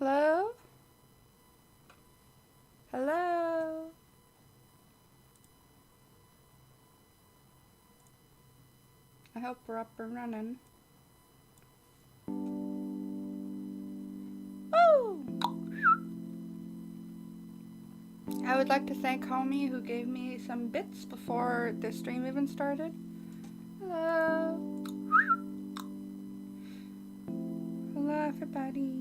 Hello? Hello? I hope we're up and running. Woo! I would like to thank Homie who gave me some bits before the stream even started. Hello? Hello, everybody.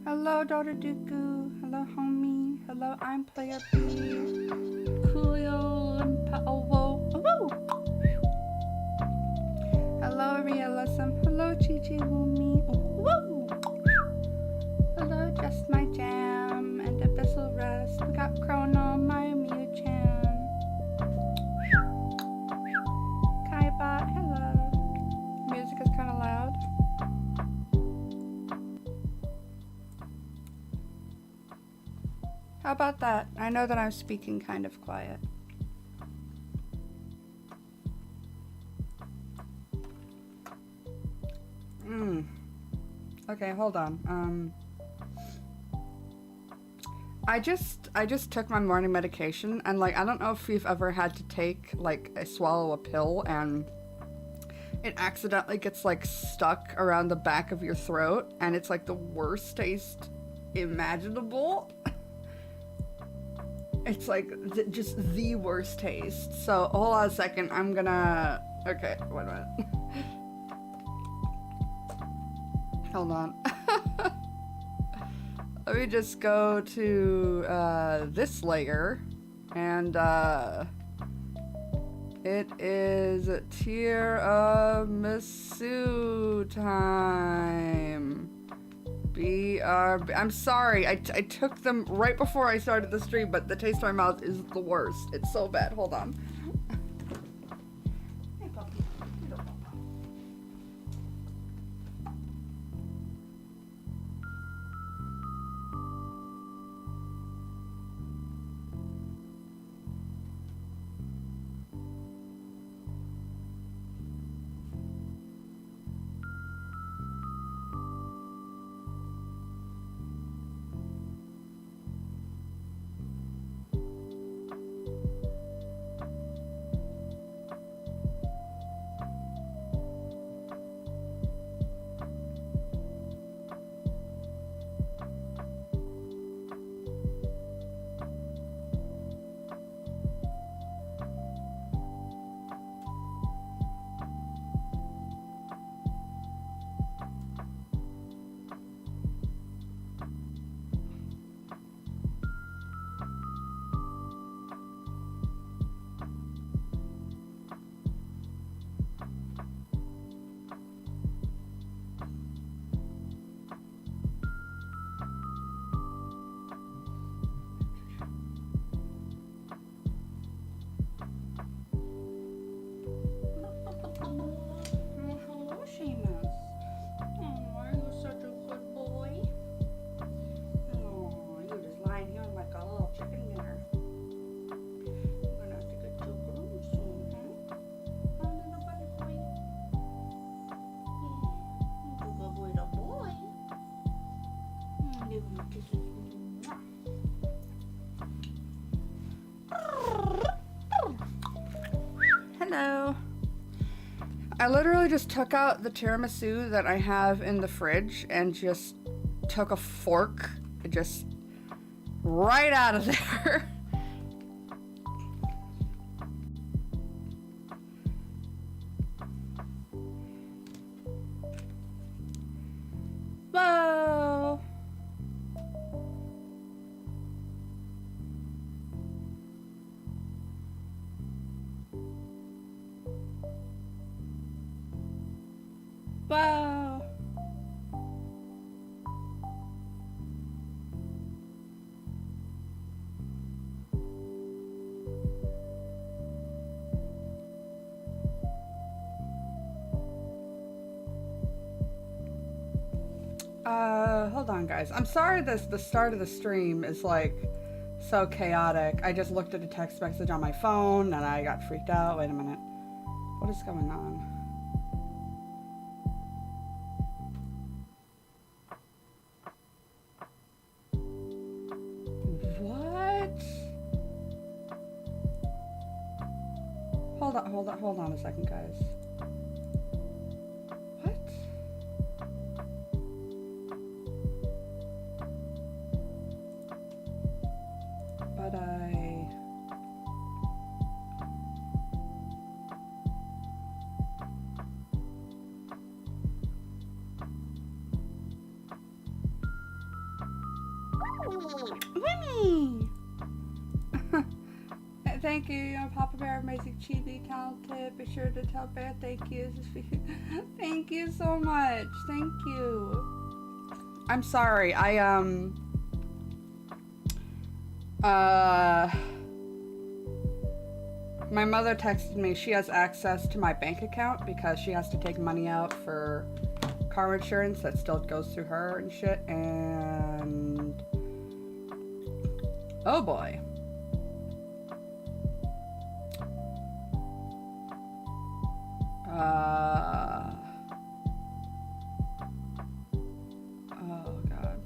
Hello, Dota Dooku. Hello, Homie. Hello, I'm Player B. Coolio and Paolo. Woo! Hello, Realism. Hello, Chi Woomy. Woo! Hello, Just My Jam and Abyssal Rest. We got Chrono, Mayumi-chan. Kaibot, hello. Music is kind of loud. How about that? I know that I'm speaking kind of quiet. Okay, hold on. I just took my morning medication, and like I don't know if you've ever had to take like swallow a pill and it accidentally gets like stuck around the back of your throat, and it's like the worst taste imaginable. It's like just the worst taste. So hold on a second, I'm gonna... Okay, wait a minute. Hold on. Let me just go to this layer, and it is tiramisu time. BRB. I'm sorry, I took them right before I started the stream, but the taste in my mouth is the worst. It's so bad. Hold on. Hey, puppy. Little papa. Hello. I literally just took out the tiramisu that I have in the fridge and just took a fork just right out of there. Whoa. Wow. Hold on, guys. I'm sorry the start of the stream is like so chaotic. I just looked at a text message on my phone and I got freaked out. Wait a minute. What is going on? hold on a second, guys. What? But Winnie! Thank you, Papa Bear, amazing chibi, talented. Be sure to tell Bear thank you. Thank you so much. Thank you. I'm sorry. My mother texted me. She has access to my bank account because she has to take money out for car insurance that still goes through her and shit. And oh boy. Oh god.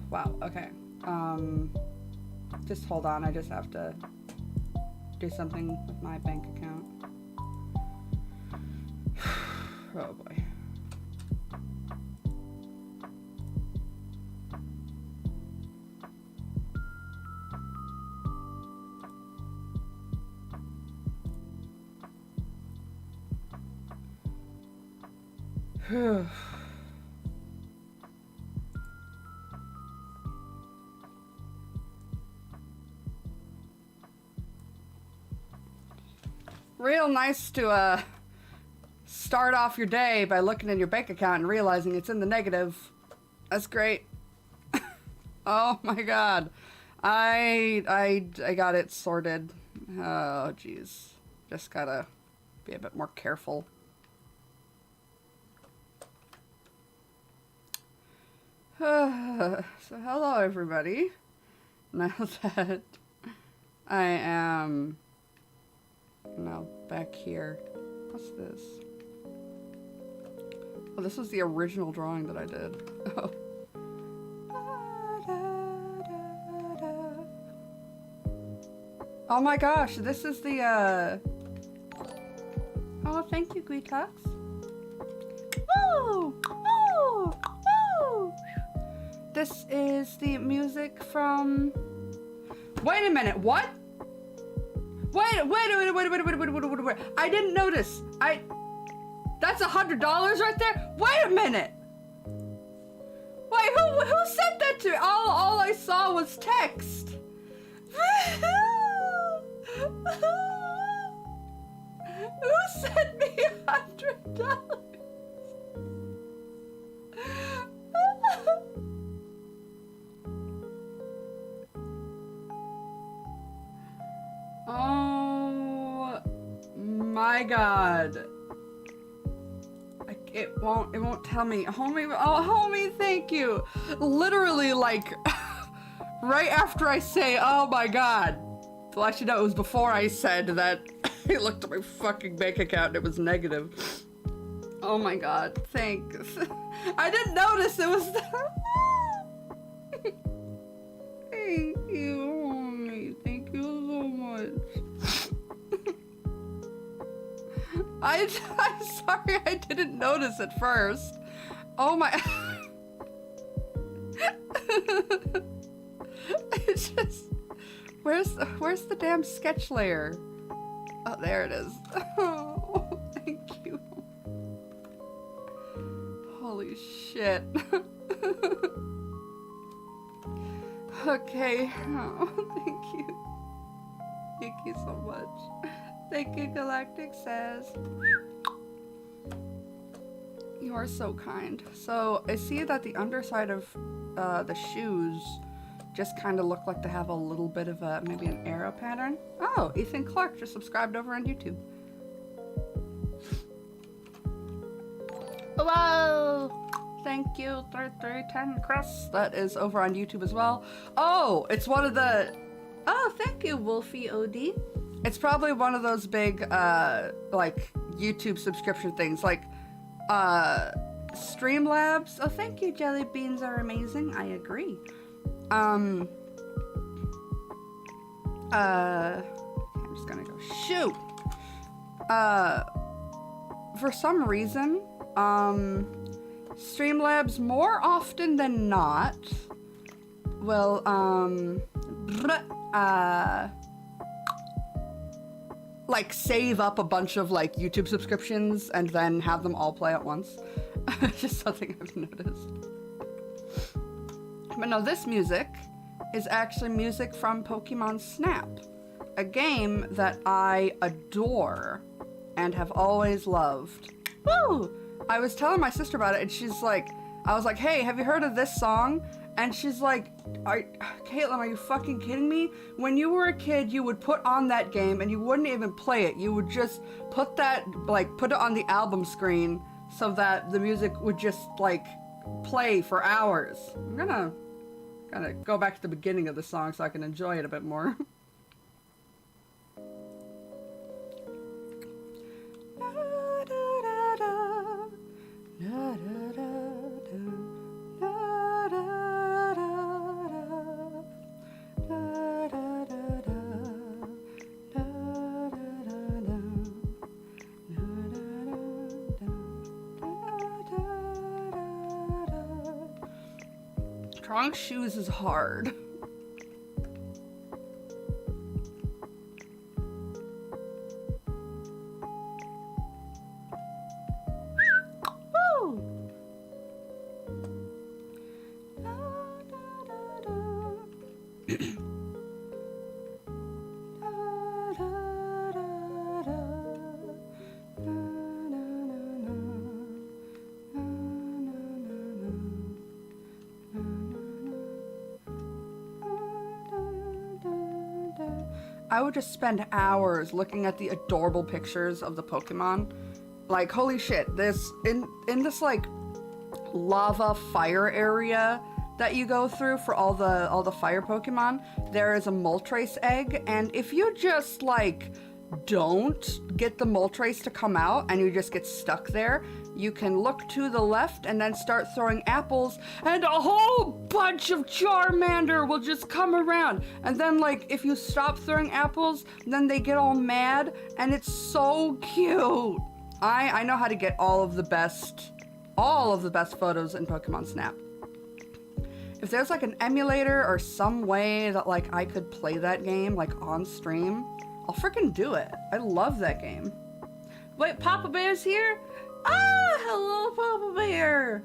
Wow, okay. Just hold on, I just have to do something with my bank account. Oh boy. Real nice to start off your day by looking in your bank account and realizing it's in the negative. That's great. Oh my god. I got it sorted. Oh jeez. Just gotta be a bit more careful. So hello everybody. Now that I am now back here. What's this? Oh, this was the original drawing that I did. Oh. Oh my gosh, this is the oh, thank you, Guitox. Woo! Woo! Woo! This is the music from... Wait a minute, what? Wait, I didn't notice. That's $100 right there? Wait a minute. Wait, who sent that to me? All I saw was text. Who sent me $100? Oh my god. It won't tell me. Homie, oh homie, thank you. Literally like right after I say, oh my god. Well, actually no, it was before I said that. I looked at my fucking bank account and it was negative. Oh my god, thanks. I didn't notice it was Thank you, homie. Thank you so much. I'm sorry I didn't notice at first. Oh my... It's just... Where's the damn sketch layer? Oh, there it is. Oh, thank you. Holy shit. Okay. Oh, thank you. Thank you so much. Thank you, Galactic says. You are so kind. So, I see that the underside of the shoes just kind of look like they have a little bit of a, maybe an arrow pattern. Oh, Ethan Clark just subscribed over on YouTube. Hello! Thank you, 3310 Chris. That is over on YouTube as well. Oh, it's one of the... Oh, thank you, Wolfie OD. It's probably one of those big, like, YouTube subscription things. Like, Streamlabs. Oh, thank you. Jelly beans are amazing. I agree. I'm just gonna go shoot. For some reason, Streamlabs more often than not will, like save up a bunch of like YouTube subscriptions and then have them all play at once. Just something I've noticed. But no, this music is actually music from Pokemon Snap, a game that I adore and have always loved. Woo! I was telling my sister about it and she's like, I was like, hey, have you heard of this song? And she's like, Caitlin, are you fucking kidding me? When you were a kid, you would put on that game and you wouldn't even play it. You would just put that, like, put it on the album screen so that the music would just, like, play for hours. I'm gonna go back to the beginning of the song so I can enjoy it a bit more. Drawing shoes is hard. I would just spend hours looking at the adorable pictures of the Pokemon. Like, holy shit, this in this like lava fire area that you go through for all the fire Pokemon, there is a Moltres egg, and if you just like don't get the Moltres to come out and you just get stuck there, you can look to the left and then start throwing apples and a whole bunch of Charmander will just come around. And then like if you stop throwing apples, then they get all mad and it's so cute. I know how to get all of the best photos in Pokemon Snap. If there's like an emulator or some way that like I could play that game like on stream, I'll freaking do it. I love that game. Wait, Papa Bear's here? Ah, hello, Papa Bear.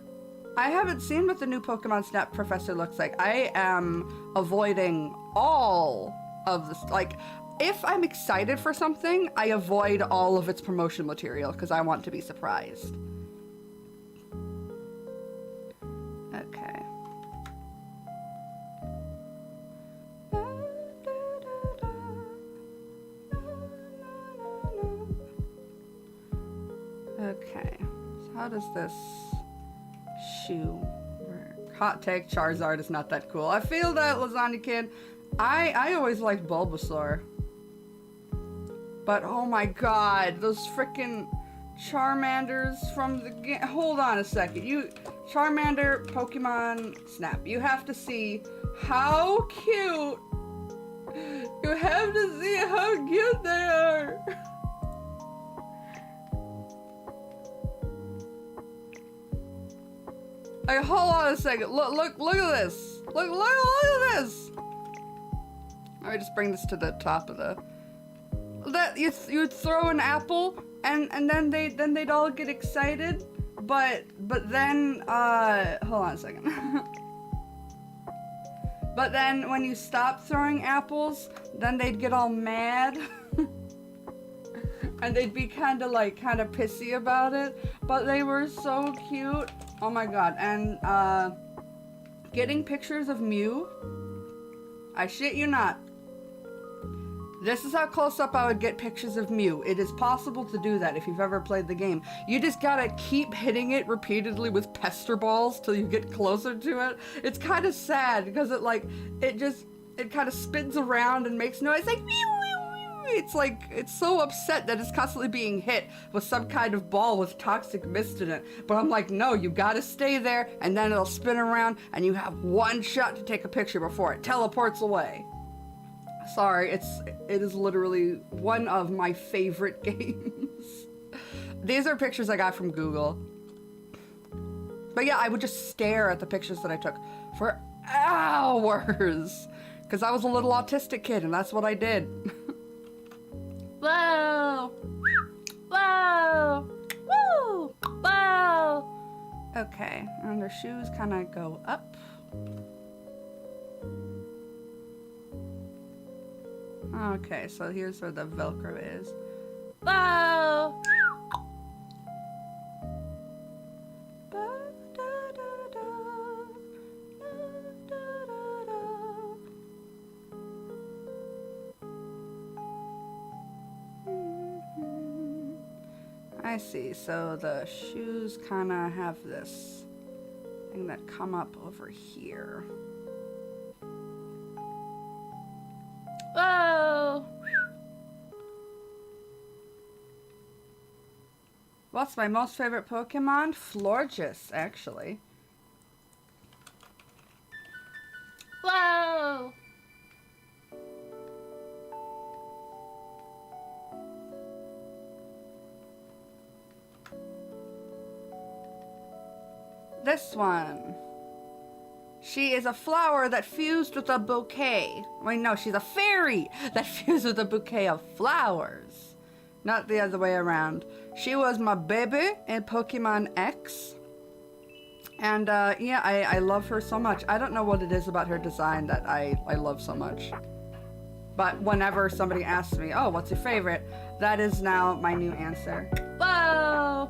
I haven't seen what the new Pokemon Snap professor looks like. I am avoiding all of this. Like, if I'm excited for something, I avoid all of its promotion material because I want to be surprised. Okay. Okay, so how does this shoe work? Hot take, Charizard is not that cool. I feel that, Lasagna Kid. I always liked Bulbasaur. But oh my god, those freaking Charmanders from the game. Hold on a second. Charmander, Pokemon Snap. You have to see how cute. You have to see how cute they are. Like, hold on a second. Look at this. Look at this. Let me just bring this to the top of the. That you throw an apple and then they'd all get excited, but then hold on a second. But then when you stop throwing apples, then they'd get all mad. And they'd be kind of pissy about it, but they were so cute. Oh my god. And getting pictures of Mew, I shit you not. This is how close up I would get pictures of Mew. It is possible to do that if you've ever played the game. You just gotta keep hitting it repeatedly with pester balls till you get closer to it. It's kind of sad because it kind of spins around and makes noise like mew, mew, mew, It's like, it's so upset that it's constantly being hit with some kind of ball with toxic mist in it. But I'm like, no, you gotta stay there, and then it'll spin around, and you have one shot to take a picture before it teleports away. Sorry, it is literally one of my favorite games. These are pictures I got from Google. But yeah, I would just stare at the pictures that I took for hours. Because I was a little autistic kid, and that's what I did. Whoa! Whoa! Woo! Whoa! Okay, and their shoes kind of go up. Okay, so here's where the Velcro is. Whoa! I see, so the shoes kind of have this thing that come up over here. Whoa! What's my most favorite Pokemon? Florges, actually. Whoa! This one. She is a flower that fused with a bouquet. Wait, no, she's a fairy that fused with a bouquet of flowers. Not the other way around. She was my baby in Pokemon X. And yeah, I love her so much. I don't know what it is about her design that I love so much. But whenever somebody asks me, oh, what's your favorite? That is now my new answer. Whoa!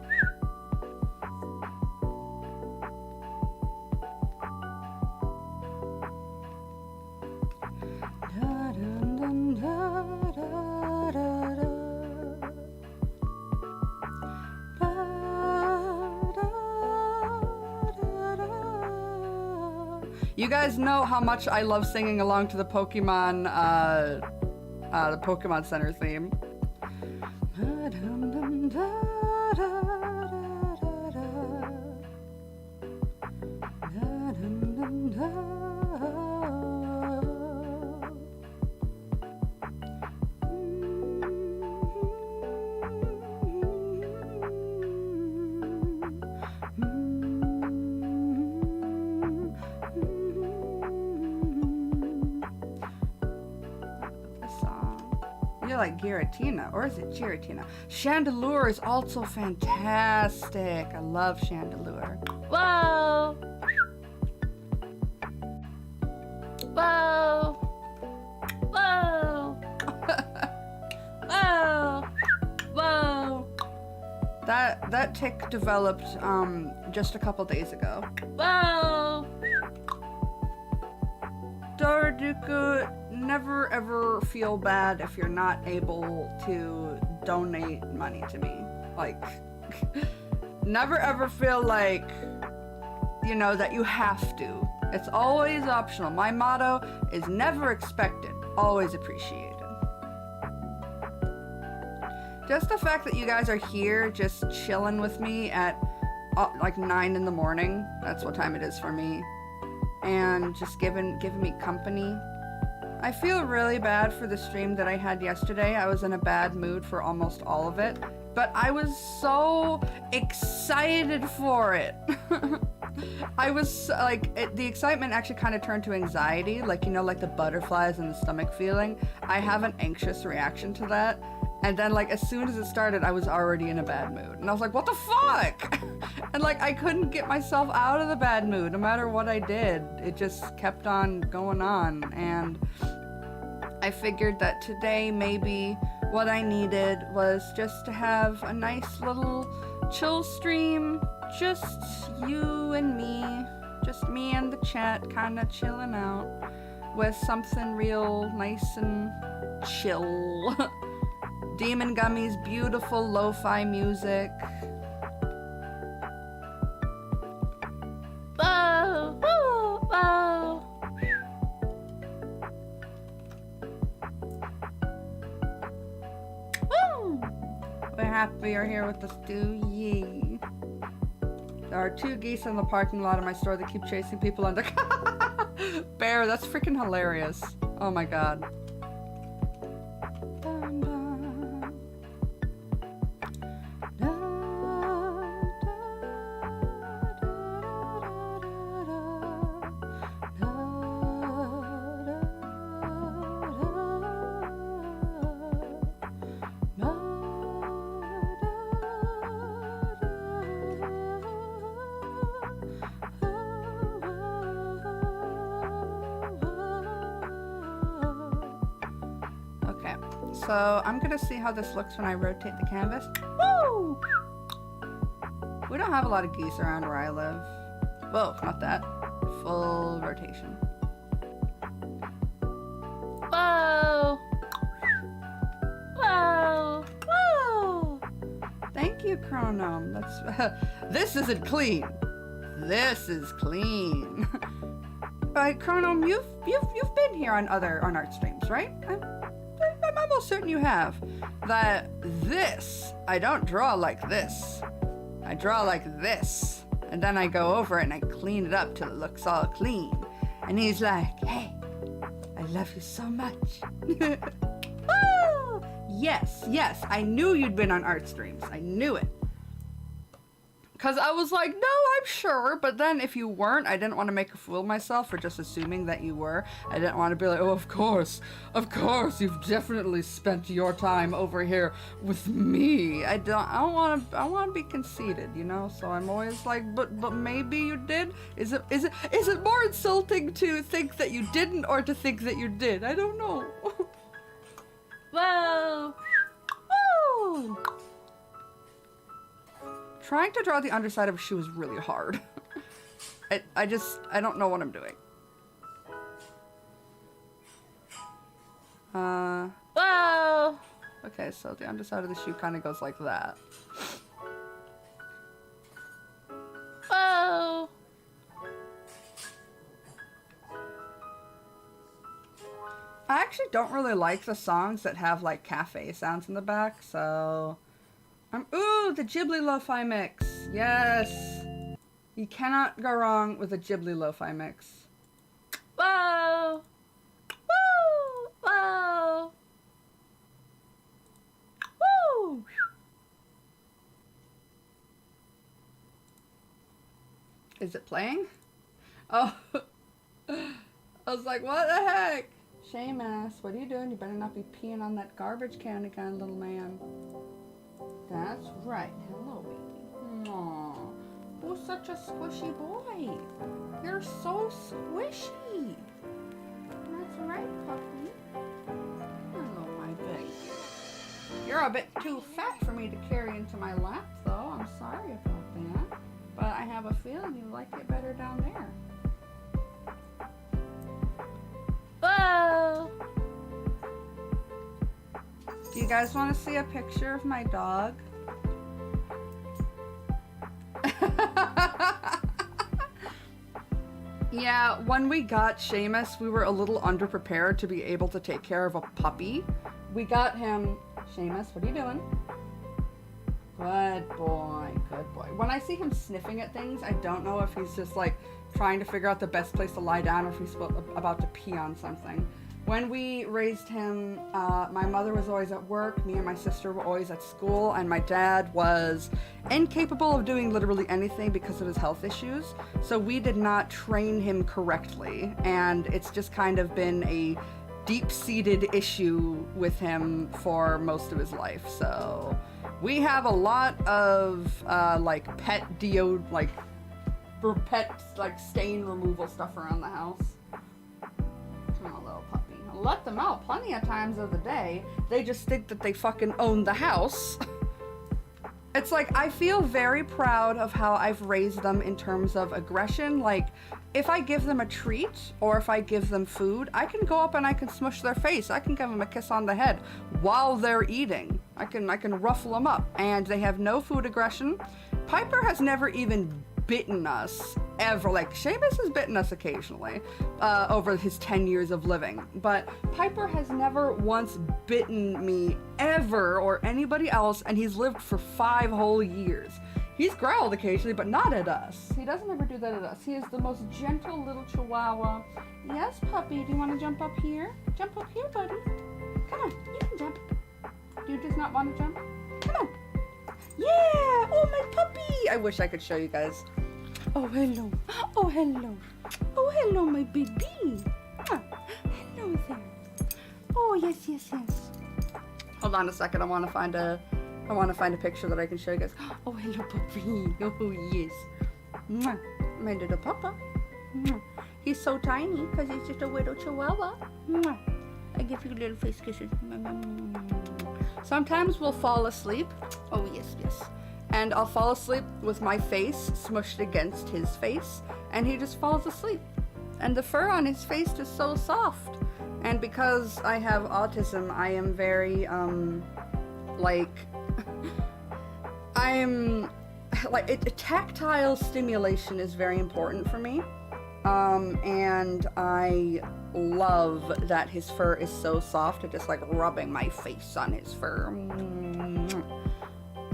You guys know how much I love singing along to the Pokemon Center theme. Like Giratina, or is it Giratina? Chandelure is also fantastic. I love Chandelure. Whoa! Whoa! Whoa! Whoa! Whoa! That tick developed just a couple days ago. Whoa! Doraduku, never ever feel bad if you're not able to donate money to me. Like, never ever feel like, you know, that you have to. It's always optional. My motto is never expected, always appreciated. Just the fact that you guys are here just chilling with me at like 9 in the morning, that's what time it is for me, and just giving me company. I feel really bad for the stream that I had yesterday. I was in a bad mood for almost all of it, but I was so excited for it. I was like, the excitement actually kind of turned to anxiety, like, you know, like the butterflies in the stomach feeling. I have an anxious reaction to that. And then, like, as soon as it started, I was already in a bad mood. And I was like, what the fuck? And, like, I couldn't get myself out of the bad mood no matter what I did. It just kept on going on. And I figured that today maybe what I needed was just to have a nice little chill stream. Just you and me. Just me and the chat kind of chilling out with something real nice and chill. Demon Gummy's beautiful lo-fi music. Whoa, whoa, whoa. happy you're here with us too. Yay. There are 2 geese in the parking lot of my store that keep chasing people under. Bear, that's freaking hilarious. Oh my god. Dun, dun. So I'm gonna see how this looks when I rotate the canvas. Woo! We don't have a lot of geese around where I live. Whoa, not that. Full rotation. Whoa! Whoa! Whoa! Thank you, Chronome. That's this isn't clean. This is clean. Alright, Chronome, you've been here on art streams, right? I'm almost certain you have. That this, I don't draw like this. I draw like this. And then I go over it and I clean it up till it looks all clean. And he's like, hey, I love you so much. Oh, yes, I knew you'd been on art streams. I knew it. Because I was like, no, I'm sure. But then if you weren't, I didn't want to make a fool of myself for just assuming that you were. I didn't want to be like, oh, of course, you've definitely spent your time over here with me. I want to be conceited, you know? So I'm always like, but maybe you did? Is it more insulting to think that you didn't or to think that you did? I don't know. Whoa. Woo. Trying to draw the underside of a shoe is really hard. I don't know what I'm doing. Whoa! Okay, so the underside of the shoe kind of goes like that. Whoa! I actually don't really like the songs that have like cafe sounds in the back, so... ooh, the Ghibli Lo-Fi mix. Yes. You cannot go wrong with a Ghibli Lo-Fi mix. Whoa. Woo. Whoa. Woo. Is it playing? Oh. I was like, what the heck? Seamus, what are you doing? You better not be peeing on that garbage can again, little man. That's right. Hello, baby. Aww. Who's such a squishy boy? You're so squishy. That's right, puppy. Hello, my baby. You're a bit too fat for me to carry into my lap, though. I'm sorry about that. But I have a feeling you like it better down there. Whoa! Do you guys want to see a picture of my dog? Yeah, when we got Seamus, we were a little underprepared to be able to take care of a puppy. We got him... Seamus, what are you doing? Good boy, good boy. When I see him sniffing at things, I don't know if he's just like trying to figure out the best place to lie down or if he's about to pee on something. When we raised him, my mother was always at work, me and my sister were always at school, and my dad was incapable of doing literally anything because of his health issues. So we did not train him correctly, and it's just kind of been a deep-seated issue with him for most of his life. So we have a lot of like pet stain removal stuff around the house. Come on, little puppy. I let them out plenty of times of the day. They just think that they fucking own the house. It's like, I feel very proud of how I've raised them in terms of aggression. Like, if I give them a treat or if I give them food, I can go up and I can smush their face. I can give them a kiss on the head while they're eating. I can ruffle them up, and they have no food aggression. Piper has never even bitten us ever, like, Seamus has bitten us occasionally over his 10 years of living, but Piper has never once bitten me ever or anybody else, and he's lived for 5 whole years. He's growled occasionally, but not at us. He doesn't ever do that at us. He is the most gentle little chihuahua. Yes, puppy, do you want to jump up here? Jump up here, buddy. Come on, you can jump. Do you just not want to jump? Come on. Yeah! Oh, my puppy! I wish I could show you guys. Oh, hello. Oh, hello. Oh, hello, my baby. Ah, hello there. Oh, yes, yes, yes. Hold on a second. I want to find a picture that I can show you guys. Oh, hello, puppy. Oh, yes. Mwah. My little papa. Mwah. He's so tiny because he's just a little chihuahua. Mwah. I give you little face kisses. Sometimes we'll fall asleep. Oh, yes, yes. And I'll fall asleep with my face smushed against his face, and he just falls asleep. And the fur on his face is so soft. And because I have autism, I am very, tactile stimulation is very important for me. And I love that his fur is so soft. It's just like rubbing my face on his fur.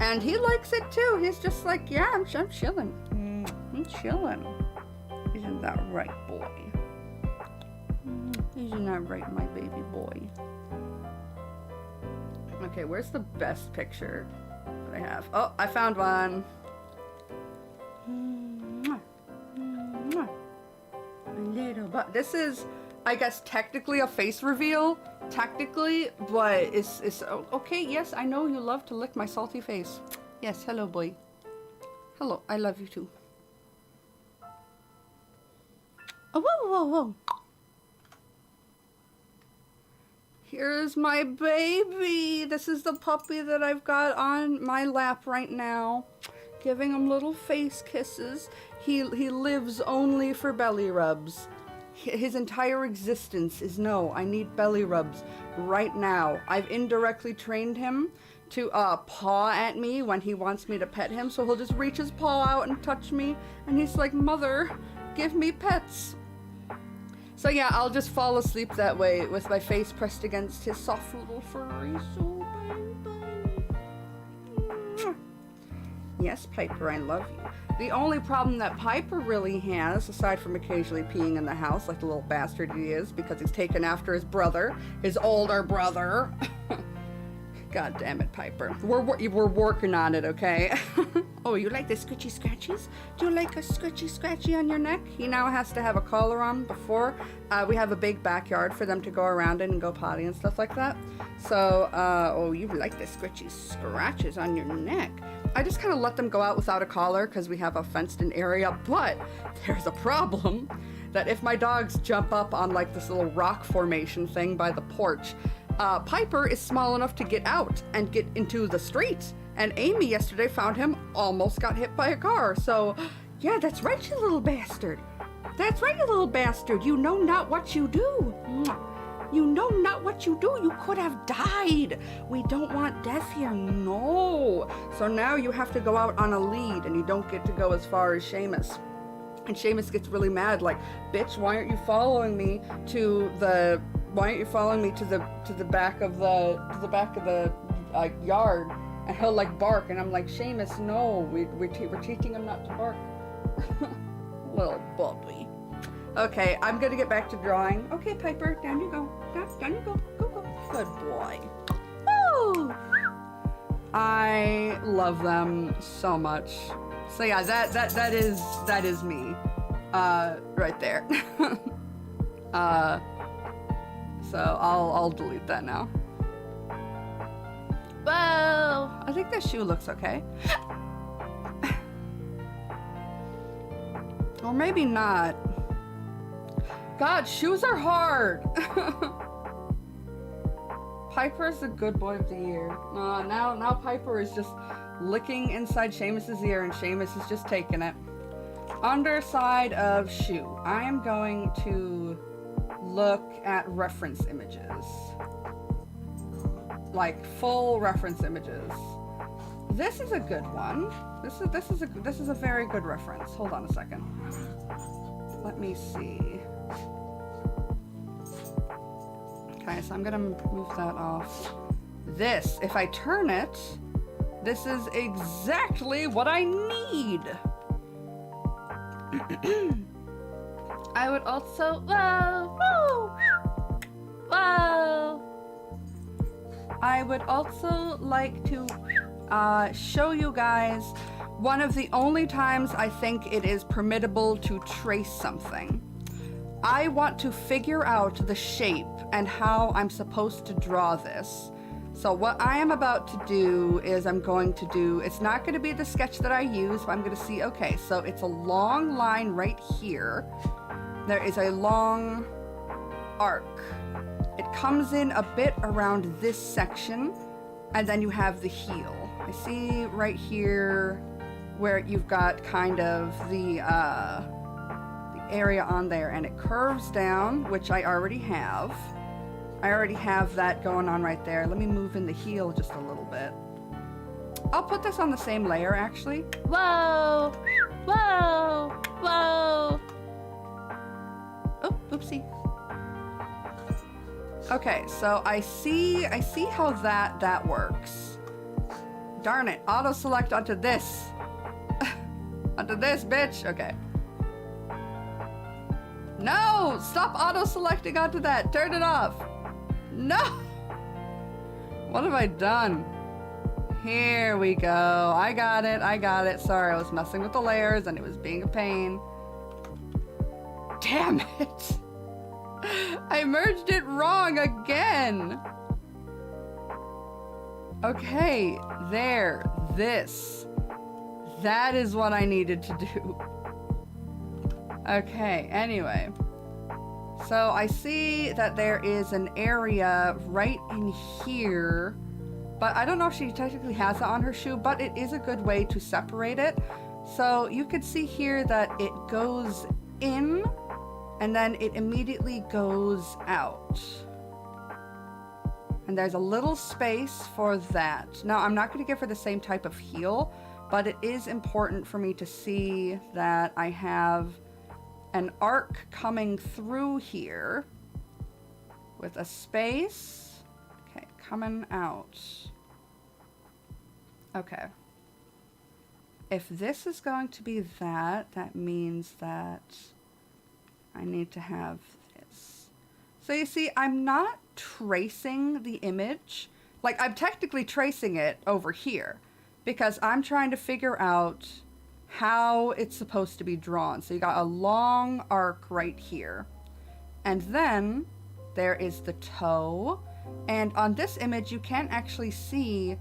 And he likes it too. He's just like, yeah, I'm chilling. I'm chilling. Isn't that right, boy? Isn't that right, my baby boy? Okay, where's the best picture that I have? Oh, I found one. This is, I guess, technically a face reveal. Technically, but it's okay. Yes, I know you love to lick my salty face. Yes, hello, boy. Hello, I love you too. Oh, whoa, whoa, whoa. Here's my baby. This is the puppy that I've got on my lap right now, giving him little face kisses. He lives only for belly rubs. His entire existence is, no, I need belly rubs right now. I've indirectly trained him to paw at me when he wants me to pet him, so he'll just reach his paw out and touch me, and he's like, Mother, give me pets. So yeah, I'll just fall asleep that way with my face pressed against his soft little furry soul. Yes, Piper, I love you. The only problem that Piper really has, aside from occasionally peeing in the house like the little bastard he is, because he's taken after his brother, his older brother. God damn it, Piper. We're working on it, okay? Oh, you like the scratchy scratchies? Do you like a scratchy scratchy on your neck? He now has to have a collar on. Before, we have a big backyard for them to go around in and go potty and stuff like that. So, oh, you like the scratchy scratches on your neck. I just kind of let them go out without a collar because we have a fenced-in area, but there's a problem that if my dogs jump up on like this little rock formation thing by the porch, Piper is small enough to get out and get into the street. And Amy yesterday found him almost got hit by a car. So, yeah, that's right, you little bastard. That's right, you little bastard. You know not what you do. You know not what you do. You could have died. We don't want death here. No. So now you have to go out on a lead, and you don't get to go as far as Seamus. And Seamus gets really mad, like, bitch, why aren't you following me to the back of the yard? And he'll like bark, and I'm like, Seamus, no, we're teaching him not to bark. Little puppy. Okay, I'm gonna get back to drawing. Okay, Piper, down you go. Down you go. Go. Good boy. Woo! I love them so much. So yeah, that is me. Right there. So I'll delete that now. Whoa! I think that shoe looks okay. Or maybe not. God, shoes are hard. Piper's the good boy of the year. Now Piper is just licking inside Seamus's ear, and Seamus is just taking it. Underside of shoe. I am going to look at reference images. Like full reference images. This is a good one. This is a very good reference. Hold on a second. let me see. Okay, so I'm gonna move that off. This, if I turn it, this is exactly what I need. I would also, whoa, whoa, whoa. I would also like to show you guys one of the only times I think it is permittable to trace something. I want to figure out the shape and how I'm supposed to draw this. So what I am about to do is I'm going to do, it's not going to be the sketch that I use, but I'm going to see, okay, so it's a long line right here. There is a long arc. It comes in a bit around this section, and then you have the heel. I see right here where you've got kind of the area on there, and it curves down, which I already have. I already have that going on right there. Let me move in the heel just a little bit. I'll put this on the same layer, actually. Whoa! Whoa! Whoa! Oh, oopsie. Okay, so I see how that works. Darn it, auto select onto this. Onto this, bitch. Okay. No! Stop auto selecting onto that. Turn it off. No! What have I done? Here we go. I got it. I got it. Sorry, I was messing with the layers and it was being a pain. Damn it! I merged it wrong again! Okay, there. This. That is what I needed to do. Okay, anyway. So I see that there is an area right in here, but I don't know if she technically has it on her shoe, but it is a good way to separate it. So you could see here that it goes in and then it immediately goes out. And there's a little space for that. Now, I'm not going to give her the same type of heel, but it is important for me to see that I have an arc coming through here with a space. Okay, coming out. Okay. If this is going to be that, that means that I need to have this. So you see, I'm not tracing the image. Like, I'm technically tracing it over here because I'm trying to figure out how it's supposed to be drawn. So you got a long arc right here. And then there is the toe. And on this image, you can't actually see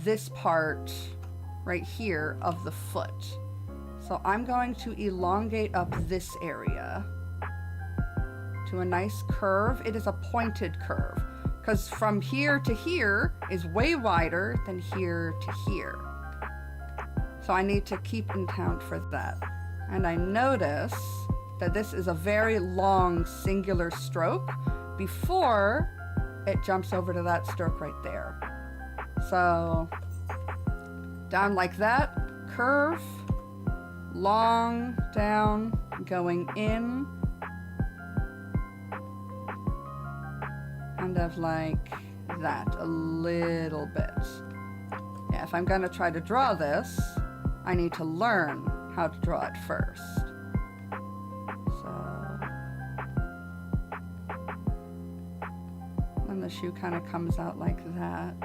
this part right here of the foot. So I'm going to elongate up this area to a nice curve. It is a pointed curve because from here to here is way wider than here to here. So I need to keep in count for that. And I notice that this is a very long singular stroke before it jumps over to that stroke right there. So down like that, curve, long, down, going in, kind of like that, a little bit. Yeah, if I'm gonna try to draw this, I need to learn how to draw it first. So, then the shoe kind of comes out like that.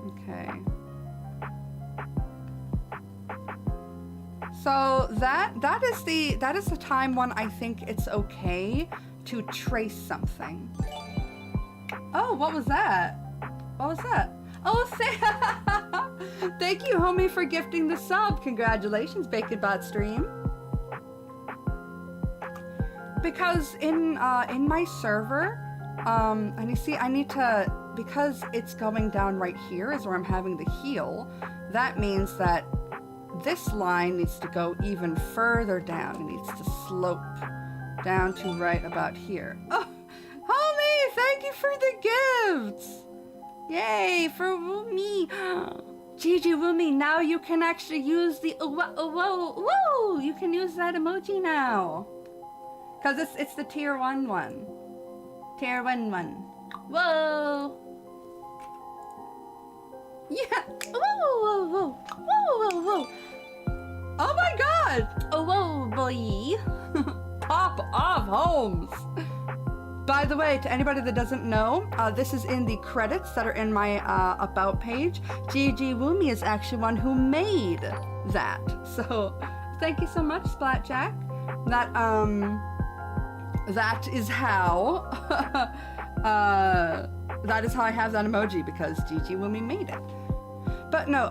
Okay. So that is the time when I think it's okay to trace something. Oh, what was that? What was that? Oh, thank you, homie, for gifting the sub. Congratulations, BaconBot stream. Because in my server, and you see, I need to, because it's going down right here is where I'm having the heel. That means that this line needs to go even further down. It needs to slope down to right about here. Oh, homie, thank you for the gifts. Yay, for me. Gigi Woomy, now you can actually use the whoa, you can use that emoji now. Cause it's the tier 1 one. Tier 1 one. Whoa. Yeah. Whoa, whoa, whoa, whoa, whoa, whoa. Oh my god. Oh, whoa, boy. Top of Holmes. By the way, to anybody that doesn't know, this is in the credits that are in my about page. Gigi Woomy is actually one who made that. So thank you so much, Splatjack. That is how that is how I have that emoji, because Gigi Woomy made it. But no,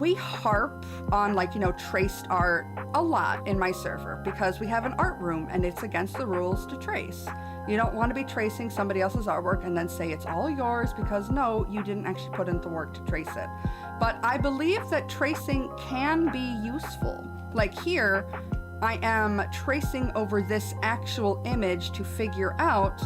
we harp on, like, you know, traced art a lot in my server because we have an art room and it's against the rules to trace. You don't want to be tracing somebody else's artwork and then say it's all yours, because no, you didn't actually put in the work to trace it. But I believe that tracing can be useful. Like here, I am tracing over this actual image to figure out,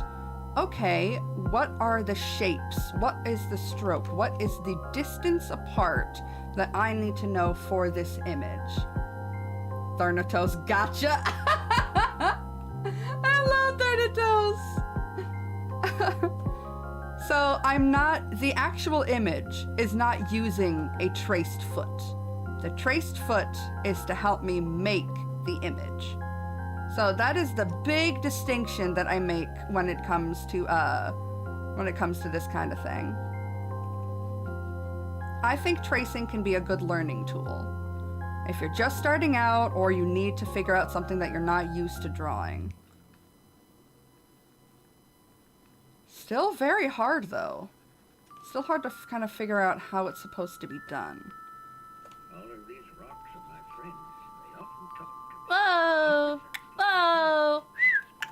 okay, what are the shapes? What is the stroke? What is the distance apart that I need to know for this image? Thanatos, gotcha! I love Thanatos! So I'm not, the actual image is not using a traced foot. The traced foot is to help me make the image. So that is the big distinction that I make when it comes to this kind of thing. I think tracing can be a good learning tool if you're just starting out or you need to figure out something that you're not used to drawing. Still very hard though. Still hard to kind of figure out how it's supposed to be done. All of these rocks are my friends. They often talk to me. Whoa! Whoa!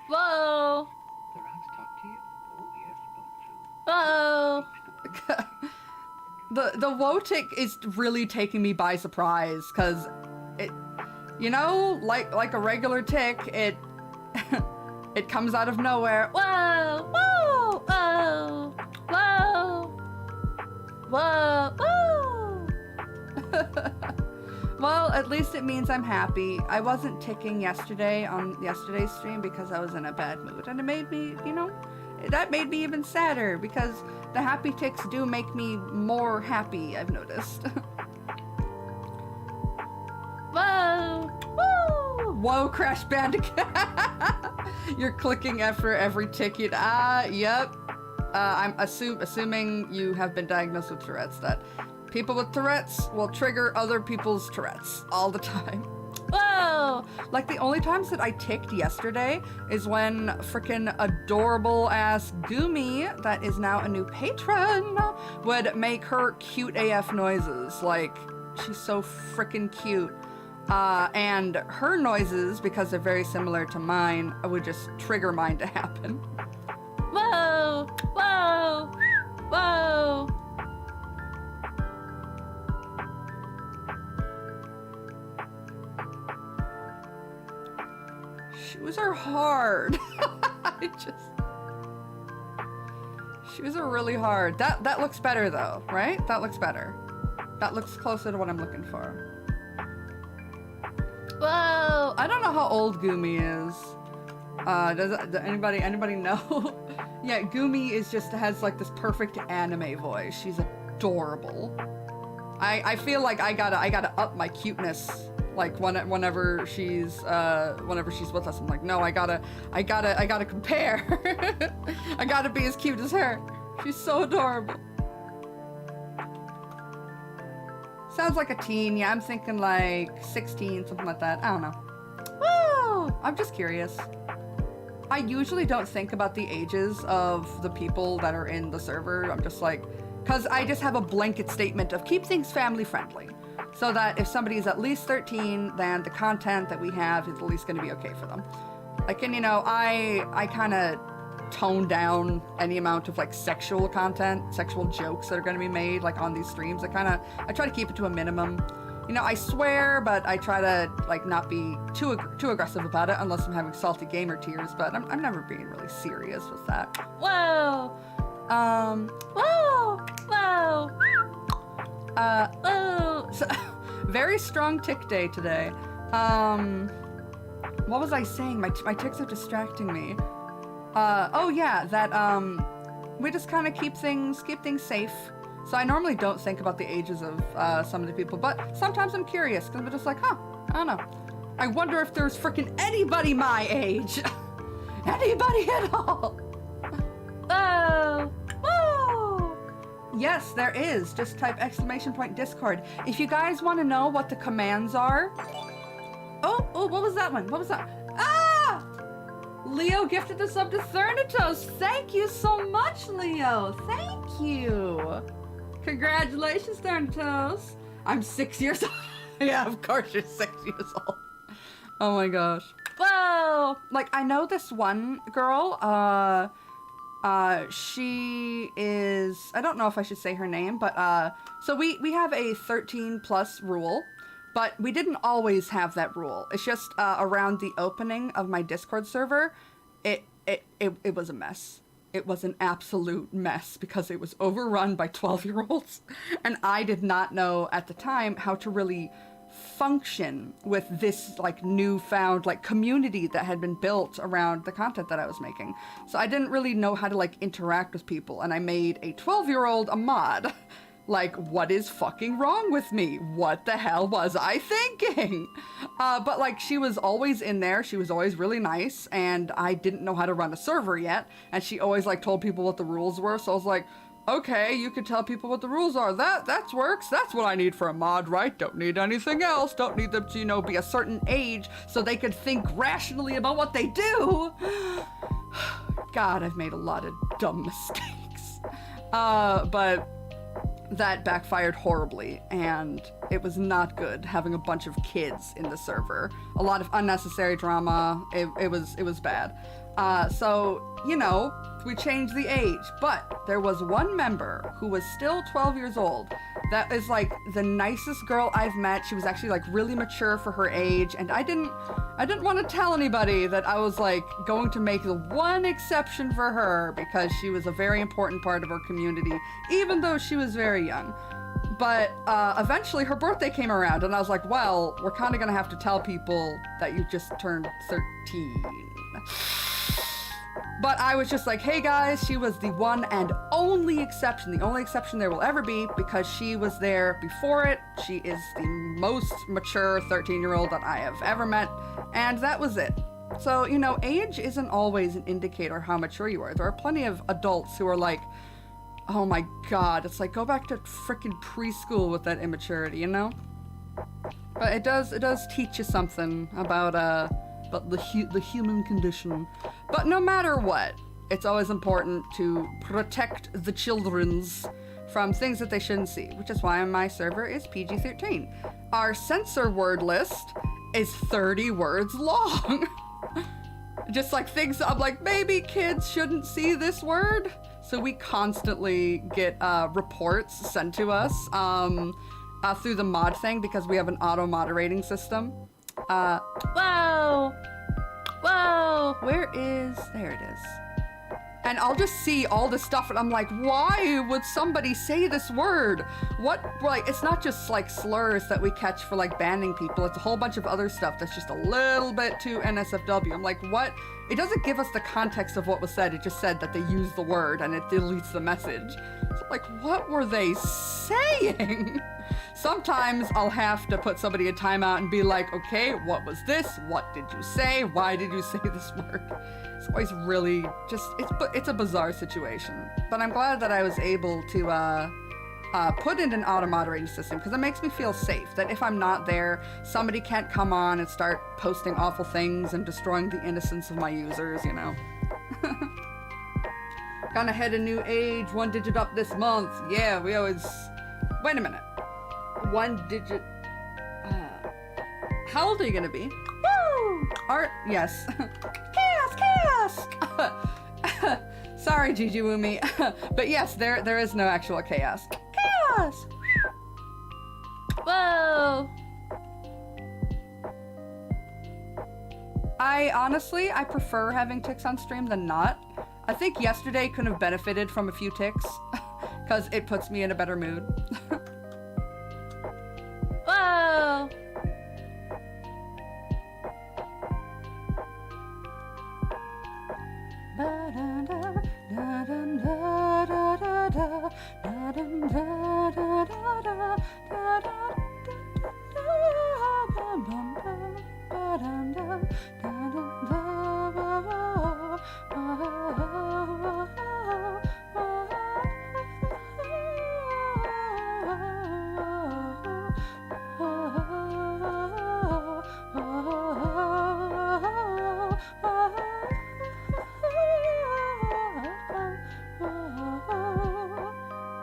Whoa! The rocks talk to you? Oh, yes, about you. Whoa! The whoa tick is really taking me by surprise, because it, you know, like a regular tick, it it comes out of nowhere. Whoa! Whoa! Whoa! Whoa! Whoa! Whoa! Well, at least it means I'm happy. I wasn't ticking yesterday on yesterday's stream because I was in a bad mood, and it made me, you know, that made me even sadder, because the happy ticks do make me more happy, I've noticed. Whoa! Whoa! Whoa, Crash Bandicoot! You're clicking after every tick you... yep. I'm assuming you have been diagnosed with Tourette's. That people with Tourette's will trigger other people's Tourette's all the time. Whoa! Like, the only times that I ticked yesterday is when frickin' adorable ass Goomy, that is now a new patron, would make her cute AF noises. Like, she's so frickin' cute. And her noises, because they're very similar to mine, would just trigger mine to happen. Whoa! Whoa! Whoa! Shoes are hard. Shoes are really hard. That looks better though, right? That looks better. That looks closer to what I'm looking for. Whoa! I don't know how old Goomy is. Does anybody know? Yeah, Goomy is has like this perfect anime voice. She's adorable. I feel like I gotta up my cuteness. Like whenever she's with us, I'm like, no, I gotta compare. I gotta be as cute as her. She's so adorable. Sounds like a teen. Yeah, I'm thinking like 16, something like that. I don't know. Woo! I'm just curious. I usually don't think about the ages of the people that are in the server. I'm just like, because I just have a blanket statement of keep things family friendly. So that if somebody is at least 13, then the content that we have is at least going to be okay for them. Like, and you know, I kind of tone down any amount of like sexual content, sexual jokes that are going to be made like on these streams. I try to keep it to a minimum. You know, I swear, but I try to like not be too aggressive about it unless I'm having salty gamer tears. But I'm never being really serious with that. Whoa, whoa, whoa. So, very strong tick day today. What was I saying? My ticks are distracting me. Oh yeah, that, we just kind of keep things safe. So I normally don't think about the ages of, some of the people, but sometimes I'm curious, because I'm just like, huh, I don't know. I wonder if there's freaking anybody my age. Anybody at all. Oh, oh. Yes, there is. Just type !Discord. If you guys want to know what the commands are. Oh, what was that one? What was that? Ah! Leo gifted the sub to Thanatos. Thank you so much, Leo. Thank you. Congratulations, Thanatos. I'm 6 years old. Yeah, of course you're 6 years old. Oh my gosh. Whoa! Like, I know this one girl, she is, I don't know if I should say her name, but, so we have a 13 plus rule, but we didn't always have that rule. It's just, around the opening of my Discord server, it was a mess. It was an absolute mess because it was overrun by 12-year-olds, and I did not know at the time how to really function with this like newfound like community that had been built around the content that I was making. So I didn't really know how to like interact with people, and I made a 12-year-old a mod. Like, what is fucking wrong with me? What the hell was I thinking? But like, she was always in there. She was always really nice, and I didn't know how to run a server yet. And she always like told people what the rules were. So I was like, okay, you can tell people what the rules are. That works. That's what I need for a mod, right? Don't need anything else. Don't need them to, you know, be a certain age so they could think rationally about what they do. God, I've made a lot of dumb mistakes. But that backfired horribly, and it was not good having a bunch of kids in the server. A lot of unnecessary drama. It was bad. So, you know, we changed the age, but there was one member who was still 12 years old. That is like the nicest girl I've met. She was actually like really mature for her age, and I didn't want to tell anybody that I was like going to make the one exception for her because she was a very important part of our community, even though she was very young. But eventually her birthday came around, and I was like, well, we're kind of gonna have to tell people that you just turned 13. But I was just like, hey guys, she was the one and only exception, the only exception there will ever be, because she was there before it. She is the most mature 13-year-old that I have ever met, and that was it. So, you know, age isn't always an indicator of how mature you are. There are plenty of adults who are like, oh my god, it's like, go back to freaking preschool with that immaturity, you know? But it does teach you something about the human condition. But no matter what, it's always important to protect the children's from things that they shouldn't see, which is why my server is PG-13. Our censor word list is 30 words long. Just like things I'm like, maybe kids shouldn't see this word. So we constantly get reports sent to us through the mod thing, because we have an auto moderating system. Whoa! There it is. And I'll just see all this stuff, and I'm like, why would somebody say this word? What, like, it's not just like slurs that we catch for like banning people. It's a whole bunch of other stuff that's just a little bit too NSFW. I'm like, what? It doesn't give us the context of what was said. It just said that they used the word and it deletes the message. So like, what were they saying? Sometimes I'll have to put somebody in timeout and be like, okay, what was this? What did you say? Why did you say this word? It's always really just, it's a bizarre situation. But I'm glad that I was able to put in an auto moderating system, because it makes me feel safe that if I'm not there, somebody can't come on and start posting awful things and destroying the innocence of my users, you know? Gonna hit a new age, 1 digit up this month. Yeah, we always... Wait a minute. 1 digit... How old are you gonna be? Woo! Art? Yes. Chaos! Sorry, Gigi Woomy. But yes, there is no actual chaos. Chaos! Whoa! I prefer having ticks on stream than not. I think yesterday could have benefited from a few ticks, because it puts me in a better mood.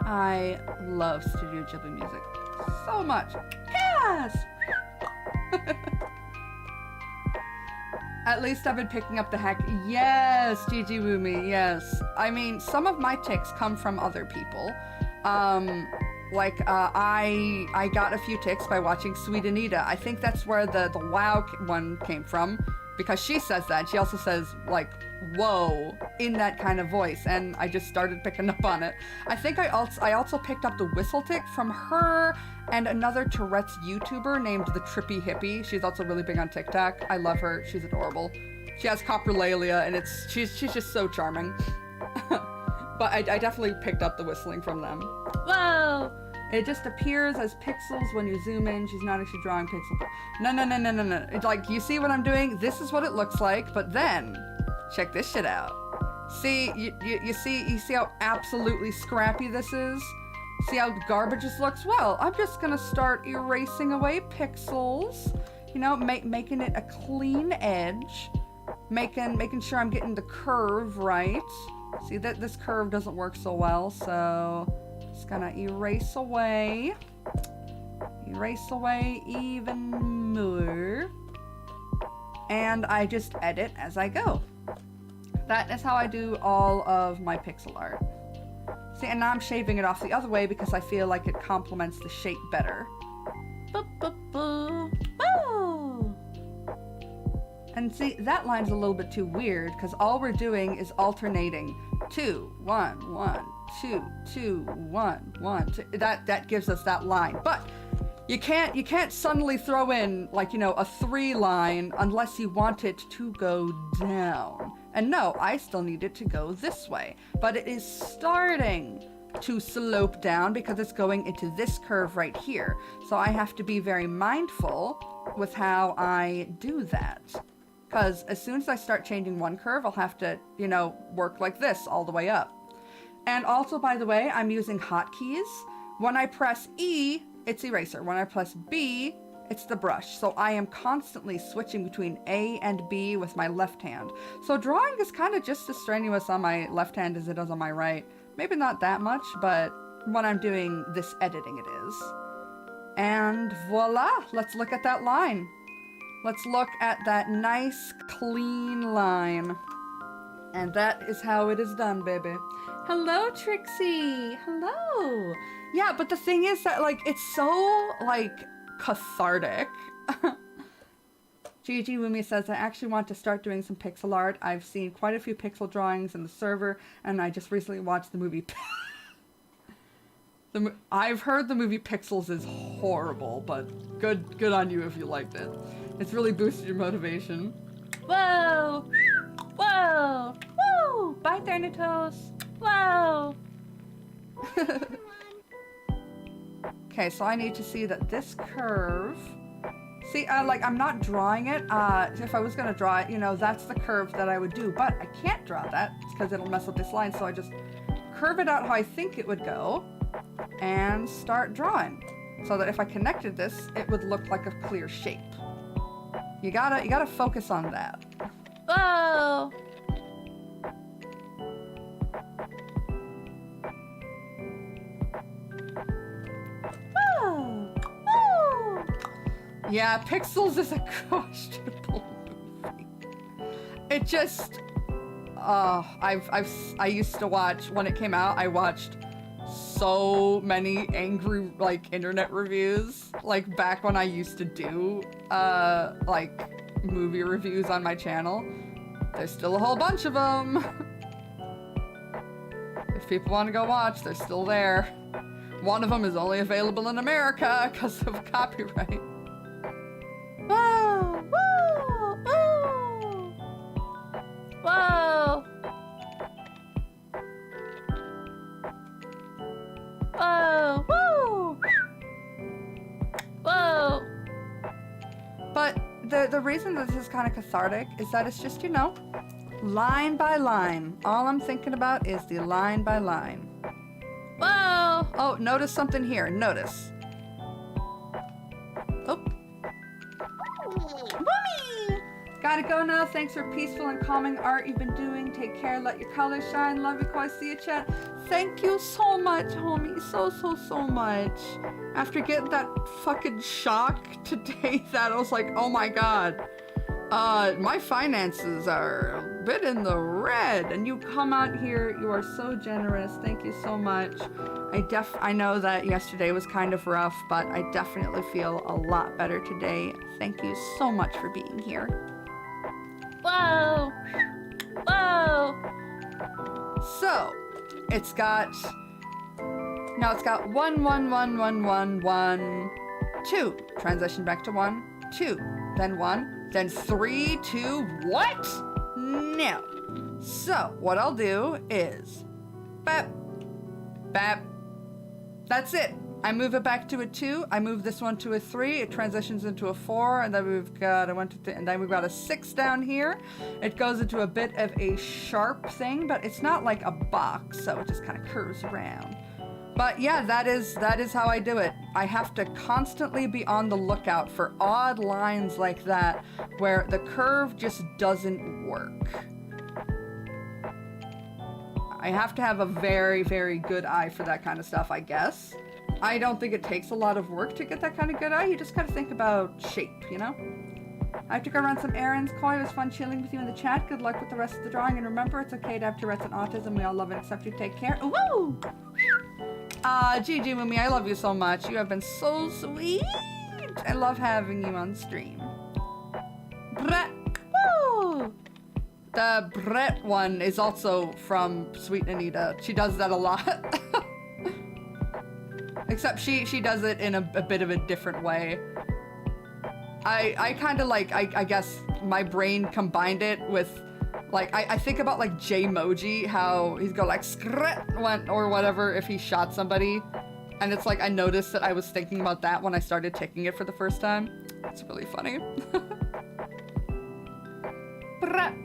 I love Studio Ghibli music so much. Yes! At least I've been picking up the hack. Yes, Gigi Woomy, yes. I mean, some of my tics come from other people. I got a few tics by watching Sweet Anita. I think that's where the wow one came from, because she says that. She also says, like, whoa, in that kind of voice, and I just started picking up on it. I think I also picked up the whistle tic from her and another Tourette's YouTuber named The Trippy Hippie. She's also really big on TikTok. I love her. She's adorable. She has coprolalia, and she's just so charming. But I definitely picked up the whistling from them. Whoa! It just appears as pixels when you zoom in. She's not actually drawing pixels. No. It's like, you see what I'm doing? This is what it looks like, but then, check this shit out. See, you see how absolutely scrappy this is? See how garbage this looks? Well, I'm just gonna start erasing away pixels. You know, making it a clean edge. Making sure I'm getting the curve right. See that this curve doesn't work so well, so just gonna erase away even more, and I just edit as I go. That is how I do all of my pixel art. See, and now I'm shaving it off the other way because I feel like it complements the shape better. Woo! And see, that line's a little bit too weird because all we're doing is alternating 2, 1, 1, 2, 2, 1, 1, 2. That gives us that line. But you can't suddenly throw in, like, you know, a 3 line unless you want it to go down. And no, I still need it to go this way. But it is starting to slope down because it's going into this curve right here. So I have to be very mindful with how I do that. Because as soon as I start changing one curve, I'll have to, you know, work like this all the way up. And also, by the way, I'm using hotkeys. When I press E, it's eraser. When I press B, it's the brush. So I am constantly switching between A and B with my left hand. So drawing is kind of just as strenuous on my left hand as it is on my right. Maybe not that much, but when I'm doing this editing, it is. And voila, let's look at that line. Let's look at that nice, clean line. And that is how it is done, baby. Hello, Trixie. Hello. Yeah, but the thing is that, like, it's so, like, cathartic. Gigi Wumi says, I actually want to start doing some pixel art. I've seen quite a few pixel drawings in the server, and I just recently watched the movie. I've heard the movie Pixels is horrible, but good on you if you liked it. It's really boosted your motivation. Whoa! Whoa! Whoa! Bye, Thanatos! Whoa! Okay, so I need to see that this curve... See, like, I'm not drawing it. If I was gonna draw it, you know, that's the curve that I would do, but I can't draw that because it'll mess up this line, so I just curve it out how I think it would go and start drawing. So that if I connected this, it would look like a clear shape. You gotta focus on that. Whoa! Whoa! Whoa! Yeah, Pixels is a questionable movie. It just, I used to watch, when it came out, I watched so many angry, like, internet reviews, like, back when I used to do, like, movie reviews on my channel. There's still a whole bunch of them. If people want to go watch, they're still there. One of them is only available in America because of copyright. Whoa! Whoa! Whoa! Whoa! the reason that this is kind of cathartic is that it's just, you know, line by line. All I'm thinking about is the line by line. Whoa! Oh, notice something here. Notice. Oh. Boomy! Gotta go now. Thanks for peaceful and calming art you've been doing. Take care. Let your colors shine. Love you, Koi. See you, chat. Thank you so much, homie. So much. After getting that fucking shock today that I was like, oh my god. My finances are a bit in the red, and you come out here, you are so generous. Thank you so much. I know that yesterday was kind of rough, but I definitely feel a lot better today. Thank you so much for being here. Whoa! Whoa! So, it's got 1, 1, 1, 1, 1, 1, 2. Transition back to 1, 2. Then 1. Then 3, 2, what? No. So, what I'll do is, bap, bap. That's it. I move it back to a 2. I move this one to a 3. It transitions into a 4, and then we've got and then we've got a 6 down here. It goes into a bit of a sharp thing, but it's not like a box, so it just kind of curves around. But yeah, that is how I do it. I have to constantly be on the lookout for odd lines like that where the curve just doesn't work. I have to have a very, very good eye for that kind of stuff, I guess. I don't think it takes a lot of work to get that kind of good eye. You just gotta think about shape, you know? I have to go run some errands. Koi, it was fun chilling with you in the chat. Good luck with the rest of the drawing. And remember, it's okay to have Tourette's and autism. We all love and accept you. Take care. Woo! GG Mumi, I love you so much. You have been so sweet. I love having you on stream. Brett. Woo! The Brett one is also from Sweet Anita. She does that a lot. Except she does it in a bit of a different way. I kind of like, I guess my brain combined it with, like, I think about like J-Moji, how he's go like skret or whatever if he shot somebody. And it's like, I noticed that I was thinking about that when I started taking it for the first time. It's really funny.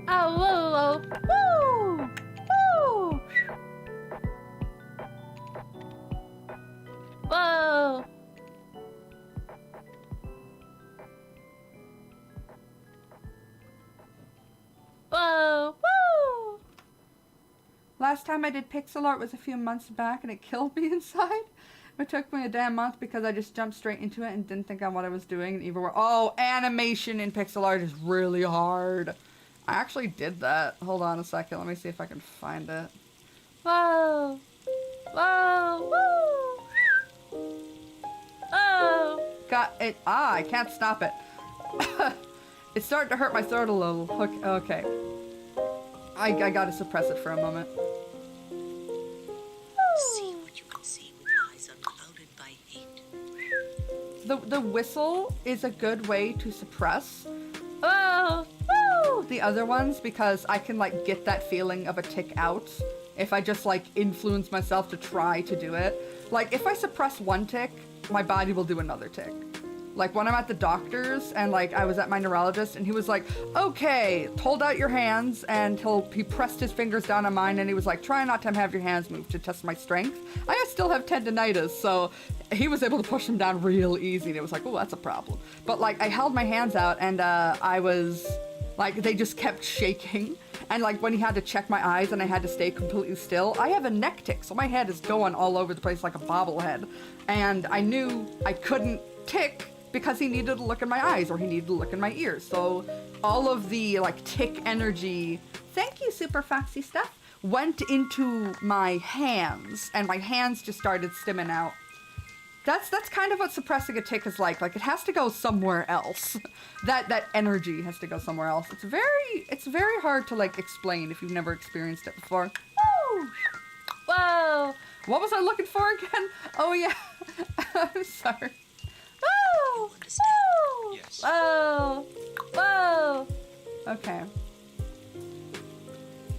Oh, whoa, whoa. Woo! Woo! Whoa! Whoa! Woo! Last time I did pixel art was a few months back and it killed me inside. It took me a damn month because I just jumped straight into it and didn't think on what I was doing. And even oh, animation in pixel art is really hard. I actually did that. Hold on a second. Let me see if I can find it. Whoa! Whoa! Woo! Oh! Got it. Ah, I can't stop it. It's starting to hurt my throat a little. Okay. I gotta suppress it for a moment. See what you can see with eyes unclouded by hate. The whistle is a good way to suppress. Oh! Woo! The other ones, because I can like get that feeling of a tick out if I just like influence myself to try to do it. Like if I suppress one tick, my body will do another tick. Like when I'm at the doctor's and like I was at my neurologist and he was like, okay, hold out your hands, and he pressed his fingers down on mine and he was like, try not to have your hands move to test my strength. I still have tendinitis, so he was able to push them down real easy and it was like, oh, that's a problem. But like I held my hands out and I was like, they just kept shaking. And like when he had to check my eyes and I had to stay completely still, I have a neck tick, so my head is going all over the place like a bobblehead. And I knew I couldn't tick because he needed to look in my eyes or he needed to look in my ears. So all of the like tick energy, thank you Super Foxy Stuff, went into my hands and my hands just started stimming out. That's kind of what suppressing a tick is like. Like it has to go somewhere else. that energy has to go somewhere else. It's very hard to like explain if you've never experienced it before. Woo! Whoa! What was I looking for again? Oh yeah. I'm sorry. Whoa! Whoa! Yes. Whoa! Whoa! Okay.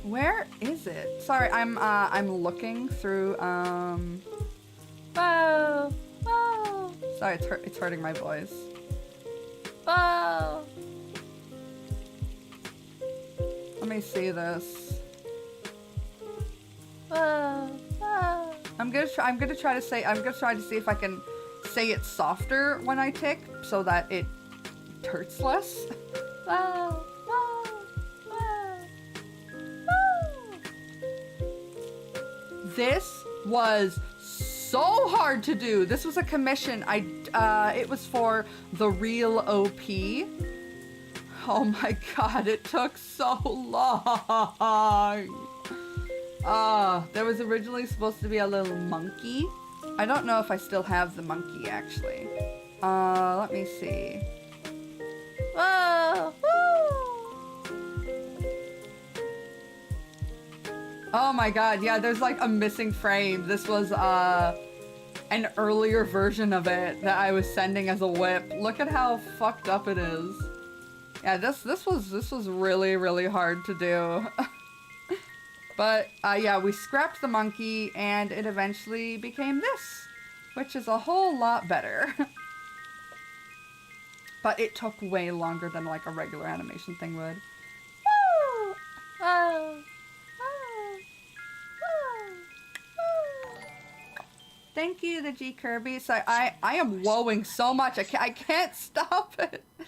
Where is it? Sorry, I'm looking through Whoa! Whoa! Sorry, it's hurting my voice. Whoa! Let me see this. I'm gonna try to see if I can say it softer when I tick so that it hurts less. This was so hard to do. This was a commission. It was for The Real OP. Oh my god, it took so long. There was originally supposed to be a little monkey. I don't know if I still have the monkey, actually. Let me see. Oh my god, yeah, there's like a missing frame. This was, an earlier version of it that I was sending as a whip. Look at how fucked up it is. Yeah, this was really, really hard to do. But, yeah, we scrapped the monkey, and it eventually became this, which is a whole lot better. But it took way longer than, like, a regular animation thing would. Woo! Thank you, the G Kirby. So I am woeing so much. I can't stop it. Woo!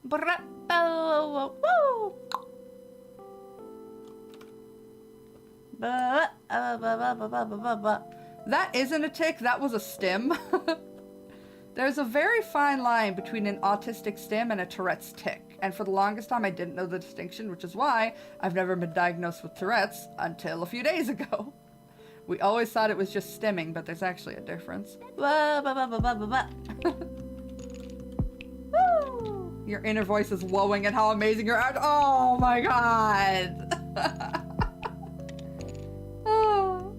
Woo! That isn't a tick, that was a stim. There's a very fine line between an autistic stim and a Tourette's tick, and for the longest time I didn't know the distinction, which is why I've never been diagnosed with Tourette's until a few days ago. We always thought it was just stimming, but there's actually a difference. Your inner voice is woeing at how amazing you're at. Oh my god! Oh.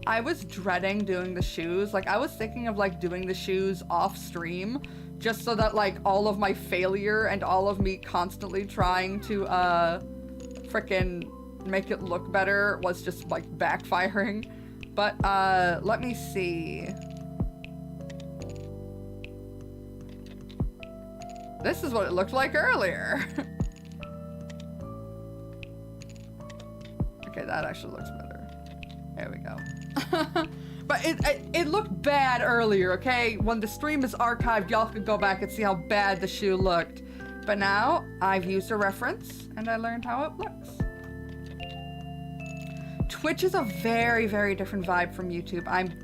I was dreading doing the shoes. Like, I was thinking of, like, doing the shoes off stream just so that, like, all of my failure and all of me constantly trying to, frickin' make it look better was just, like, backfiring. But, let me see. This is what it looked like earlier. Okay, that actually looks better. There we go. But it looked bad earlier, okay? When the stream is archived, y'all can go back and see how bad the shoe looked. But now, I've used a reference, and I learned how it looks. Twitch is a very, very different vibe from YouTube. I'm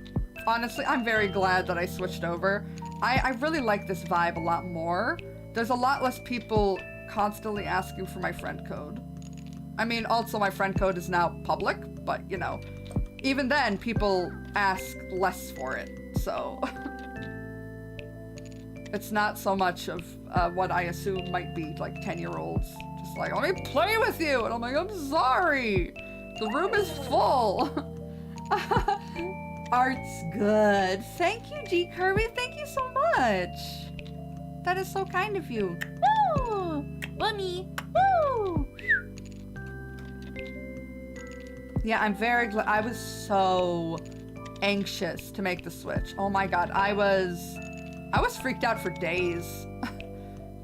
very glad that I switched over. I really like this vibe a lot more. There's a lot less people constantly asking for my friend code. I mean, also my friend code is now public, but, you know, even then, people ask less for it, so... It's not so much of what I assume might be, like, 10-year-olds. Just like, let me play with you! And I'm like, I'm sorry! The room is full! Art's good. Thank you, G Kirby. Thank you so much. That is so kind of you. Woo! Bunny! Woo! Yeah, I'm very glad. I was so anxious to make the switch. Oh my god, I was freaked out for days.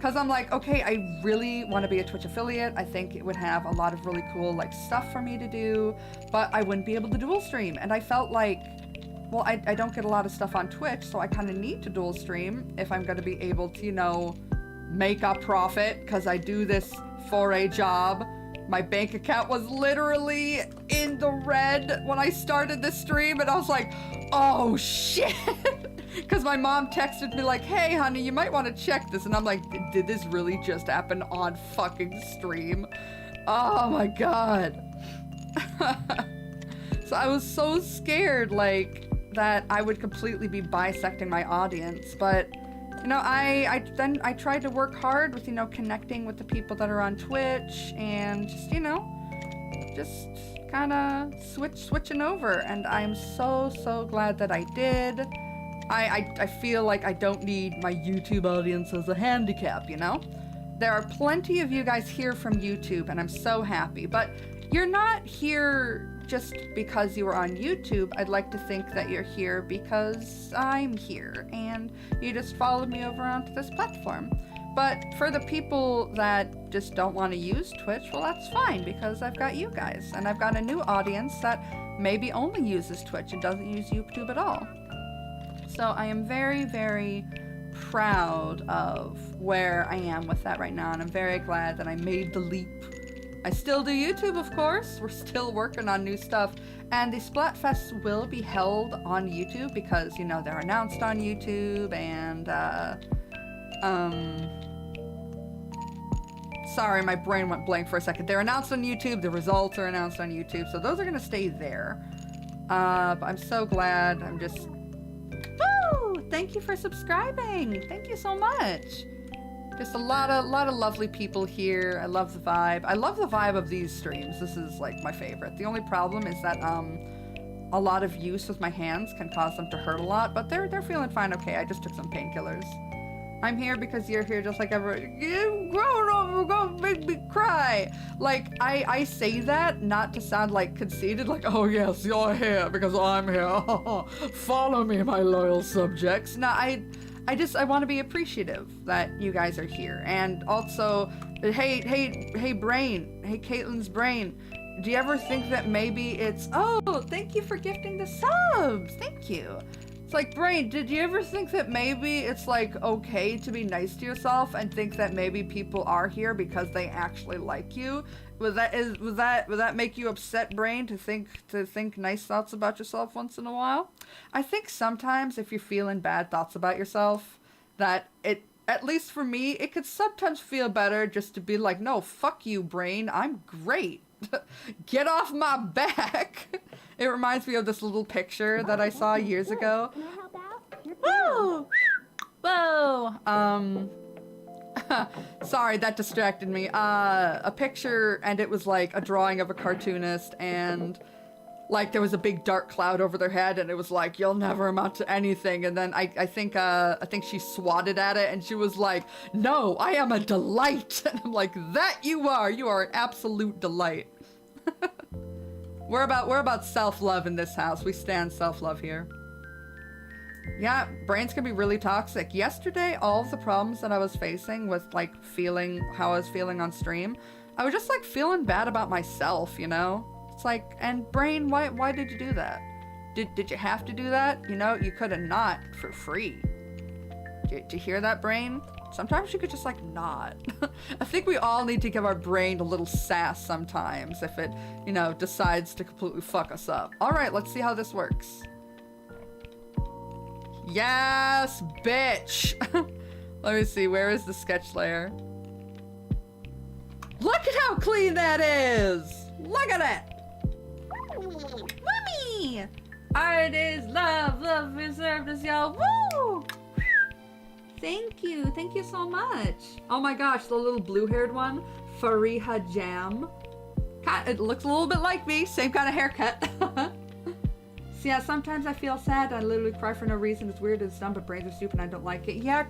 Cause I'm like, okay, I really want to be a Twitch affiliate. I think it would have a lot of really cool like stuff for me to do, but I wouldn't be able to dual stream. And I felt like, well, I don't get a lot of stuff on Twitch, so I kind of need to dual stream if I'm going to be able to, you know, make a profit, cause I do this for a job. My bank account was literally in the red when I started this stream, and I was like, oh shit. Because my mom texted me like, hey honey, you might want to check this. And I'm like, did this really just happen on fucking stream? Oh my god. So I was so scared, like, that I would completely be bisecting my audience. But, you know, I tried to work hard with, you know, connecting with the people that are on Twitch and just, you know, just kind of switching over. And I'm so glad that I did. I feel like I don't need my YouTube audience as a handicap, you know? There are plenty of you guys here from YouTube, and I'm so happy, but you're not here just because you were on YouTube. I'd like to think that you're here because I'm here and you just followed me over onto this platform. But for the people that just don't want to use Twitch, well, that's fine because I've got you guys and I've got a new audience that maybe only uses Twitch and doesn't use YouTube at all. So I am very, very proud of where I am with that right now, and I'm very glad that I made the leap. I still do YouTube, of course. We're still working on new stuff, and the Splatfests will be held on YouTube because, you know, they're announced on YouTube, and sorry, my brain went blank for a second. They're announced on YouTube, the results are announced on YouTube, so those are gonna stay there. But I'm so glad. I'm just... Woo! Thank you for subscribing! Thank you so much! Just a lot of lovely people here. I love the vibe. I love the vibe of these streams. This is, like, my favorite. The only problem is that, a lot of use with my hands can cause them to hurt a lot, but they're feeling fine okay. I just took some painkillers. I'm here because you're here just like everyone. You grown up, you're gonna make me cry. Like, I say that not to sound like conceited, like, oh yes, you're here because I'm here. Follow me, my loyal subjects. No, I want to be appreciative that you guys are here. And also, hey, Brain. Hey, Caitlin's Brain. Do you ever think that maybe it's, oh, thank you for gifting the subs. Thank you. It's like, Brain, did you ever think that maybe it's like okay to be nice to yourself and think that maybe people are here because they actually like you? Would that make you upset, Brain, to think nice thoughts about yourself once in a while? I think sometimes if you're feeling bad thoughts about yourself, that it, at least for me, it could sometimes feel better just to be like, no, fuck you, Brain, I'm great. Get off my back. It reminds me of this little picture that I saw years ago. Woo! Whoa! Sorry, that distracted me. A picture, and it was like a drawing of a cartoonist, and like there was a big dark cloud over their head, and it was like, you'll never amount to anything. And then I think she swatted at it, and she was like, no, I am a delight. And I'm like, that you are an absolute delight. We're about self-love in this house. We stand self-love here. Yeah, brains can be really toxic. Yesterday, all of the problems that I was facing with, like, feeling how I was feeling on stream, I was just, like, feeling bad about myself, you know? It's like, and Brain, why did you do that? Did you have to do that? You know, you could have not for free. Did you hear that, Brain? Sometimes you could just, like, not. I think we all need to give our brain a little sass sometimes if it, you know, decides to completely fuck us up. All right, let's see how this works. Yes, bitch. Let me see, where is the sketch layer? Look at how clean that is. Look at it. Mommy. Art is love. Love is service, y'all. Woo. Thank you so much. Oh my gosh, the little blue-haired one, Fariha Jam. It looks a little bit like me, same kind of haircut. So yeah, sometimes I feel sad. I literally cry for no reason. It's weird, it's dumb, but brains are stupid and I don't like it. Yeah,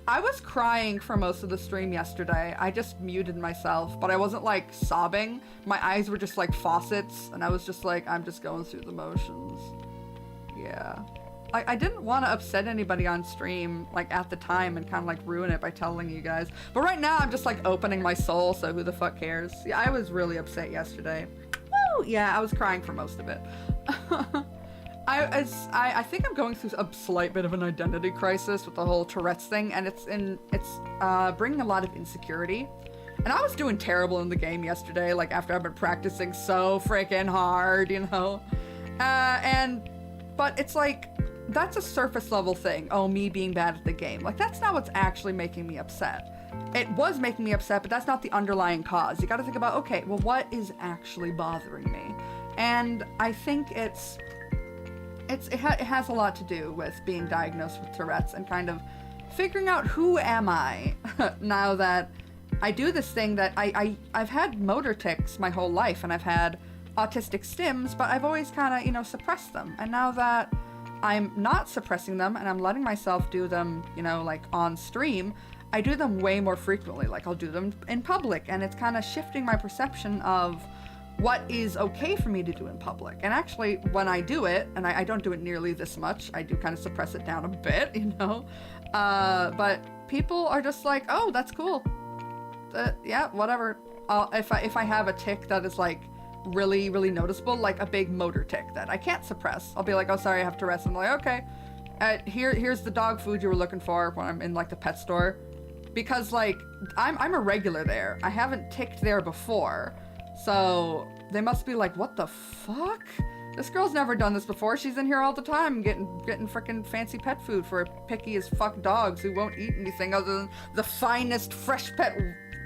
I was crying for most of the stream yesterday. I just muted myself, but I wasn't like sobbing. My eyes were just like faucets, and I was just like, I'm just going through the motions. Yeah. I didn't want to upset anybody on stream, like, at the time and kind of, like, ruin it by telling you guys. But right now, I'm just, like, opening my soul, so who the fuck cares? Yeah, I was really upset yesterday. Woo! Yeah, I was crying for most of it. I think I'm going through a slight bit of an identity crisis with the whole Tourette's thing, and it's bringing a lot of insecurity. And I was doing terrible in the game yesterday, like, after I've been practicing so freaking hard, you know? But it's like, that's a surface level thing. Oh, me being bad at the game. Like, that's not what's actually making me upset. It was making me upset, but that's not the underlying cause. You gotta think about, okay, well, what is actually bothering me? And I think it has a lot to do with being diagnosed with Tourette's and kind of figuring out who am I now that I do this thing that I've had motor tics my whole life, and I've had autistic stims, but I've always kind of, you know, suppressed them. And now that I'm not suppressing them and I'm letting myself do them, you know, like on stream, I do them way more frequently. Like, I'll do them in public, and it's kind of shifting my perception of what is okay for me to do in public. And actually, when I do it, and I don't do it nearly this much, I do kind of suppress it down a bit, you know, but people are just like, oh, that's cool. Yeah, whatever. If I have a tic that is like really, really noticeable, like a big motor tic that I can't suppress, I'll be like, oh, sorry, I have to rest. I'm like, okay, here's the dog food you were looking for when I'm in like the pet store. Because like, I'm a regular there. I haven't ticked there before. So they must be like, what the fuck? This girl's never done this before. She's in here all the time getting freaking fancy pet food for picky as fuck dogs who won't eat anything other than the finest fresh pet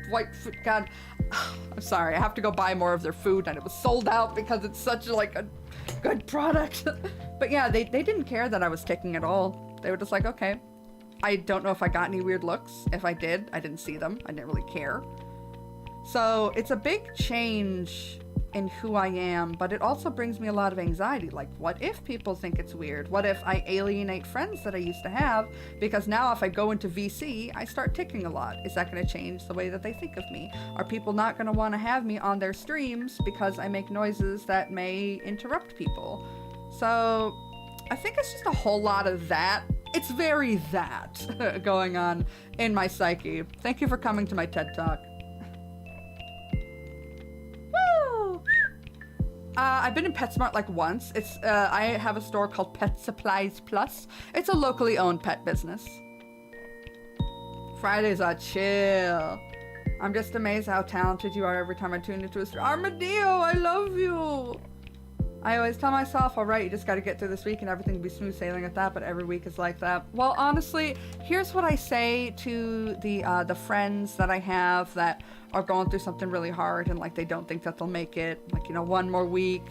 white food. God, I'm sorry. I have to go buy more of their food, and it was sold out because it's such like a good product. But yeah, they didn't care that I was ticking at all. They were just like, okay. I don't know if I got any weird looks. If I did, I didn't see them. I didn't really care. So it's a big change in who I am, but it also brings me a lot of anxiety. Like, what if people think it's weird? What if I alienate friends that I used to have? Because now if I go into VC, I start ticking a lot. Is that going to change the way that they think of me? Are people not going to want to have me on their streams because I make noises that may interrupt people? So I think it's just a whole lot of that. It's very that going on in my psyche. Thank you for coming to my TED Talk. Woo! I've been in PetSmart like once. I have a store called Pet Supplies Plus. It's a locally owned pet business. Fridays are chill. I'm just amazed how talented you are every time I tune into a store. Armadillo, I love you. I always tell myself, all right, you just got to get through this week and everything will be smooth sailing at that, but every week is like that. Well, honestly, here's what I say to the friends that I have that are going through something really hard and like they don't think that they'll make it. Like, you know, one more week,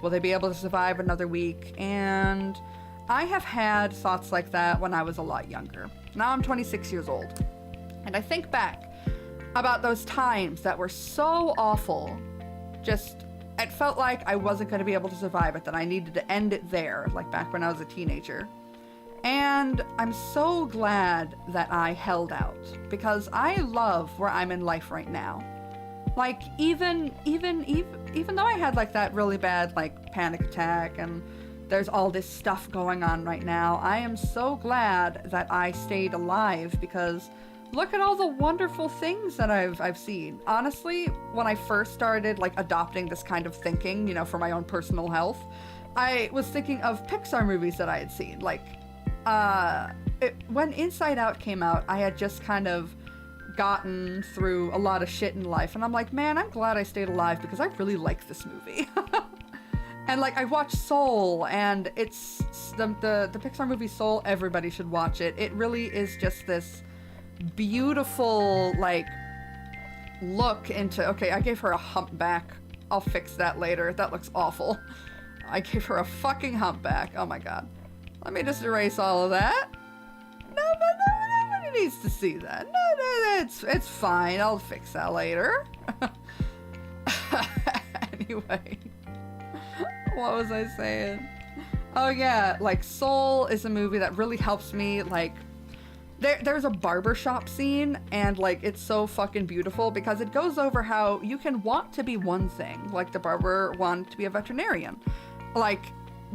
will they be able to survive another week? And I have had thoughts like that when I was a lot younger. Now I'm 26 years old. And I think back about those times that were so awful, it felt like I wasn't going to be able to survive it, that I needed to end it there, like back when I was a teenager. And I'm so glad that I held out, because I love where I'm in life right now. Like, even though I had like that really bad like panic attack and there's all this stuff going on right now, I am so glad that I stayed alive, because look at all the wonderful things that I've seen. Honestly, when I first started like adopting this kind of thinking, you know, for my own personal health, I was thinking of Pixar movies that I had seen. Like, when Inside Out came out, I had just kind of gotten through a lot of shit in life, and I'm like, man, I'm glad I stayed alive because I really like this movie. And like, I watched Soul, and it's the Pixar movie Soul. Everybody should watch it. It really is just this beautiful like look into, okay, I gave her a humpback. I'll fix that later. That looks awful. I gave her a fucking humpback. Oh my god. Let me just erase all of that. Nobody needs to see that. No, it's fine. I'll fix that later. Anyway, what was I saying? Oh yeah, like Soul is a movie that really helps me. Like, there's a barbershop scene, and like it's so fucking beautiful because it goes over how you can want to be one thing, like the barber wanted to be a veterinarian. Like,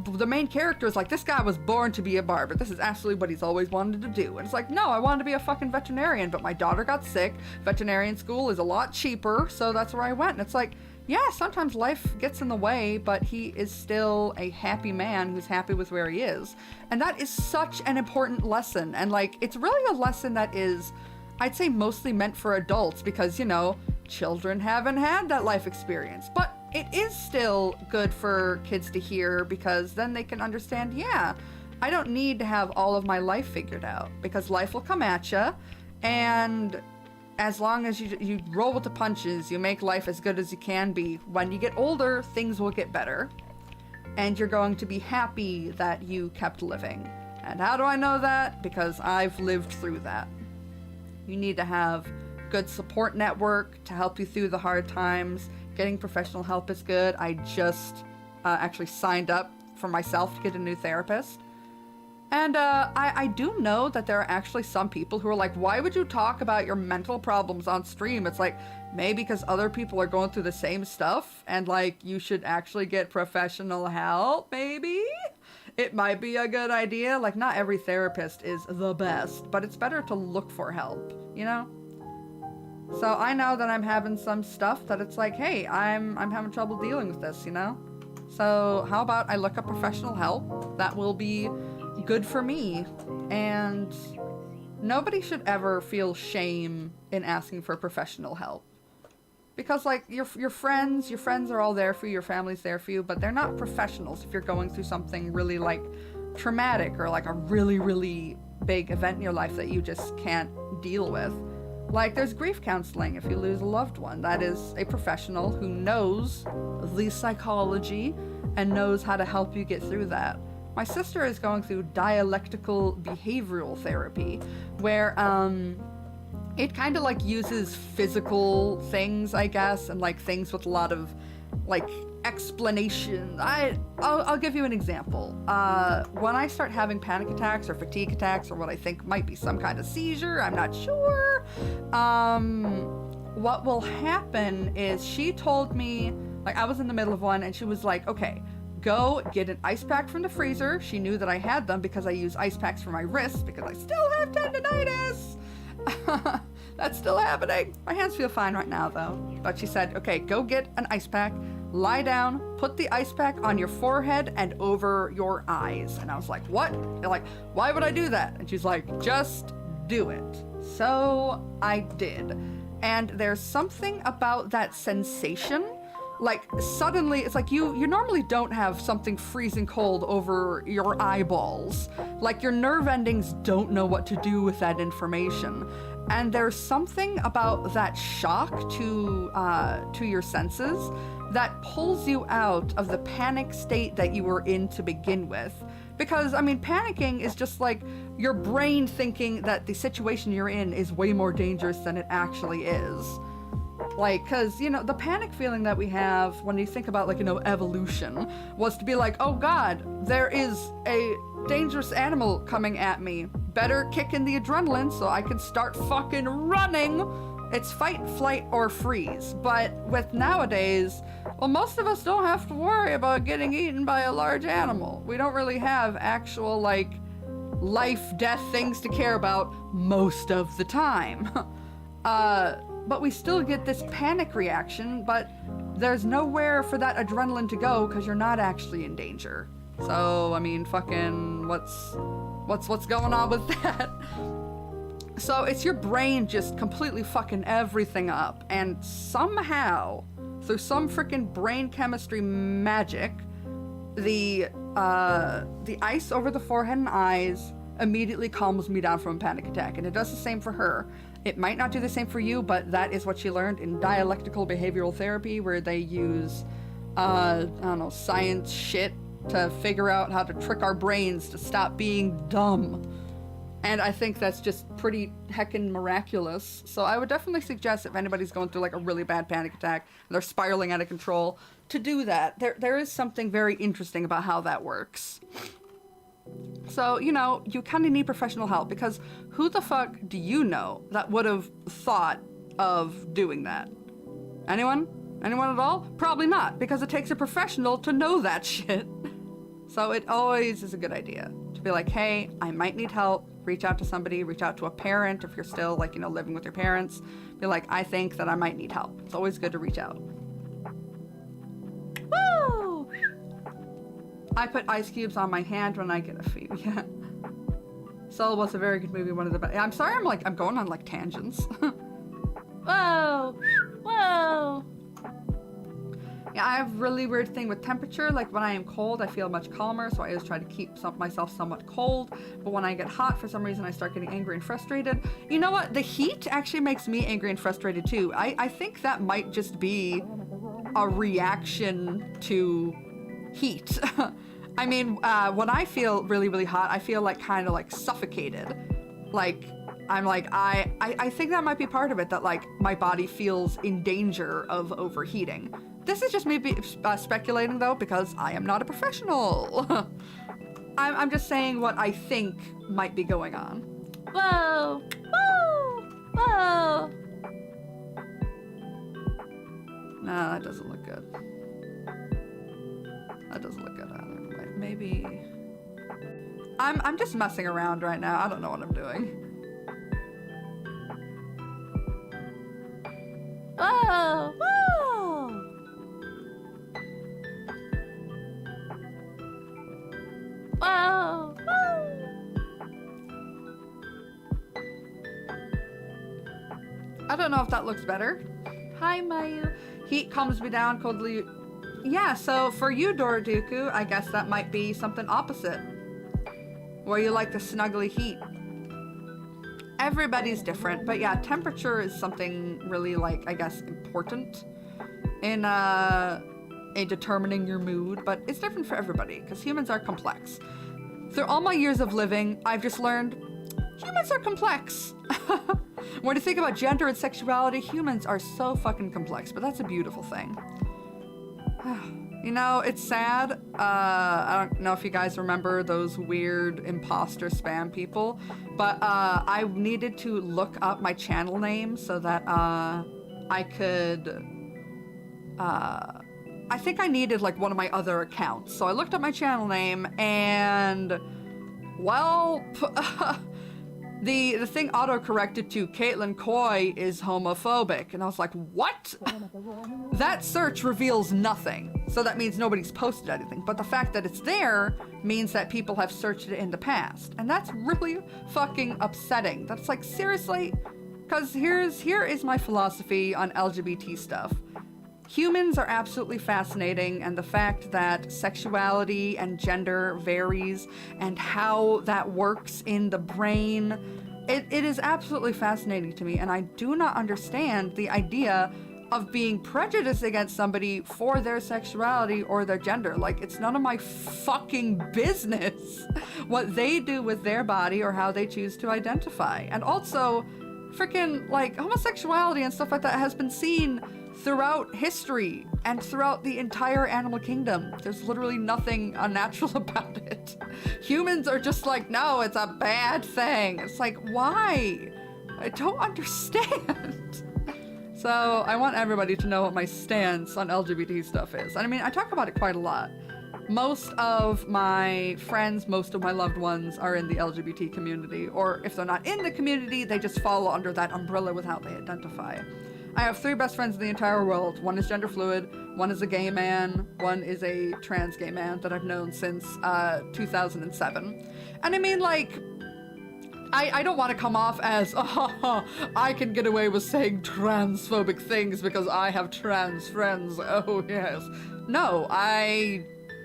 the main character is like, this guy was born to be a barber. This is absolutely what he's always wanted to do. And it's like, no, I wanted to be a fucking veterinarian, but my daughter got sick. Veterinarian school is a lot cheaper, so that's where I went. And it's like, yeah, sometimes life gets in the way, but he is still a happy man who's happy with where he is. And that is such an important lesson. And like, it's really a lesson that is, I'd say, mostly meant for adults, because, you know, children haven't had that life experience. But it is still good for kids to hear, because then they can understand, yeah, I don't need to have all of my life figured out, because life will come at you, and as long as you roll with the punches, you make life as good as you can be. When you get older, things will get better, and you're going to be happy that you kept living. And how do I know that? Because I've lived through that. You need to have good support network to help you through the hard times. Getting professional help is good. I just actually signed up for myself to get a new therapist. And I do know that there are actually some people who are like, why would you talk about your mental problems on stream? It's like, maybe because other people are going through the same stuff and like you should actually get professional help, maybe? It might be a good idea. Like, not every therapist is the best, but it's better to look for help, you know? So I know that I'm having some stuff that it's like, hey, I'm having trouble dealing with this, you know? So how about I look up professional help? That will be good for me. And nobody should ever feel shame in asking for professional help. Because like your friends are all there for you, your family's there for you, but they're not professionals if you're going through something really like traumatic or like a really, really big event in your life that you just can't deal with. Like, there's grief counseling if you lose a loved one. That is a professional who knows the psychology and knows how to help you get through that. My sister is going through dialectical behavioral therapy, where it kind of like uses physical things, I guess, and like things with a lot of like explanation. I'll give you an example. When I start having panic attacks or fatigue attacks or what I think might be some kind of seizure, I'm not sure. What will happen is she told me, like, I was in the middle of one and she was like, okay, go get an ice pack from the freezer. She knew that I had them because I use ice packs for my wrists because I still have tendonitis. That's still happening. My hands feel fine right now though. But she said, okay, go get an ice pack, lie down, put the ice pack on your forehead and over your eyes. And I was like, what? They're like, why would I do that? And she's like, just do it. So I did. And there's something about that sensation. Like, suddenly, it's like you normally don't have something freezing cold over your eyeballs. Like, your nerve endings don't know what to do with that information. And there's something about that shock to your senses that pulls you out of the panic state that you were in to begin with. Because, I mean, panicking is just like your brain thinking that the situation you're in is way more dangerous than it actually is. Like, because, you know, the panic feeling that we have when you think about, like, you know, evolution was to be like, oh God, there is a dangerous animal coming at me. Better kick in the adrenaline so I can start fucking running. It's fight, flight, or freeze. But with nowadays, well, most of us don't have to worry about getting eaten by a large animal. We don't really have actual, like, life, death things to care about most of the time. But we still get this panic reaction, but there's nowhere for that adrenaline to go because you're not actually in danger. So, I mean, fucking, what's going on with that? So it's your brain just completely fucking everything up, and somehow, through some freaking brain chemistry magic, the ice over the forehead and eyes immediately calms me down from a panic attack, and it does the same for her. It might not do the same for you, but that is what she learned in dialectical behavioral therapy, where they use, I don't know, science shit to figure out how to trick our brains to stop being dumb. And I think that's just pretty heckin' miraculous. So I would definitely suggest if anybody's going through like a really bad panic attack, and they're spiraling out of control, to do that. There is something very interesting about how that works. So, you know, you kind of need professional help, because who the fuck do you know that would have thought of doing that? Anyone? Anyone at all? Probably not, because it takes a professional to know that shit. So it always is a good idea to be like, hey, I might need help. Reach out to somebody, reach out to a parent if you're still, like, you know, living with your parents. Be like, I think that I might need help. It's always good to reach out. Woo! I put ice cubes on my hand when I get a fever. Yeah. Soul was a very good movie, one of the best. I'm sorry I'm going on, like, tangents. Whoa! Whoa! Yeah, I have a really weird thing with temperature. Like, when I am cold, I feel much calmer, so I always try to keep myself somewhat cold. But when I get hot, for some reason, I start getting angry and frustrated. You know what? The heat actually makes me angry and frustrated, too. I think that might just be a reaction to heat. I mean, when I feel really, really hot, I feel like kind of like suffocated. Like, I'm like, I think that might be part of it, that like my body feels in danger of overheating. This is just me speculating though, because I am not a professional. I'm just saying what I think might be going on. Whoa! Whoa! Whoa! Nah, that doesn't look good. That doesn't look good either. Wait, maybe... I'm just messing around right now. I don't know what I'm doing. Whoa! Whoa! Whoa! Whoa! I don't know if that looks better. Hi, Mayu. Heat calms me down, coldly... Yeah, so for you, Doroduku, I guess that might be something opposite. Where you like the snuggly heat. Everybody's different, but yeah, temperature is something really, like, I guess, important in determining your mood, but it's different for everybody, because humans are complex. Through all my years of living, I've just learned humans are complex. When you think about gender and sexuality, humans are so fucking complex, but that's a beautiful thing. You know, it's sad. I don't know if you guys remember those weird imposter spam people, but I needed to look up my channel name so that I could... I think I needed like one of my other accounts. So I looked up my channel name and... Well... The thing auto-corrected to Caitlin Coy is homophobic. And I was like, what? That search reveals nothing. So that means nobody's posted anything. But the fact that it's there means that people have searched it in the past. And that's really fucking upsetting. That's like, seriously? Because here is my philosophy on LGBT stuff. Humans are absolutely fascinating, and the fact that sexuality and gender varies and how that works in the brain, it is absolutely fascinating to me, and I do not understand the idea of being prejudiced against somebody for their sexuality or their gender. Like, it's none of my fucking business what they do with their body or how they choose to identify. And also, freaking, like, homosexuality and stuff like that has been seen throughout history and throughout the entire animal kingdom. There's literally nothing unnatural about it. Humans are just like, no, it's a bad thing. It's like, why? I don't understand. So I want everybody to know what my stance on LGBT stuff is. And I mean, I talk about it quite a lot. Most of my friends, most of my loved ones are in the LGBT community, or if they're not in the community, they just fall under that umbrella with how they identify. I have 3 best friends in the entire world. One is gender fluid, one is a gay man, one is a trans gay man that I've known since 2007. And I mean, like, I don't want to come off as, oh, I can get away with saying transphobic things because I have trans friends. Oh, yes. No,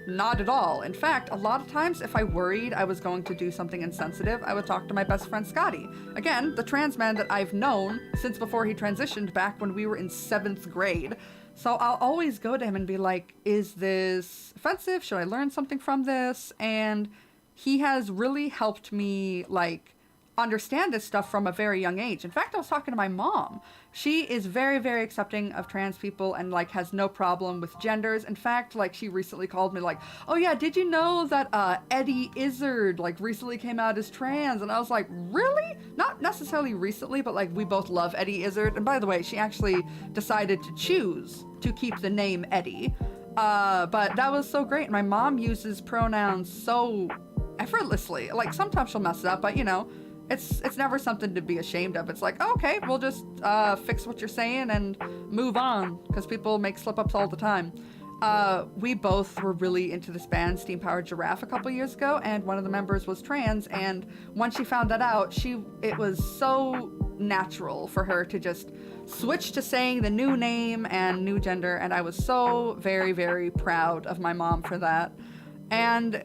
not at all. In fact, a lot of times if I worried I was going to do something insensitive, I would talk to my best friend Scotty. Again, the trans man that I've known since before he transitioned back when we were in 7th grade. So I'll always go to him and be like, is this offensive? Should I learn something from this? And he has really helped me, like, understand this stuff from a very young age. In fact, I was talking to my mom. She is very, very accepting of trans people and, like, has no problem with genders. In fact, like, she recently called me like, oh yeah, did you know that Eddie Izzard, like, recently came out as trans? And I was like, really? Not necessarily recently, but, like, we both love Eddie Izzard. And by the way, she actually decided to choose to keep the name Eddie. But that was so great. My mom uses pronouns so effortlessly. Like, sometimes she'll mess it up, but, you know, it's never something to be ashamed of. It's like, oh, okay, we'll just fix what you're saying and move on, because people make slip-ups all the time. We both were really into this band, Steam Powered Giraffe, a couple years ago, and one of the members was trans, and once she found that out, it was so natural for her to just switch to saying the new name and new gender, and I was so very, very proud of my mom for that. And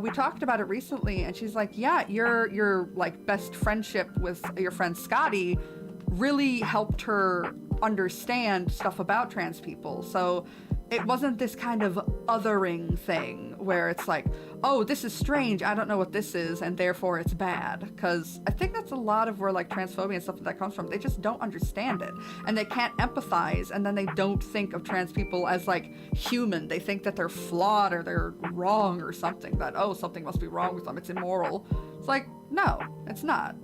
we talked about it recently, and she's like, yeah, your like best friendship with your friend Scotty really helped her understand stuff about trans people. So it wasn't this kind of othering thing where it's like, oh, this is strange, I don't know what this is, and therefore it's bad. Because I think that's a lot of where like transphobia and stuff like that comes from. They just don't understand it, and they can't empathize, and then they don't think of trans people as like human. They think that they're flawed or they're wrong or something, that, oh, something must be wrong with them, it's immoral. It's like, no, it's not.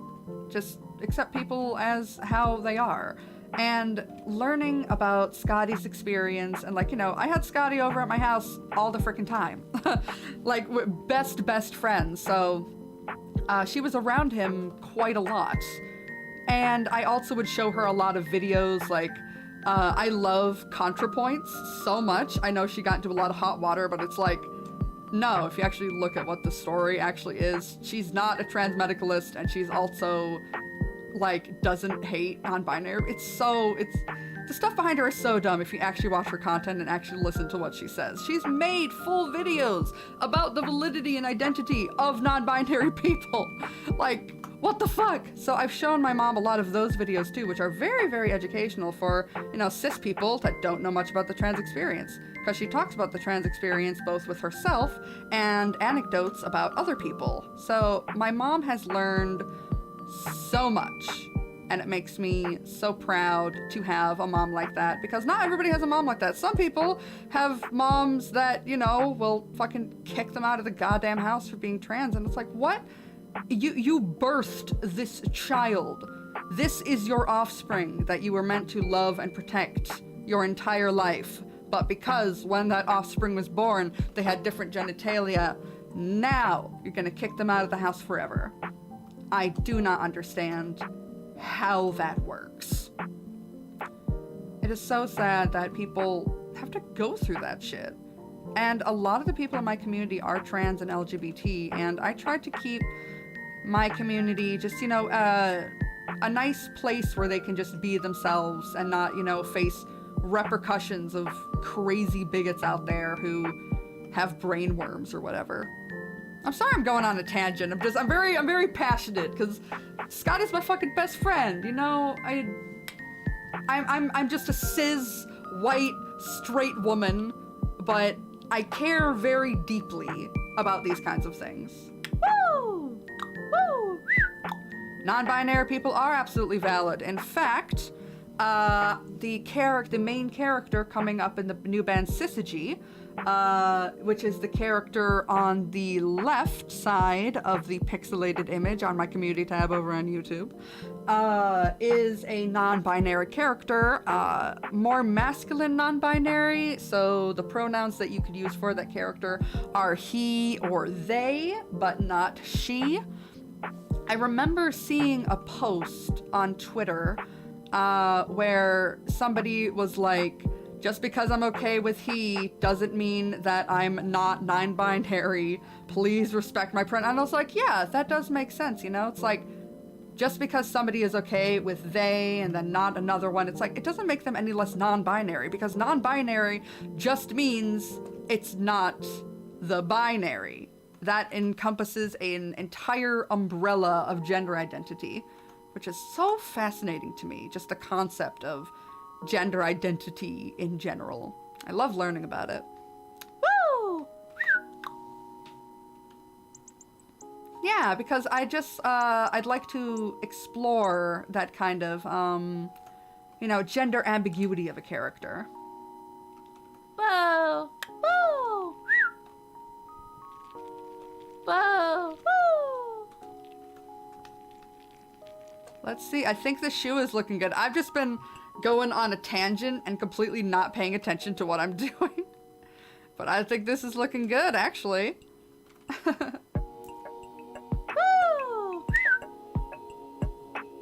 Just accept people as how they are. And learning about Scotty's experience, and like, you know, I had Scotty over at my house all the freaking time. Like, we're best friends, so she was around him quite a lot. And I also would show her a lot of videos, like, I love ContraPoints so much. I know she got into a lot of hot water, but it's like, no, if you actually look at what the story actually is, she's not a trans medicalist, and she's also like doesn't hate non-binary. The stuff behind her is so dumb if you actually watch her content and actually listen to what she says. She's made full videos about the validity and identity of non-binary people. Like, what the fuck? So I've shown my mom a lot of those videos too, which are very, very educational for, you know, cis people that don't know much about the trans experience. Because she talks about the trans experience both with herself and anecdotes about other people. So my mom has learned so much, and it makes me so proud to have a mom like that, because not everybody has a mom like that. Some people have moms that, you know, will fucking kick them out of the goddamn house for being trans, and it's like, what? You birthed this child. This is your offspring that you were meant to love and protect your entire life, but because when that offspring was born, they had different genitalia, now you're gonna kick them out of the house forever. I do not understand how that works. It is so sad that people have to go through that shit. And a lot of the people in my community are trans and LGBT, and I tried to keep my community just, you know, a nice place where they can just be themselves and not, you know, face repercussions of crazy bigots out there who have brain worms or whatever. I'm sorry I'm going on a tangent. I'm very passionate because Scott is my fucking best friend. You know, I'm just a cis, white, straight woman, but I care very deeply about these kinds of things. Woo! Woo! Non-binary people are absolutely valid. In fact, the main character coming up in the new band Syzygy, which is the character on the left side of the pixelated image on my community tab over on YouTube, is a non-binary character, more masculine non-binary, so the pronouns that you could use for that character are he or they, but not she. I remember seeing a post on Twitter where somebody was like, just because I'm okay with he doesn't mean that I'm not non-binary. Please respect my pronoun. And I was like, yeah, that does make sense, you know? It's like, just because somebody is okay with they and then not another one, it's like, it doesn't make them any less non-binary, because non-binary just means it's not the binary. That encompasses an entire umbrella of gender identity, which is so fascinating to me, just the concept of gender identity in general. I love learning about it. Woo! Yeah, because I'd like to explore that kind of, you know, gender ambiguity of a character. Whoa! Woo! Whoa! Woo! Let's see, I think the shoe is looking good. I've just been going on a tangent and completely not paying attention to what I'm doing. But I think this is looking good, actually. Woo!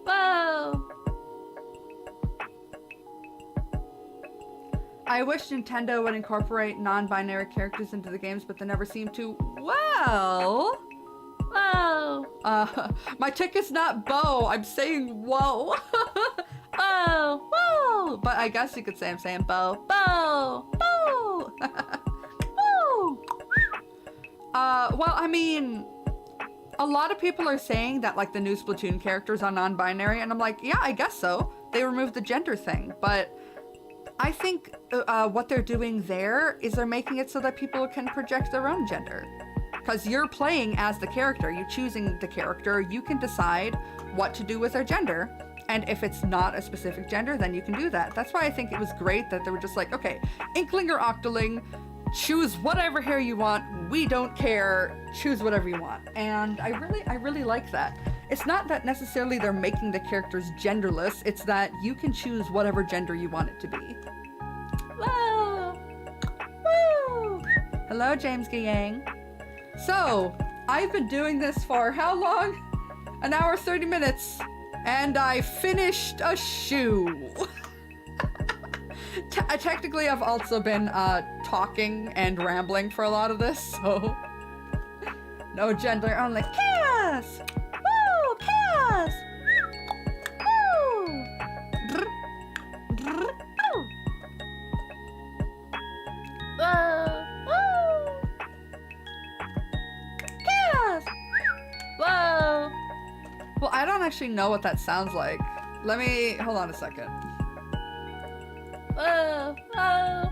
Whoa! I wish Nintendo would incorporate non-binary characters into the games, but they never seem to. Well... Whoa! My tick is not bow, I'm saying whoa. Whoa! Whoa! But I guess you could say I'm saying bow. Whoa! Whoa! Woo! Well, I mean, a lot of people are saying that, like, the new Splatoon characters are non-binary, and I'm like, yeah, I guess so. They removed the gender thing, but I think what they're doing there is they're making it so that people can project their own gender. Because you're playing as the character, you're choosing the character, you can decide what to do with their gender. And if it's not a specific gender, then you can do that. That's why I think it was great that they were just like, okay, Inkling or Octoling, choose whatever hair you want. We don't care. Choose whatever you want. And I really like that. It's not that necessarily they're making the characters genderless. It's that you can choose whatever gender you want it to be. Whoa! Woo! Hello, James Gayang. So, I've been doing this for how long? An hour, 30 minutes. And I finished a shoe. Technically, I've also been talking and rambling for a lot of this, so no gender, only chaos. Woo, chaos. Woo. Brr. Brr. Oh. Whoa! Woo! Chaos. Whoa! Well, I don't actually know what that sounds like. Let me hold on a second. Whoa! Whoa!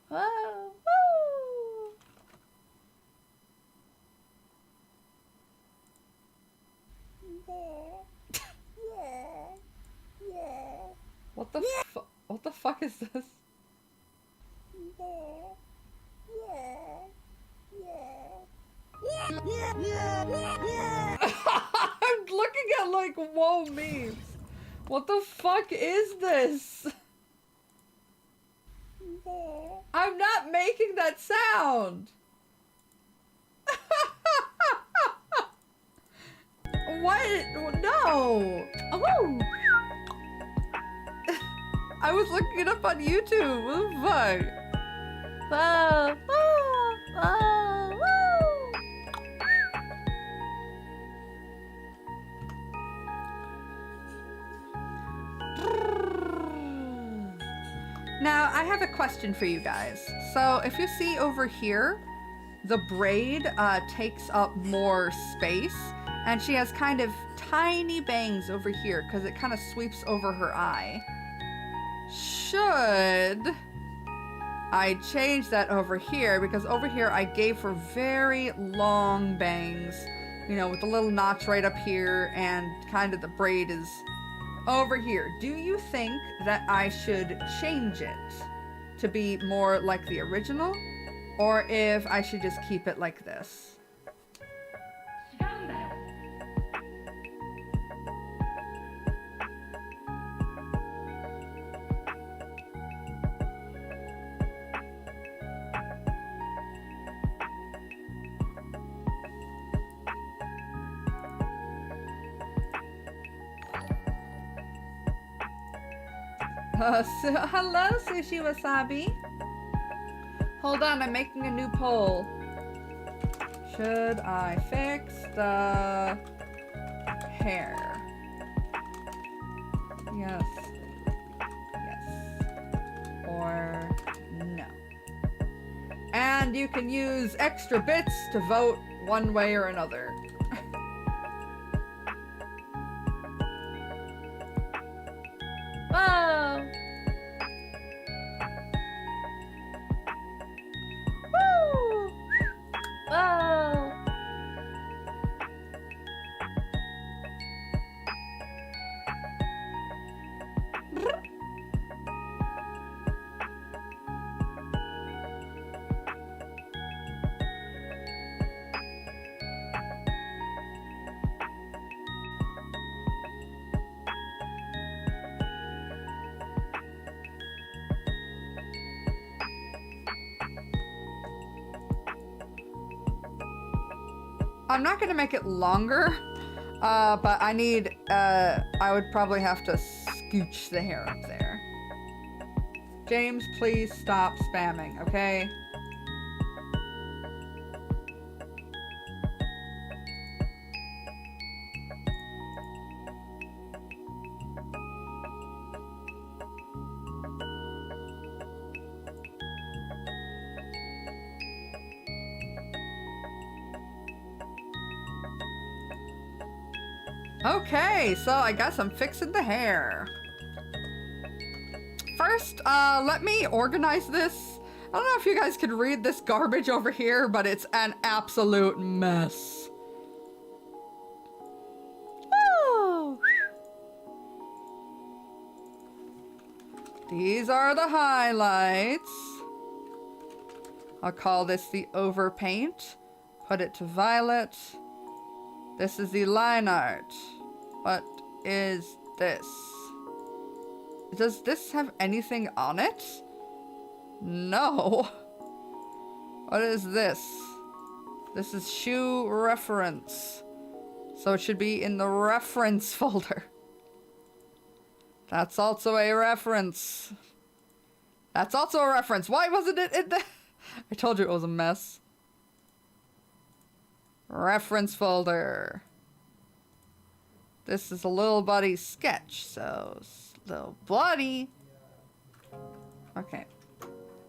Woo! Whoa! Woo! What the fuck is this? I'm looking at like whoa memes. What the fuck is this? I'm not making that sound. What? No. Oh! I was looking it up on YouTube. What the fuck? Whoa! Whoa! Whoa! Woo! Now, I have a question for you guys. So, if you see over here, the braid takes up more space, and she has kind of tiny bangs over here because it kind of sweeps over her eye. Should I change that over here? Because over here I gave her very long bangs, you know, with a little notch right up here, and kind of the braid is over here. Do you think that I should change it to be more like the original? Or if I should just keep it like this? Hello, Sushi Wasabi. Hold on, I'm making a new poll. Should I fix the hair? Yes. Yes. Or no. And you can use extra bits to vote one way or another. Whoa! Woo! Whoa! I'm not gonna make it longer, but I need, I would probably have to scooch the hair up there. James, please stop spamming, okay? Okay, so I guess I'm fixing the hair. First, let me organize this. I don't know if you guys can read this garbage over here, but it's an absolute mess. Woo! These are the highlights. I'll call this the overpaint. Put it to violet. This is the line art. What is this? Does this have anything on it? No. What is this? This is shoe reference. So it should be in the reference folder. That's also a reference. That's also a reference. Why wasn't it in the... I told you it was a mess. Reference folder. This is a little buddy sketch, so little buddy. Okay.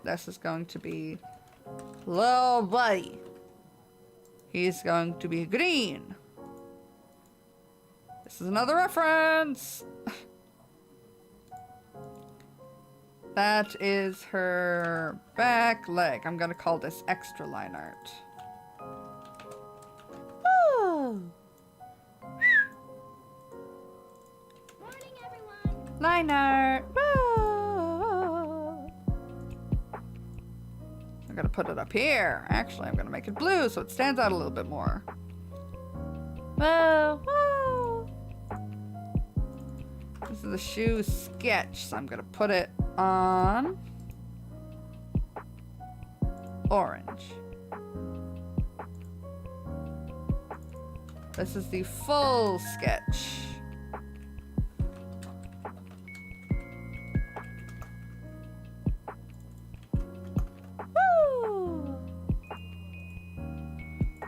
This is going to be little buddy. He's going to be green. This is another reference. That is her back leg. I'm gonna call this extra line art. Woo! Morning, everyone. Line art. Woo! I'm gonna put it up here. Actually, I'm gonna make it blue so it stands out a little bit more. Woo! Woo! This is the shoe sketch, so I'm gonna put it on orange. This is the full sketch. Woo!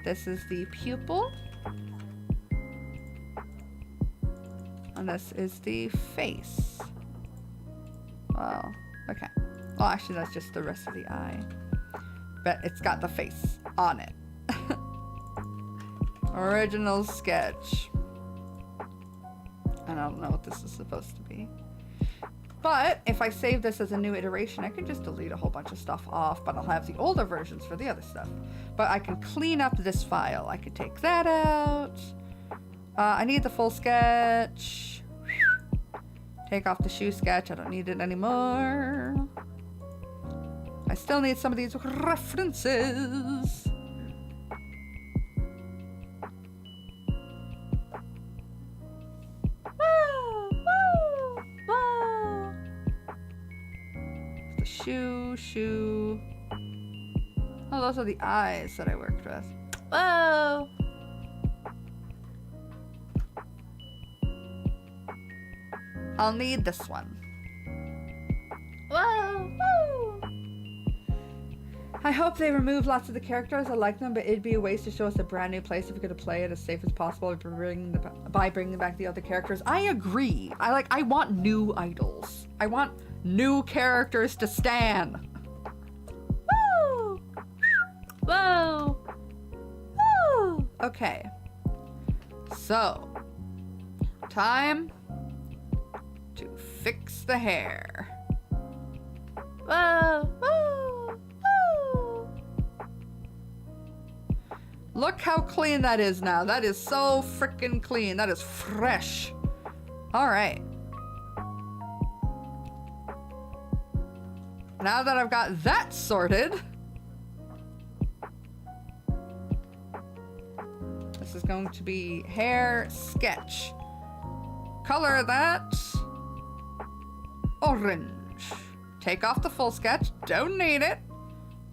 This is the pupil. And this is the face. Well, okay. Well, actually, that's just the rest of the eye. But it's got the face on it. Original sketch. And I don't know what this is supposed to be. But if I save this as a new iteration, I can just delete a whole bunch of stuff off, but I'll have the older versions for the other stuff. But I can clean up this file. I could take that out. I need the full sketch. Take off the shoe sketch. I don't need it anymore. I still need some of these references. The shoe. Oh, those are the eyes that I worked with. Whoa! I'll need this one. Whoa! Woo! I hope they remove lots of the characters. I like them, but it'd be a waste to show us a brand new place if we're gonna play it as safe as possible by bringing back the other characters. I agree. I want new idols. I want new characters to stan. Woo! Whoa! Woo! Okay. So, time to fix the hair. Whoa! Woo! Woo! Look how clean that is now. That is so freaking clean. That is fresh. All right. Now that I've got that sorted, this is going to be hair sketch. Color that orange. Take off the full sketch. Don't need it.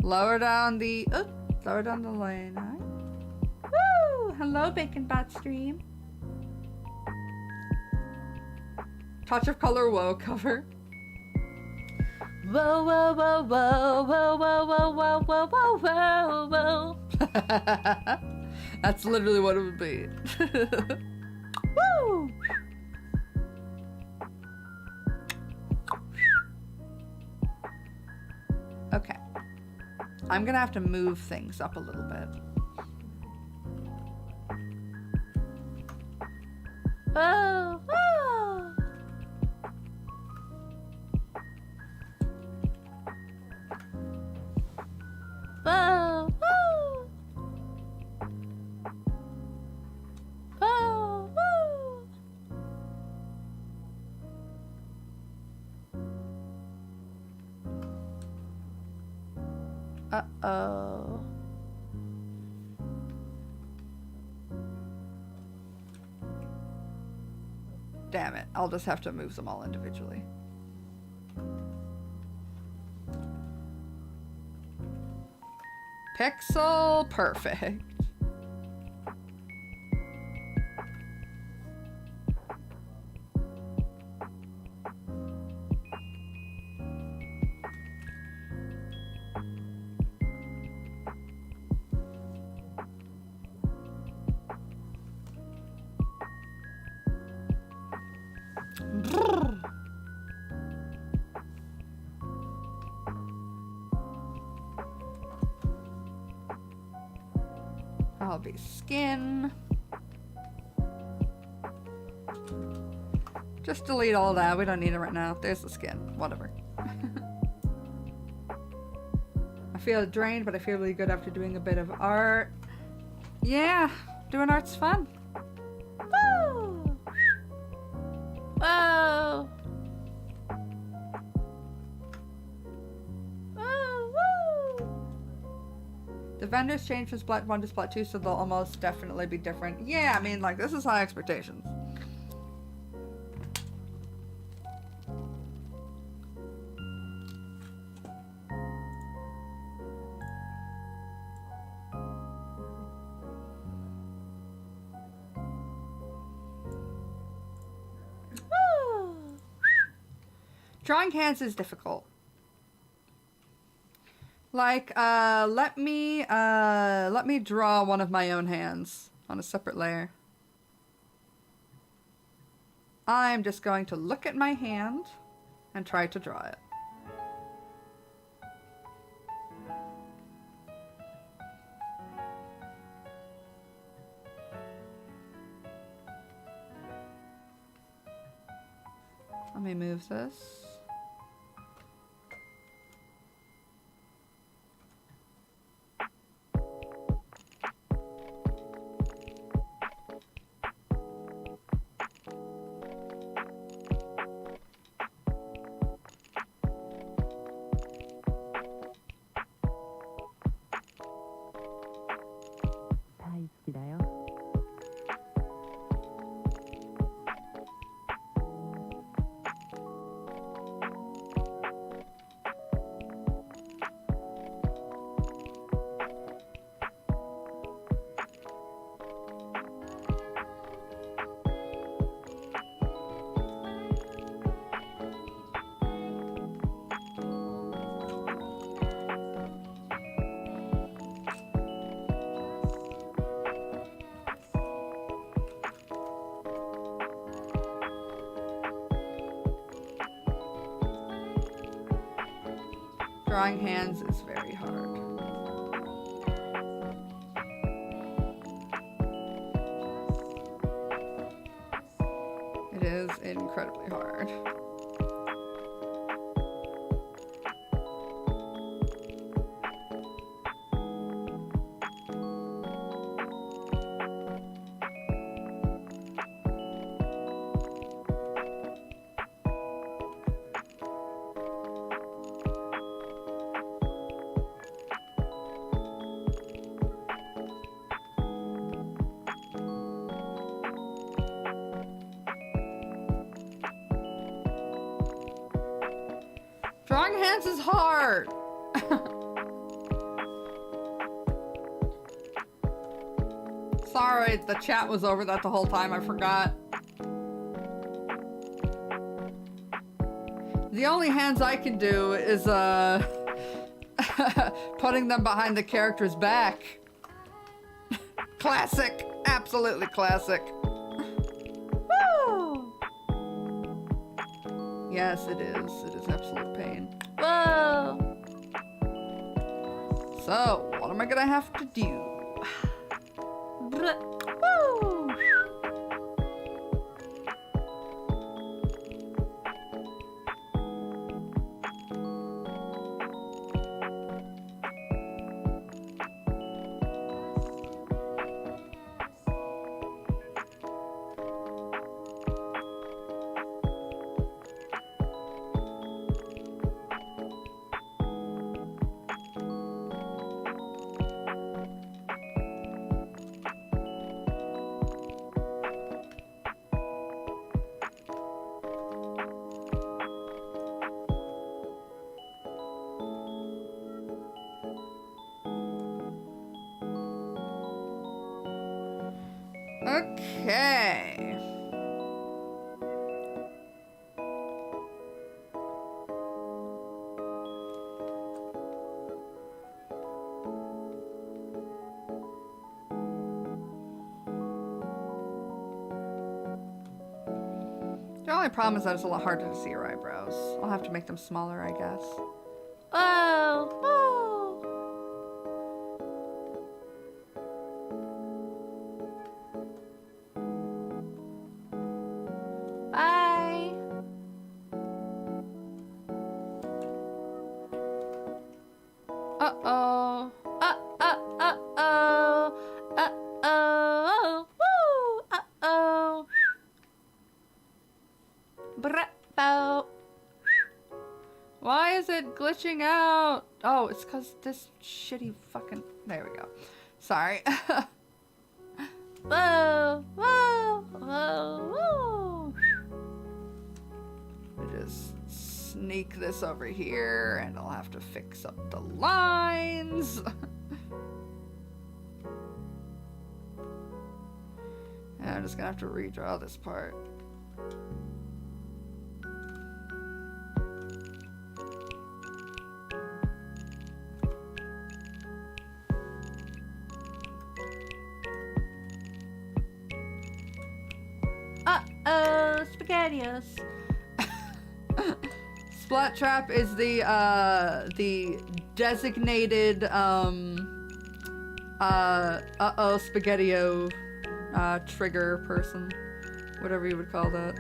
Lower down the line. Woo! Hello, Bacon Bot Stream. Touch of color. Whoa, cover. Whoa! Whoa! Whoa! Whoa! Whoa! Whoa! Whoa! Whoa! Whoa! Whoa! Whoa! That's literally what it would be. Woo! Okay. I'm gonna have to move things up a little bit. Whoa! Whoa! Whoa! Whoa! Whoa! Whoa! Uh-oh. Damn it. I'll just have to move them all individually. Pixel perfect. I'll be skin. Just delete all that. We don't need it right now. There's the skin. Whatever. I feel drained, but I feel really good after doing a bit of art. Yeah, doing art's fun. Woo! Whoa! Woo! Woo! The vendors changed from Splat 1 to Splat 2, so they'll almost definitely be different. Yeah, I mean, like, this is high expectations. Woo! Drawing hands is difficult. Like, let me draw one of my own hands on a separate layer. I'm just going to look at my hand and try to draw it. Let me move this. Drawing hands is very hard. It is incredibly hard. Drawing hands is hard. Sorry, the chat was over that the whole time. I forgot. The only hands I can do is putting them behind the character's back. Classic. Absolutely classic. Woo! Yes, it is. It is absolute pain. Whoa! So, what am I gonna have to do? Woo! Okay. The only problem is that it's a lot harder to see your eyebrows. I'll have to make them smaller, I guess. Oh, oh. Bye. Uh-oh. Uh-oh. Uh-oh. Woo. Uh-oh. Bravo. Why is it glitching out? Oh, it's because this shitty fucking... There we go. Sorry. Whoa, whoa, whoa, whoa. I just sneak this over here and I'll have to fix up the lines. And I'm just gonna have to redraw this part. Uh-oh, SpaghettiOs. Splat Trap is the designated Spaghettio trigger person, whatever you would call that.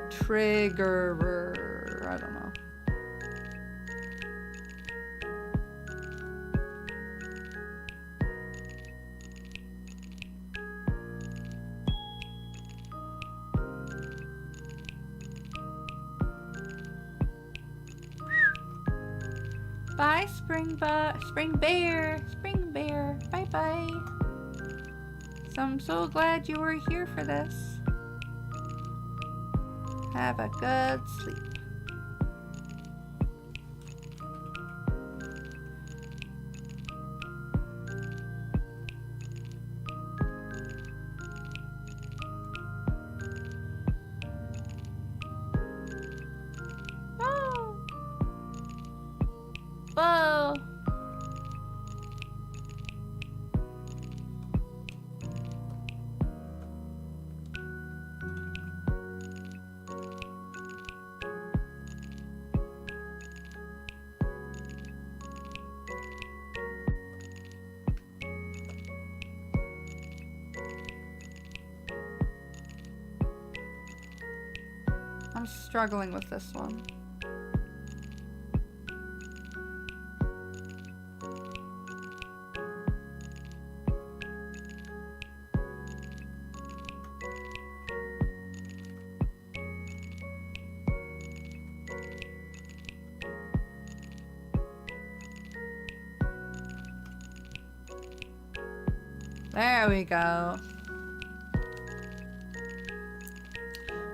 Triggerer, I don't know. Bye, Spring Bear. Spring Bear. Bye-bye. So I'm so glad you were here for this. Have a good sleep. Whoa. I'm struggling with this one. There we go.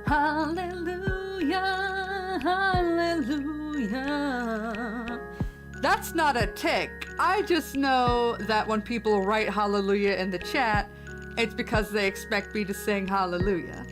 Hallelujah, hallelujah. That's not a tick. I just know that when people write hallelujah in the chat, it's because they expect me to sing hallelujah.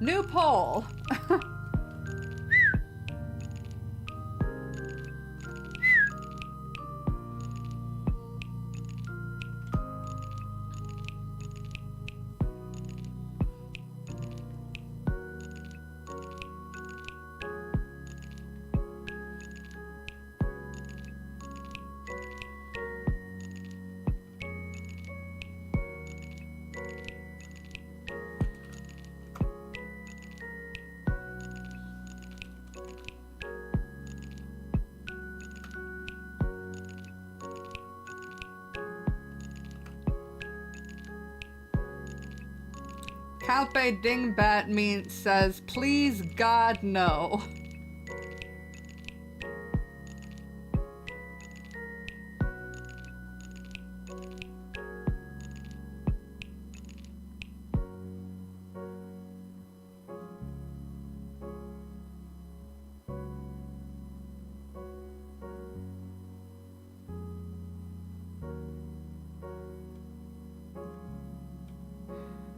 New poll. Calpe Dingbat says, please God, no.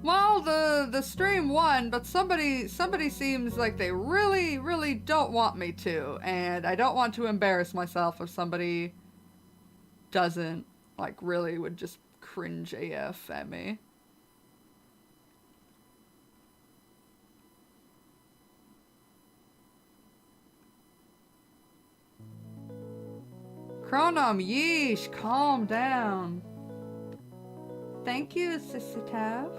Well, the stream won, but somebody seems like they really don't want me to, and I don't want to embarrass myself if somebody doesn't, like, really would just cringe AF at me. Chronom, yeesh, calm down. Thank you, Sister Tav.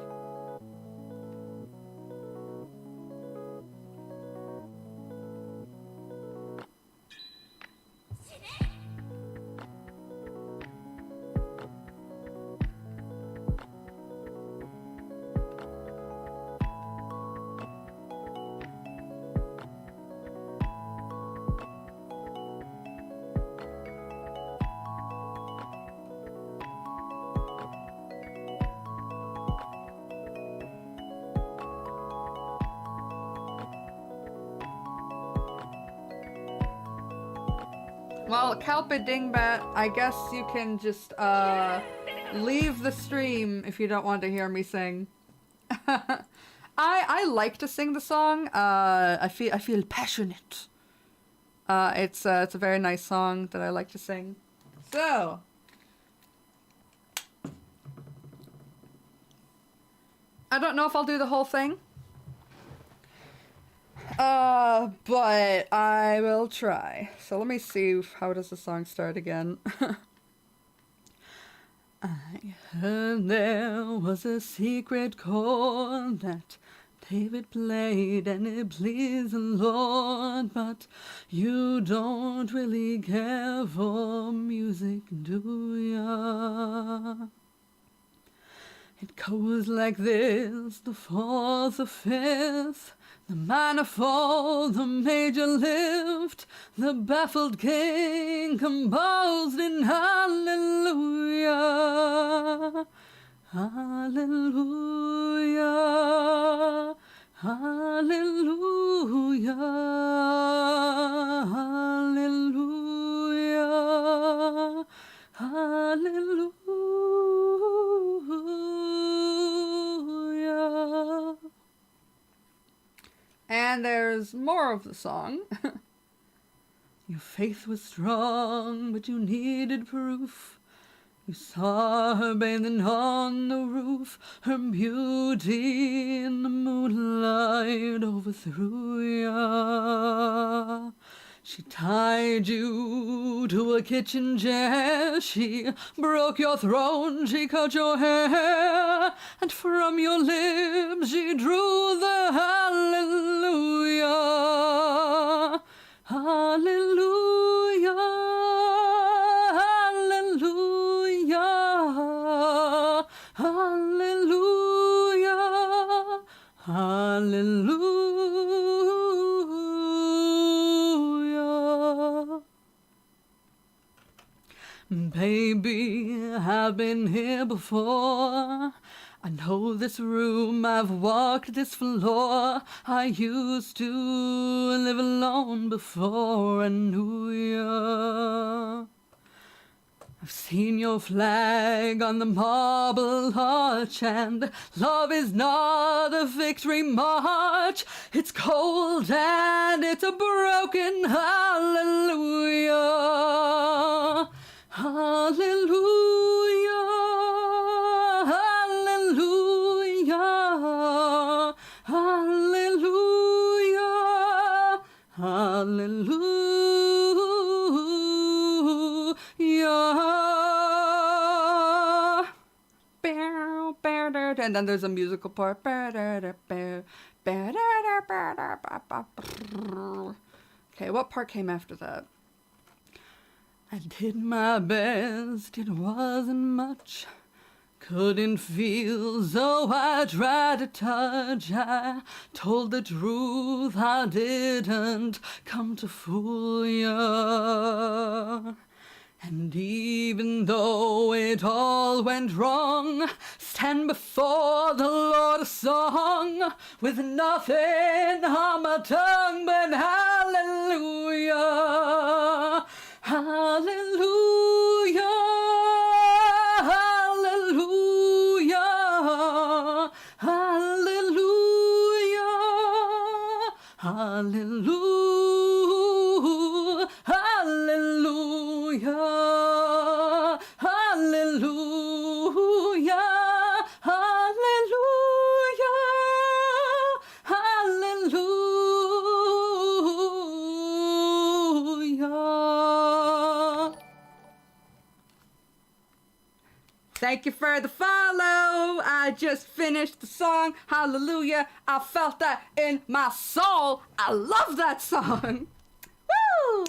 Well, Calpe Dingbat, I guess you can just, leave the stream if you don't want to hear me sing. I like to sing the song. I feel passionate. It's a very nice song that I like to sing. So, I don't know if I'll do the whole thing. But I will try. So let me see, how does the song start again? I heard there was a secret chord that David played and it pleased the Lord, but you don't really care for music, do ya? It goes like this, the fourth, the fifth, the minor fall, the major lift, the baffled king composed in hallelujah, hallelujah, hallelujah, hallelujah, hallelujah. And there's more of the song. Your faith was strong, but you needed proof. You saw her bathing on the roof. Her beauty in the moonlight overthrew ya. She tied you to a kitchen chair. She broke your throne, she cut your hair. And from your lips she drew the hallelujah. Hallelujah. Hallelujah. Hallelujah. Hallelujah. Baby, I've been here before. I know this room, I've walked this floor. I used to live alone before I knew ya. I've seen your flag on the marble arch, and love is not a victory march. It's cold and it's a broken hallelujah. Hallelujah, hallelujah, hallelujah, hallelujah. And then there's a musical part. Okay, what part came after that? I did my best, it wasn't much. Couldn't feel, so I tried to touch. I told the truth, I didn't come to fool ya. And even though it all went wrong, stand before the Lord a song with nothing on my tongue but hallelujah, hallelujah, hallelujah, hallelujah, hallelujah, hallelujah, hallelujah, hallelujah, hallelujah. Thank you for the follow. I just finished the song. Hallelujah. I felt that in my soul. I love that song. Woo!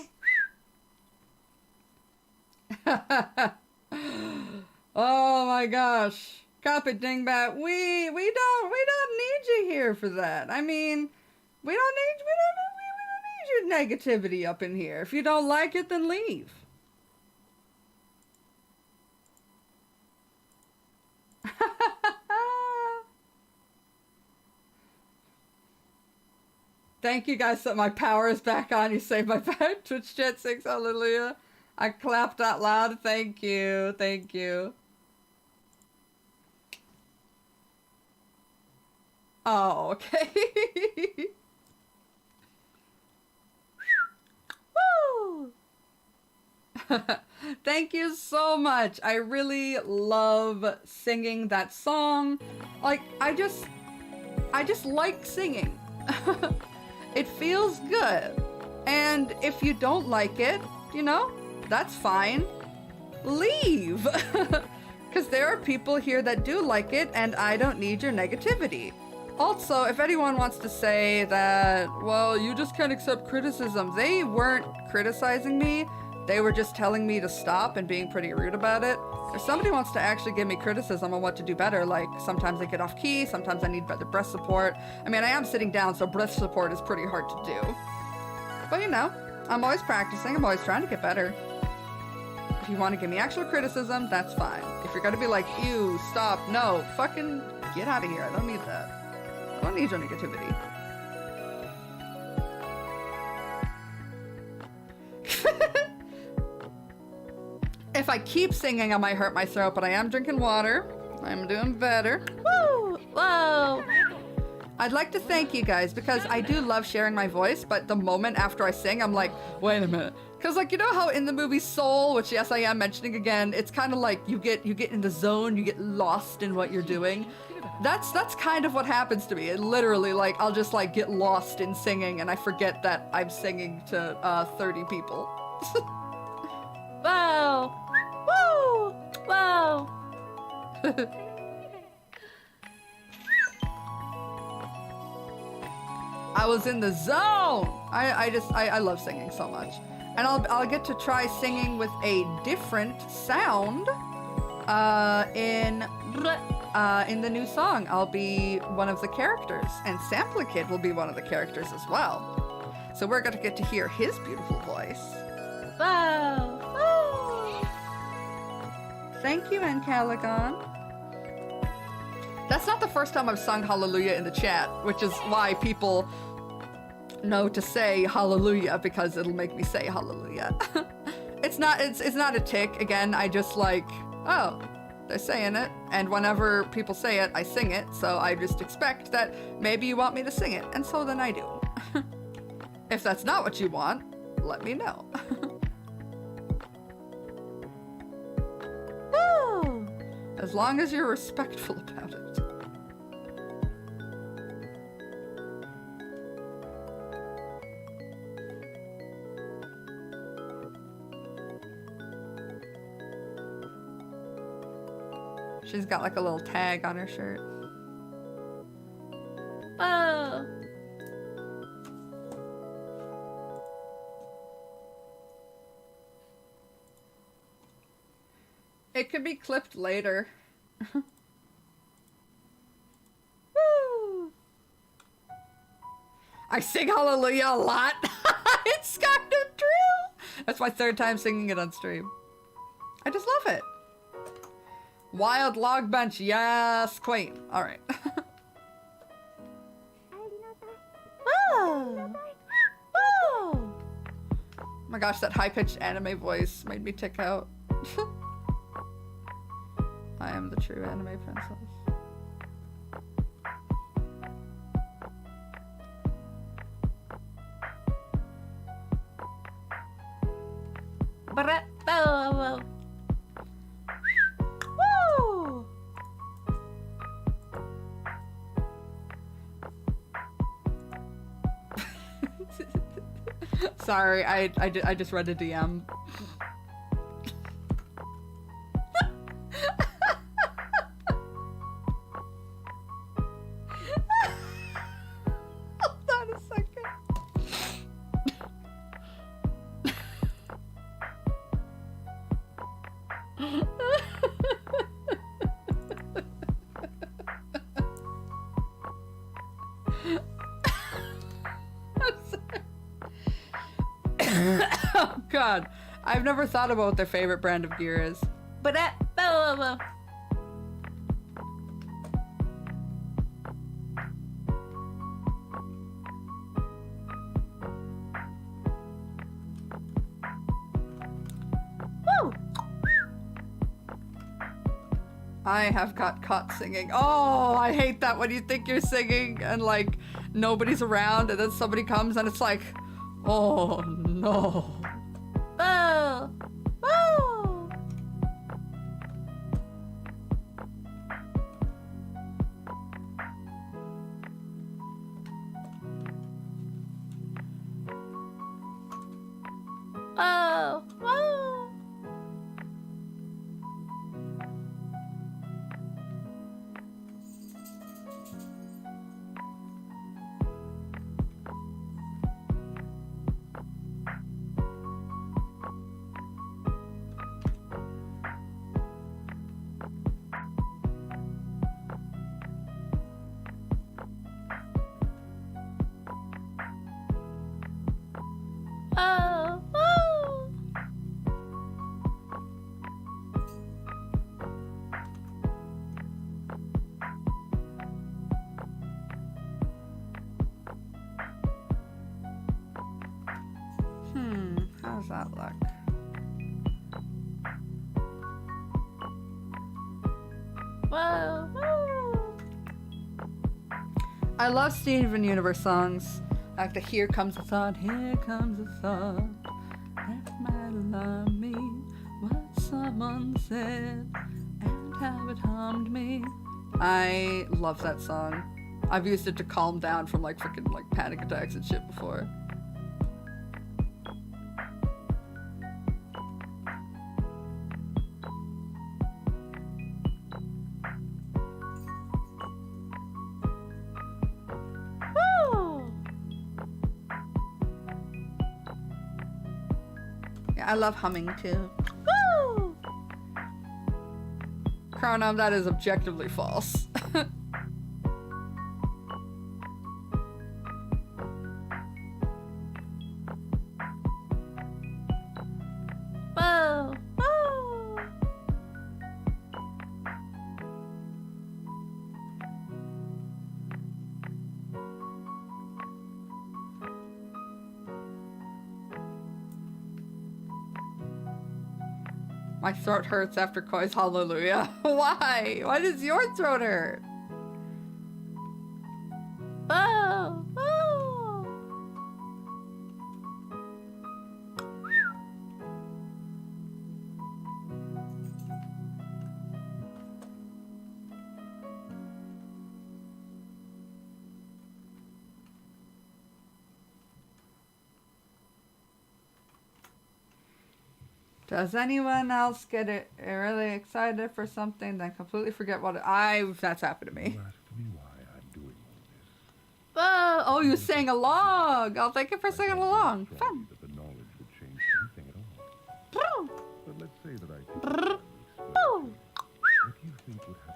Oh my gosh. Copy Dingbat. We don't need you here for that. I mean, we don't need your negativity up in here. If you don't like it, then leave. Thank you guys. So my power is back on. You saved my back. Twitch chat 6. Hallelujah. I clapped out loud. Thank you. Thank you. Oh, okay. Woo! Thank you so much. I really love singing that song. Like, I just like singing. It feels good. And if you don't like it, you know, that's fine. Leave. Because there are people here that do like it, and I don't need your negativity. Also, if anyone wants to say that, well, you just can't accept criticism, they weren't criticizing me. They were just telling me to stop and being pretty rude about it. If somebody wants to actually give me criticism on what to do better, like sometimes I get off key, sometimes I need better breath support. I mean, I am sitting down, so breath support is pretty hard to do. But you know, I'm always practicing, I'm always trying to get better. If you want to give me actual criticism, that's fine. If you're gonna be like, ew, stop, no, fucking get out of here, I don't need that. I don't need your negativity. If I keep singing, I might hurt my throat, but I am drinking water. I'm doing better. Woo! Whoa! I'd like to thank you guys because I do love sharing my voice, but the moment after I sing, I'm like, wait a minute. Because like, you know how in the movie Soul, which yes, I am mentioning again, it's kind of like you get in the zone, you get lost in what you're doing. That's kind of what happens to me. It literally, like, I'll just like get lost in singing and I forget that I'm singing to 30 people. Whoa! Woo! Whoa! I was in the zone. I love singing so much, and I'll get to try singing with a different sound in the new song. I'll be one of the characters, and Sampler Kid will be one of the characters as well. So we're gonna get to hear his beautiful voice. Whoa! Woo! Thank you, Encalagon. That's not the first time I've sung Hallelujah in the chat, which is why people know to say Hallelujah, because it'll make me say Hallelujah. It's not a tick. Again, I just like, oh, they're saying it, and whenever people say it, I sing it, so I just expect that maybe you want me to sing it, and so then I do. If that's not what you want, let me know. Woo! As long as you're respectful about it. She's got like a little tag on her shirt. Whoa! It could be clipped later. Woo! I sing Hallelujah a lot. It's kind of true. That's my third time singing it on stream. I just love it. Wild log bench, yes, queen. All right. Whoa! Whoa! Oh my gosh, that high-pitched anime voice made me tick out. I am the true anime princess. Whoa! Woo! Sorry, I just read a DM. Hold on a second. I'm sorry. Oh god, I've never thought about what their favorite brand of gear is. Whoa! Woo! I have got caught singing. Oh, I hate that when you think you're singing and like nobody's around and then somebody comes and it's like, oh no. Whoa! Whoa! Oh! Whoa! Oh! Oh! How's that look? Whoa! Whoa! I love Steven Universe songs. Like the Here Comes the Thought, Here Comes the Thought. That might love me. What someone said and how it harmed me. I love that song. I've used it to calm down from like freaking like panic attacks and shit before. Woo! Yeah, I love humming too. Woo! Chronum, that is objectively false. Whoa! Whoa! My throat hurts after Koi's Hallelujah. Why? Why does your throat hurt? Whoa! Whoa! Does anyone else get really excited for something then completely forget what that's happened to me. You asked me why I'm doing all this. Whoa! Oh, you sang along! Oh, thank you for singing along. Tell Fun. me that the knowledge would change anything at all. But let's say that I could explain. Woo! What do you think would happen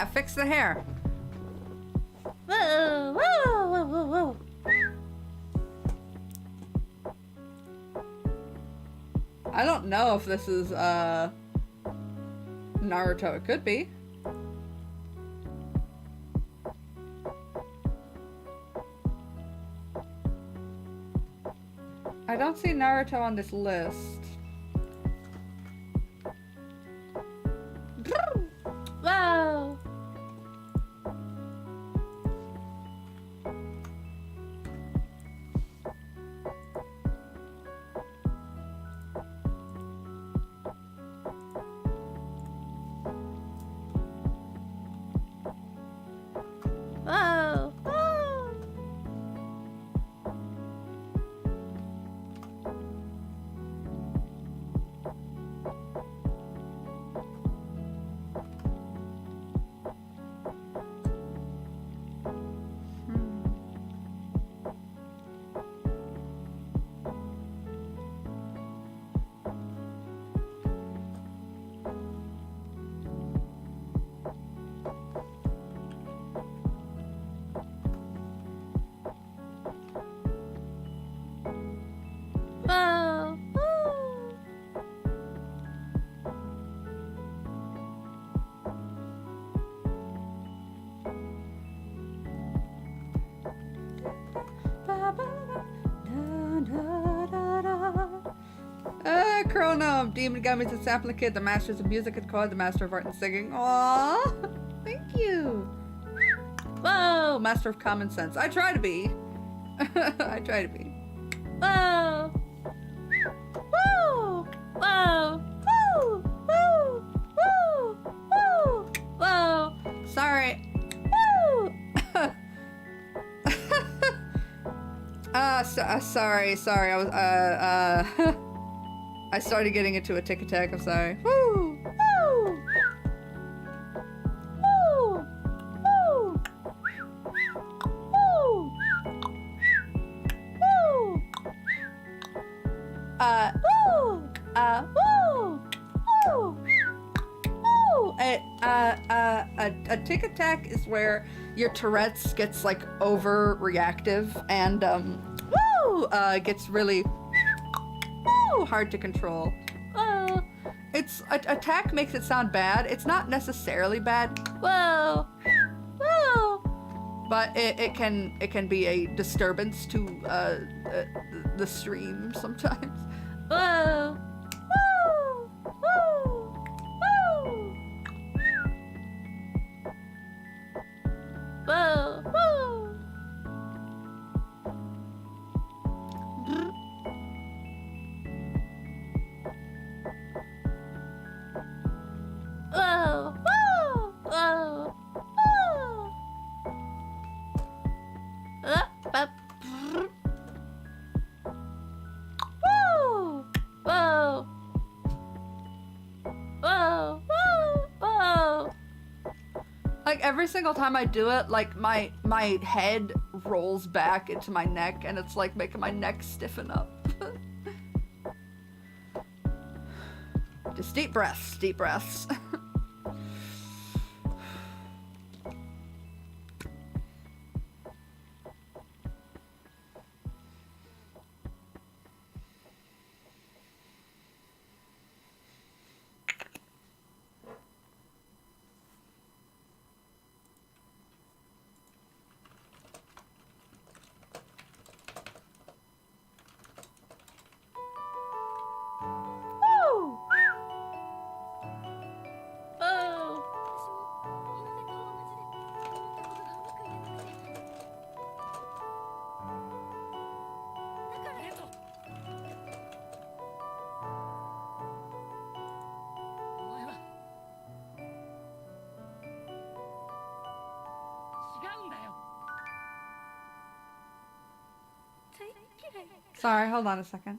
Yeah, fix the hair. Whoa, whoa, whoa, whoa, whoa. I don't know if this is Naruto. It could be. I don't see Naruto on this list. Whoa. Whoa. Whoa. Whoa. Woo. Chrono, Demon Gummies and Sapling Kid, the masters of music and chord, the master of art and singing. Aww, thank you. Whoa, master of common sense. I try to be. I try to be. Whoa. Woo. Whoa. Woo. Woo. Woo. Woo. Whoa. Sorry. Woo. Sorry. I was, I started getting into a tick attack. I'm sorry. Woo! Woo. Woo. Woo. Woo. Woo. Woo. Woo. Woo. Woo. A tick attack is where your Tourette's gets like overreactive and gets really hard to control. It's attack makes it sound bad. It's not necessarily bad. Whoa. Whoa. But it can be a disturbance to the stream sometimes. Whoa. Woo. Woo. Woo. Whoa. Woo. Whoa. Whoa. Whoa. Whoa. Up. Whoa. Whoa. Whoa. Whoa. Whoa. Like every single time I do it, like my head rolls back into my neck and it's like making my neck stiffen up. Just deep breaths, deep breaths. Woo. Oh. お前は違うんだよ。 Sorry, hold on a second.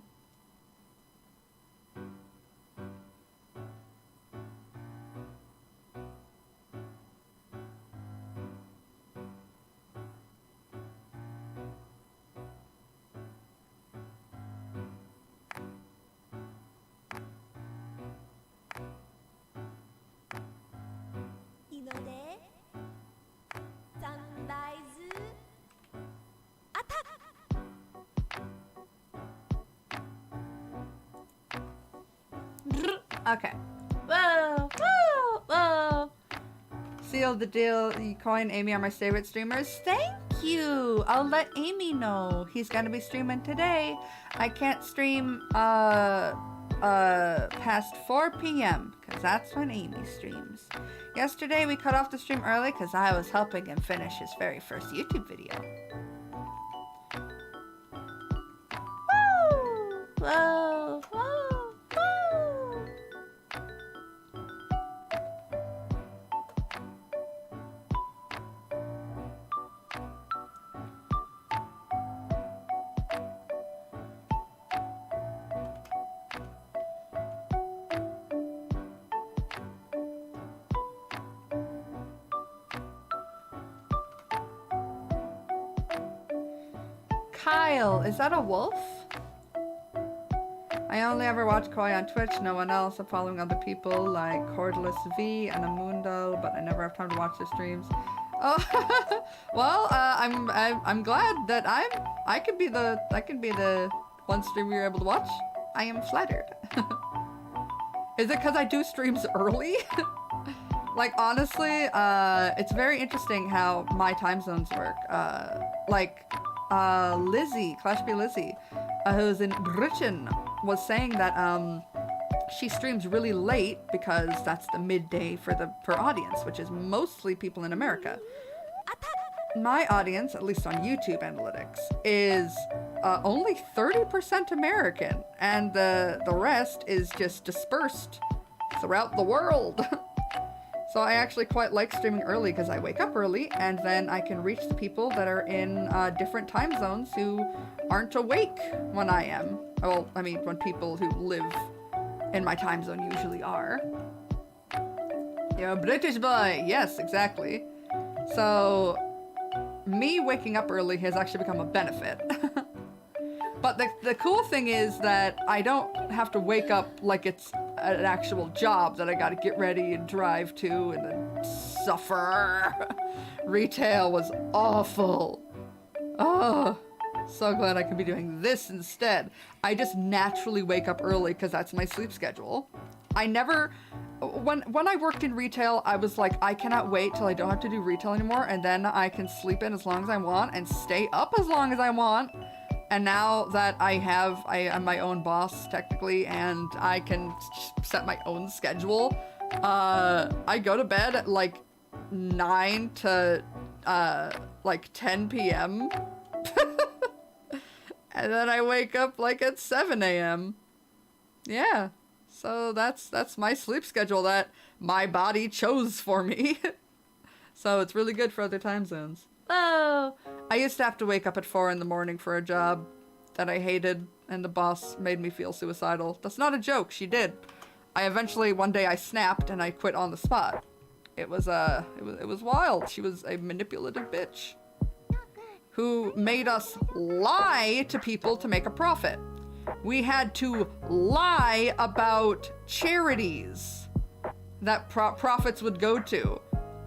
Okay. Whoa, whoa, whoa. Seal the deal. You coin Amy are my favorite streamers. Thank you. I'll let Amy know. He's gonna be streaming today. I can't stream past 4 p.m. because that's when Amy streams. Yesterday we cut off the stream early because I was helping him finish his very first YouTube video. Woo! Whoa! Whoa! Whoa! Kyle, is that a wolf? I only ever watch Koi on Twitch, no one else. I'm following other people like Cordless V and Amundo, but I never have time to watch their streams. Oh, well, I'm glad that I can be the one streamer you're able to watch. I am flattered. Is it because I do streams early? Like honestly, it's very interesting how my time zones work. Lizzie, Clash B Lizzie, who's in Britain, was saying that she streams really late because that's the midday for her audience, which is mostly people in America. My audience, at least on YouTube analytics, is only 30% American, and the rest is just dispersed throughout the world. So I actually quite like streaming early because I wake up early and then I can reach the people that are in different time zones who aren't awake when I am. Well, I mean, when people who live in my time zone usually are. You're a British boy. Yes, exactly. So me waking up early has actually become a benefit. But the cool thing is that I don't have to wake up like it's an actual job that I gotta get ready and drive to and then suffer. Retail was awful. Oh, so glad I can be doing this instead. I just naturally wake up early because that's my sleep schedule. I never, when I worked in retail, I was like, I cannot wait till I don't have to do retail anymore, and then I can sleep in as long as I want and stay up as long as I want. And now that I am my own boss technically, and I can set my own schedule, I go to bed at like 9 to like 10 p.m. And then I wake up like at 7 a.m. Yeah, so that's my sleep schedule that my body chose for me. So it's really good for other time zones. Oh, I used to have to wake up at 4 in the morning for a job that I hated, and the boss made me feel suicidal. That's not a joke, she did. One day I snapped and I quit on the spot. It was wild. She was a manipulative bitch who made us lie to people to make a profit. We had to lie about charities that profits would go to.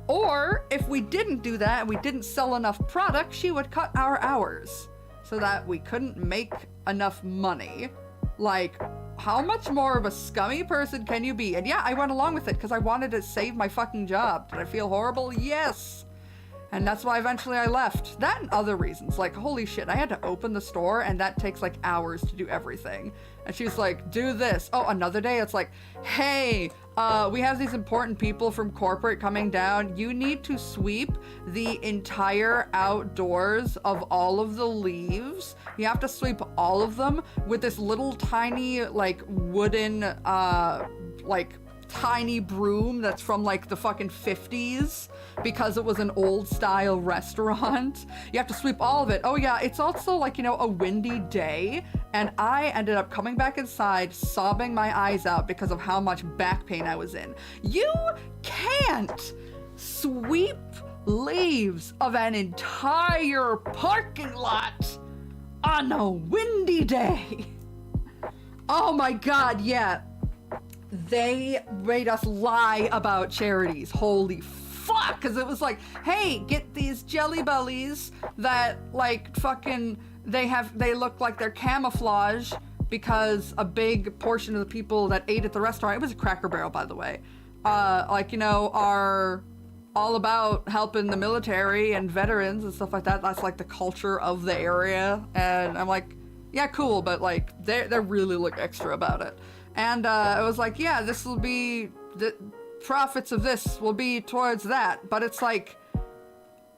Or, if we didn't do that and we didn't sell enough product, she would cut our hours so that we couldn't make enough money. Like, how much more of a scummy person can you be? And yeah, I went along with it because I wanted to save my fucking job. Did I feel horrible? Yes. And that's why eventually I left. That and other reasons. Like, holy shit, I had to open the store and that takes like hours to do everything. And she's like, do this. Oh, another day it's like, hey, we have these important people from corporate coming down. You need to sweep the entire outdoors of all of the leaves. You have to sweep all of them with this little tiny, like, wooden, tiny broom that's from like the fucking 50s because it was an old style restaurant. You have to sweep all of it. Oh yeah, it's also like, you know, a windy day, and I ended up coming back inside sobbing my eyes out because of how much back pain I was in. You can't sweep leaves of an entire parking lot on a windy day. Oh my god, yeah. They made us lie about charities. Holy fuck. Because it was like, hey, get these jelly bellies that like fucking, they look like they're camouflage because a big portion of the people that ate at the restaurant, it was a Cracker Barrel, by the way, are all about helping the military and veterans and stuff like that. That's like the culture of the area. And I'm like, yeah, cool, but like they really look extra about it. And I was like, yeah, this will be, the profits of this will be towards that. But it's like,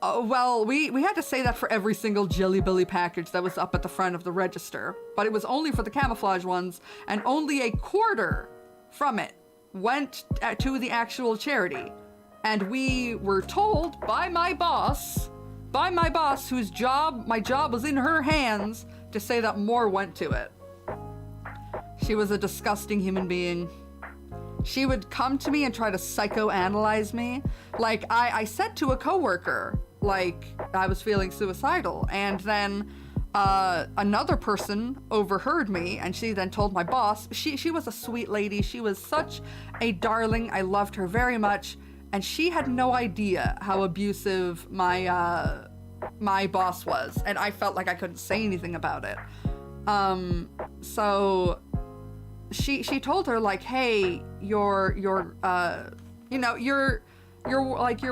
well, we had to say that for every single Jelly Belly package that was up at the front of the register. But it was only for the camouflage ones, and only a quarter from it went to the actual charity. And we were told by my boss, whose my job was in her hands, to say that more went to it. She was a disgusting human being. She would come to me and try to psychoanalyze me. Like, I said to a coworker, like, I was feeling suicidal, and then another person overheard me, and she then told my boss. She was a sweet lady. She was such a darling. I loved her very much, and she had no idea how abusive my boss was, and I felt like I couldn't say anything about it. So she told her, like, hey, your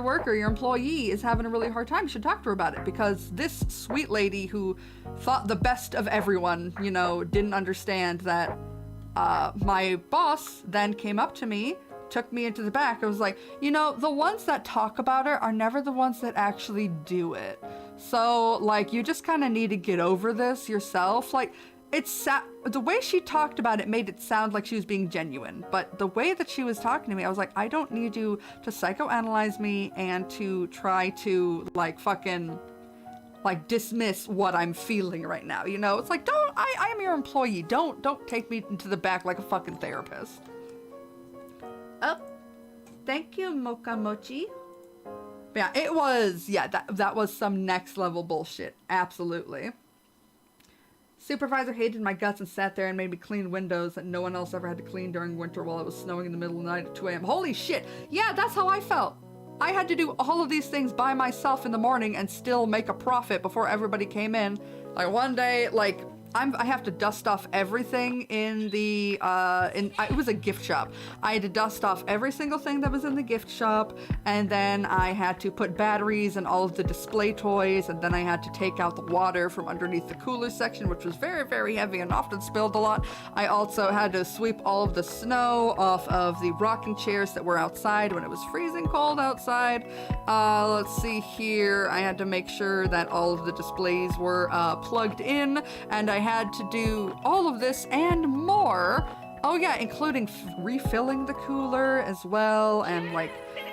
worker, your employee is having a really hard time. You should talk to her about it, because this sweet lady who thought the best of everyone, didn't understand that my boss then came up to me, took me into the back. I was like, the ones that talk about it are never the ones that actually do it. So, like, you just kind of need to get over this yourself. Like, the way she talked about it made it sound like she was being genuine, but the way that she was talking to me, I was like, I don't need you to psychoanalyze me and to try to, like, fucking, like, dismiss what I'm feeling right now, It's like, I am your employee. Don't take me into the back like a fucking therapist. Oh, thank you, Mocha Mochi. But yeah, that was some next level bullshit. Absolutely. Supervisor hated my guts and sat there and made me clean windows that no one else ever had to clean during winter while it was snowing in the middle of the night at 2 a.m. Holy shit. Yeah, that's how I felt. I had to do all of these things by myself in the morning and still make a profit before everybody came in. Like, one day, like, I have to dust off everything in the, it was a gift shop. I had to dust off every single thing that was in the gift shop, and then I had to put batteries in all of the display toys, and then I had to take out the water from underneath the cooler section, which was very, very heavy and often spilled a lot. I also had to sweep all of the snow off of the rocking chairs that were outside when it was freezing cold outside. Let's see here. I had to make sure that all of the displays were plugged in, and I had to do all of this and more. Oh yeah, including refilling the cooler as well, and like,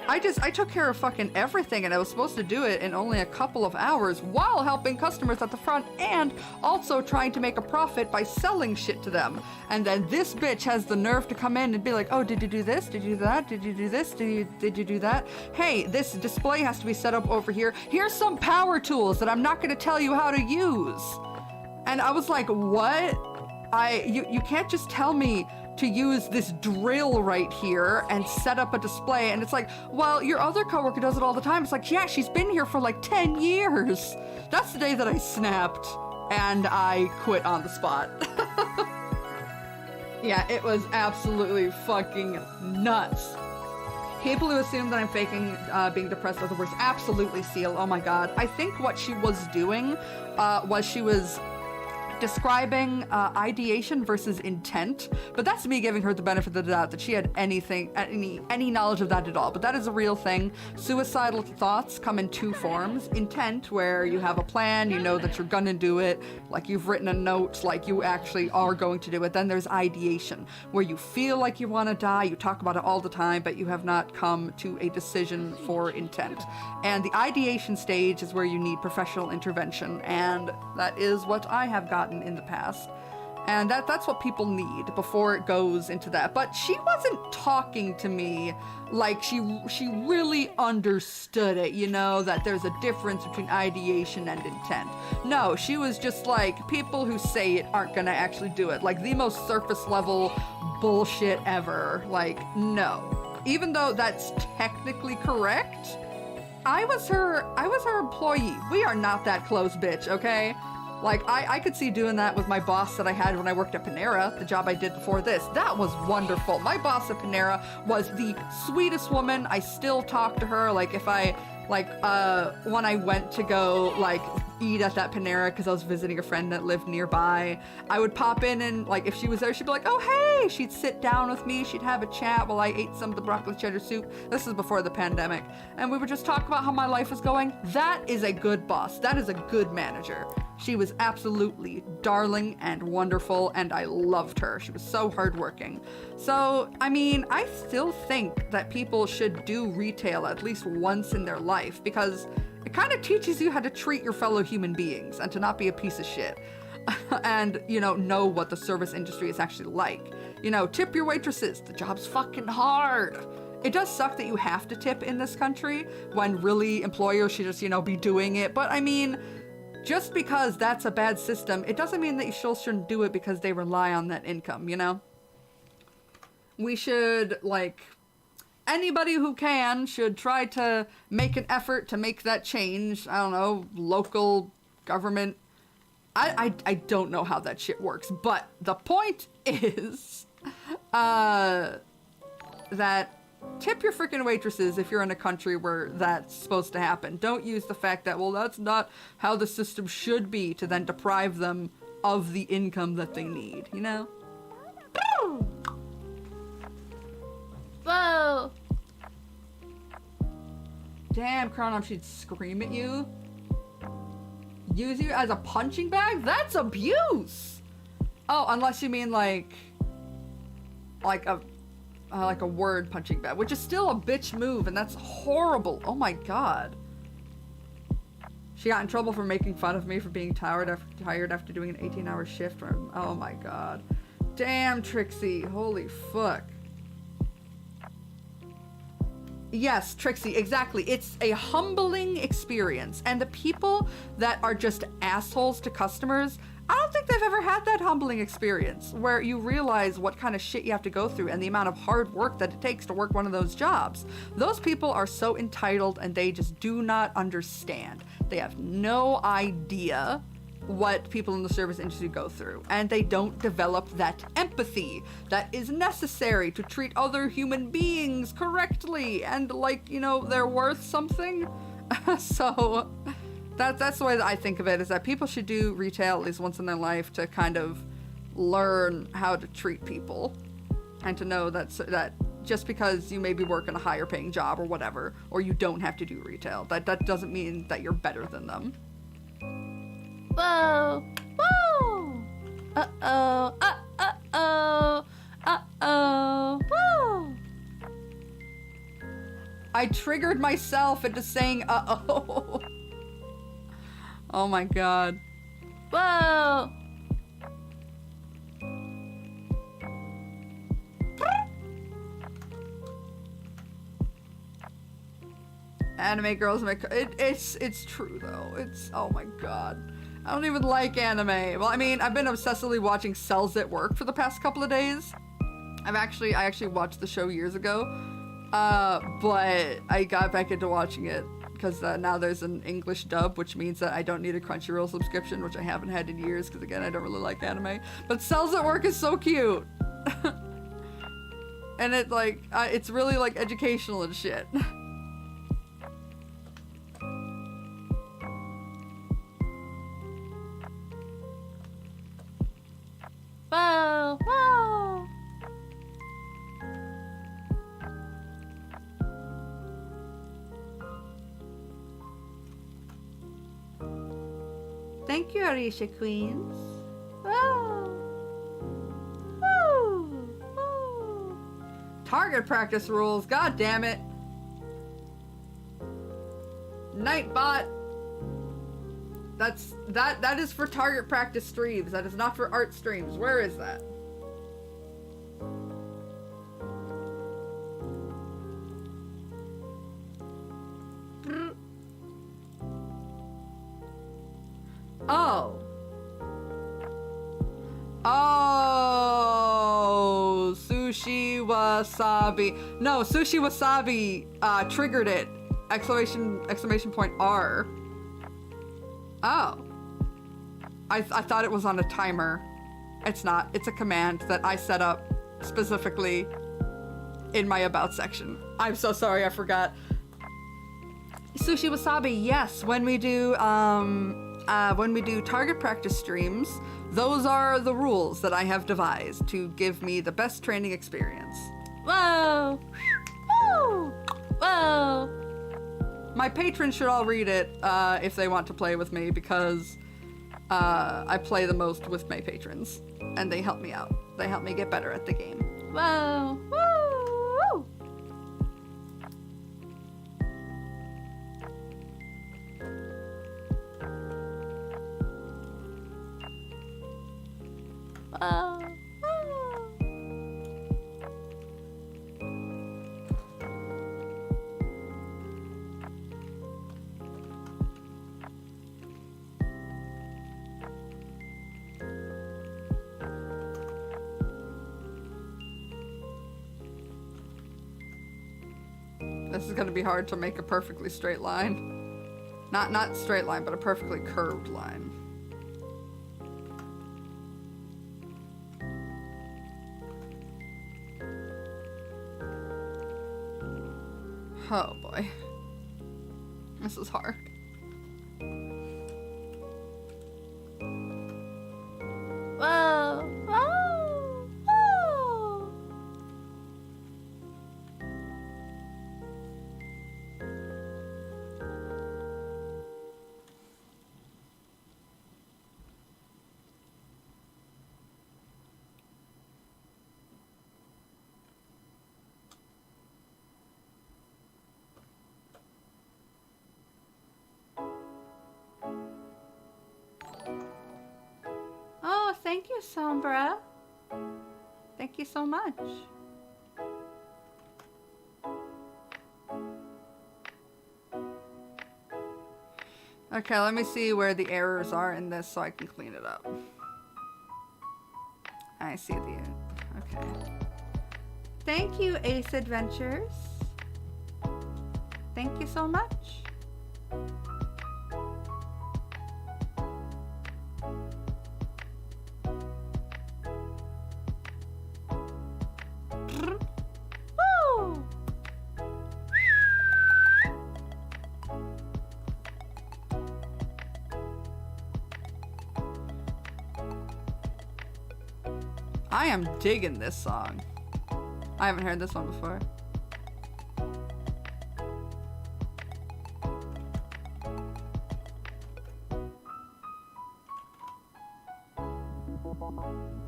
I took care of fucking everything, and I was supposed to do it in only a couple of hours while helping customers at the front and also trying to make a profit by selling shit to them. And then this bitch has the nerve to come in and be like, oh, did you do this? Did you do that? Did you do this? Did you do that? Hey, this display has to be set up over here. Here's some power tools that I'm not going to tell you how to use. And I was like, what? You can't just tell me to use this drill right here and set up a display. And it's like, well, your other coworker does it all the time. It's like, yeah, she's been here for like 10 years. That's the day that I snapped and I quit on the spot. Yeah, it was absolutely fucking nuts. People who assume that I'm faking being depressed are the worst. Absolutely, Seal. Oh my god. I think what she was doing was she was describing ideation versus intent, but that's me giving her the benefit of the doubt that she had any knowledge of that at all. But that is a real thing. Suicidal thoughts come in two forms: intent, where you have a plan, you know that you're gonna do it, like you've written a note, like you actually are going to do it. Then there's ideation, where you feel like you want to die, you talk about it all the time, but you have not come to a decision for intent. And the ideation stage is where you need professional intervention, and that is what I have gotten in the past. And that's what people need before it goes into that. But she wasn't talking to me like she really understood it, that there's a difference between ideation and intent. No, she was just like, people who say it aren't gonna actually do it. Like the most surface level bullshit ever. Like, no. Even though that's technically correct, I was her employee. We are not that close, bitch, okay? Like, I could see doing that with my boss that I had when I worked at Panera, the job I did before this. That was wonderful. My boss at Panera was the sweetest woman. I still talk to her. Like, if I, like, when I went to go, like, eat at that Panera because I was visiting a friend that lived nearby, I would pop in and, like, if she was there, she'd be like, oh, hey! She'd sit down with me. She'd have a chat while I ate some of the broccoli cheddar soup. This is before the pandemic. And we would just talk about how my life was going. That is a good boss. That is a good manager. She was absolutely darling and wonderful, and I loved her. She was so hardworking. So, I mean, I still think that people should do retail at least once in their life because it kind of teaches you how to treat your fellow human beings and to not be a piece of shit. And, you know what the service industry is actually like. You know, tip your waitresses. The job's fucking hard. It does suck that you have to tip in this country when really employers should just, be doing it. But I mean, just because that's a bad system, it doesn't mean that you still shouldn't do it because they rely on that income, We should, like, anybody who can should try to make an effort to make that change. I don't know, local government. I don't know how that shit works, but the point is that tip your freaking waitresses if you're in a country where that's supposed to happen. Don't use the fact that, well, that's not how the system should be to then deprive them of the income that they need, Whoa! Damn, Chronom, she'd scream at you. Use you as a punching bag? That's abuse! Oh, unless you mean like a word punching bag, which is still a bitch move, and that's horrible. Oh my god. She got in trouble for making fun of me for being tired after doing an 18-hour shift. Oh my god. Damn, Trixie. Holy fuck. Yes, Trixie, exactly. It's a humbling experience. And the people that are just assholes to customers, I don't think they've ever had that humbling experience where you realize what kind of shit you have to go through and the amount of hard work that it takes to work one of those jobs. Those people are so entitled and they just do not understand. They have no idea what people in the service industry go through, and they don't develop that empathy that is necessary to treat other human beings correctly and like, they're worth something. So that's the way that I think of it, is that people should do retail at least once in their life to kind of learn how to treat people and to know that just because you maybe work in a higher paying job or whatever, or you don't have to do retail, that doesn't mean that you're better than them. Whoa! Whoa! Uh-oh! Uh-oh! Uh-oh! Whoa! I triggered myself into saying uh-oh. Oh my god. Whoa! Anime girls make it's true though. It's, oh my god. I don't even like anime. Well, I mean, I've been obsessively watching Cells at Work for the past couple of days. I actually watched the show years ago, but I got back into watching it because now there's an English dub, which means that I don't need a Crunchyroll subscription, which I haven't had in years because, again, I don't really like anime. But Cells at Work is so cute. And it's really, like, educational and shit. Whoa! Whoa! Thank you, Arisha Queens. Whoa! Woo! Woo. Target practice rules, god damn it. Nightbot. That is for target practice streams. That is not for art streams. Where is that? Oh. Oh, Sushi Wasabi. No, Sushi Wasabi triggered it. Exclamation point R. Oh. I thought it was on a timer. It's not. It's a command that I set up specifically in my about section. I'm so sorry, I forgot. Sushi Wasabi, yes, when we do target practice streams, those are the rules that I have devised to give me the best training experience. Whoa! Woo! Whoa! My patrons should all read it if they want to play with me, because I play the most with my patrons, and they help me out. They help me get better at the game. Whoa! Woo! Whoa! This is gonna be hard to make a perfectly straight line. Not straight line, but a perfectly curved line. Oh boy. This is hard. Whoa! Whoa! Whoa! Oh, thank you, Sombra. Thank you so much. Okay, let me see where the errors are in this so I can clean it up. I see the... okay. Thank you, Ace Adventures. Thank you so much. Woo! I am digging this song. I haven't heard this one before.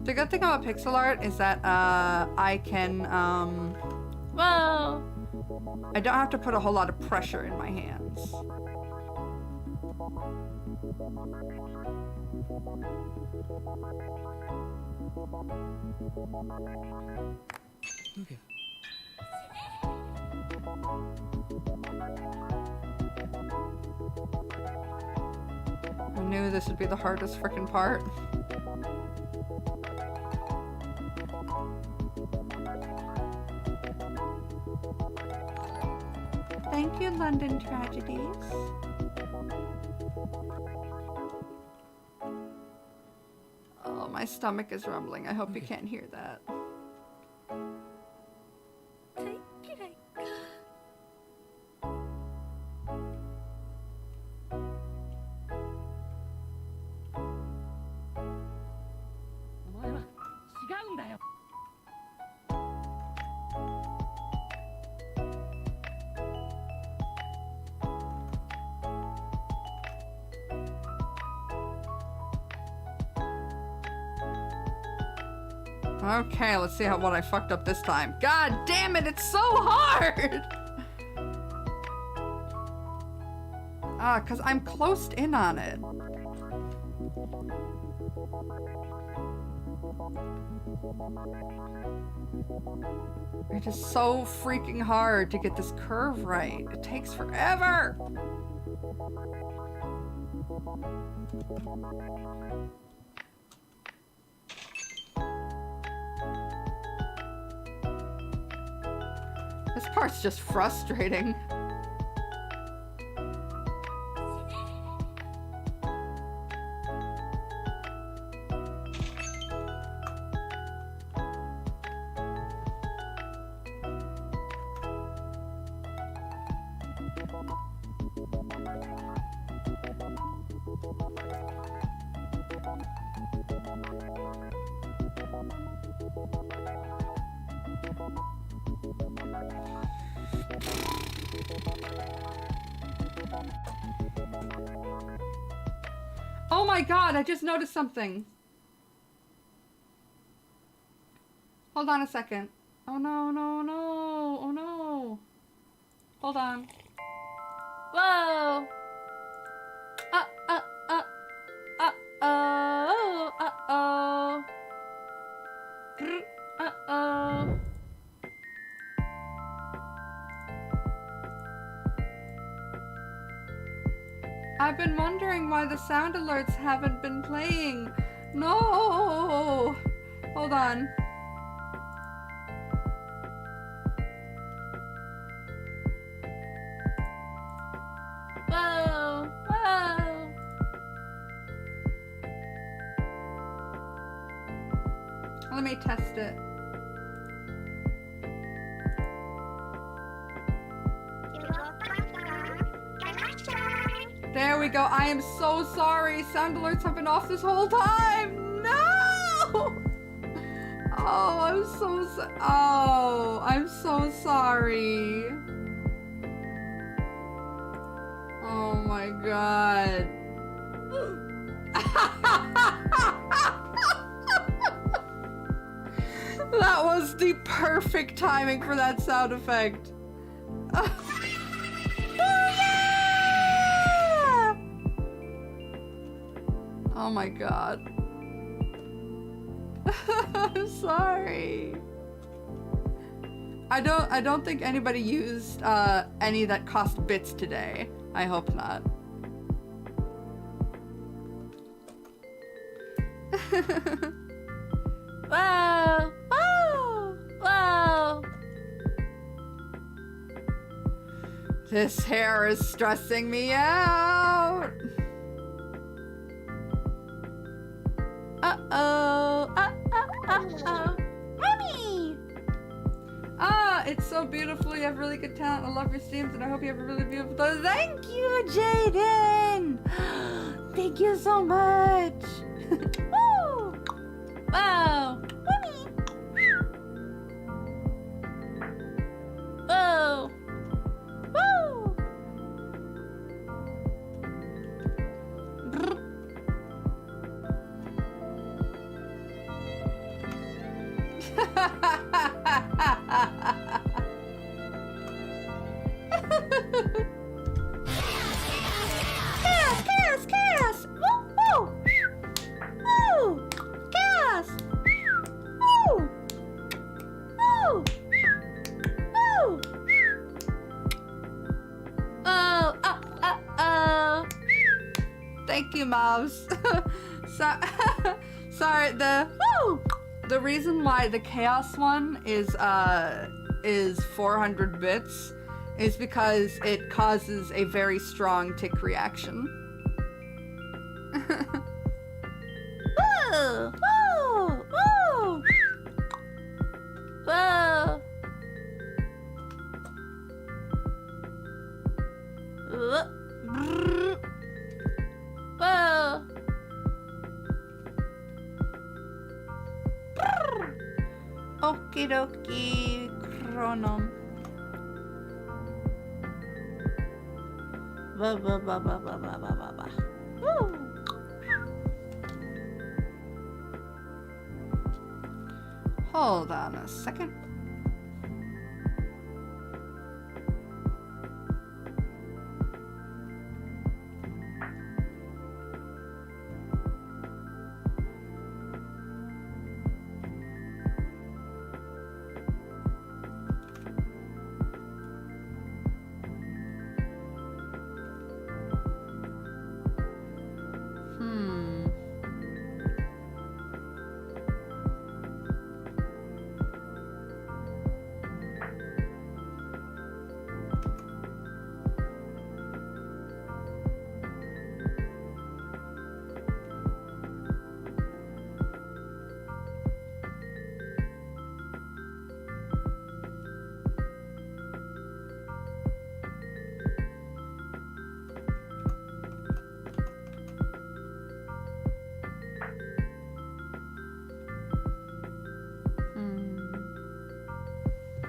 The good thing about pixel art is that I can Whoa! I don't have to put a whole lot of pressure in my hands. I knew this would be the hardest frickin' part. Thank you, London Tragedies. Oh, my stomach is rumbling. I hope you can't hear that. Okay, let's see what I fucked up this time. God damn it, it's so hard! Cause I'm closed in on it. It is so freaking hard to get this curve right. It takes forever! This part's just frustrating. Oh my god, I just noticed something. Hold on a second. Oh no, no, no. Oh no. Hold on. Whoa. Uh-oh. Uh-oh. Uh-oh. I've been wondering why the sound alerts haven't been playing. No. Hold on. Whoa. Whoa. Let me test it. There we go. I am so sorry. Sound alerts have been off this whole time. No! Oh, I'm so sorry. Oh my god. That was the perfect timing for that sound effect. Oh my god. I'm sorry. I don't think anybody used any that cost bits today. I hope not. Whoa! Whoa! Whoa! This hair is stressing me out. Uh-oh. Uh-oh. Mommy! Ah, it's so beautiful. You have really good talent. I love your streams, and I hope you have a really beautiful day. Thank you, Jaden! Thank you so much. Woo! Wow. Mommy! Whoa! Woo! Brr. Chaos! Chaos! Woo! Woo! Woo! Chaos! Woo! Woo! Woo! Oh! Oh! Thank you, Mobs. Sorry, the reason why the chaos one is 400 bits is because it causes a very strong tick reaction. Whoa! Whoa! Whoa! Whoa! Whoa! Okie dokie, Chronom. Ba. Woo! Hold on a second.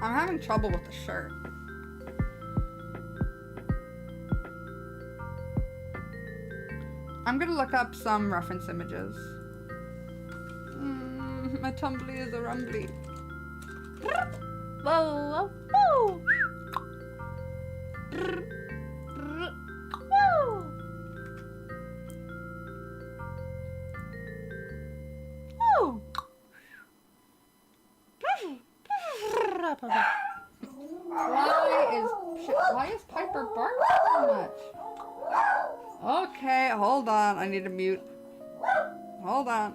I'm having trouble with the shirt. I'm gonna look up some reference images. My tumbly is a rumbly. Whoa, whoa, whoa. Whoa. Why is Piper barking so much? Okay, hold on. I need to mute. Hold on.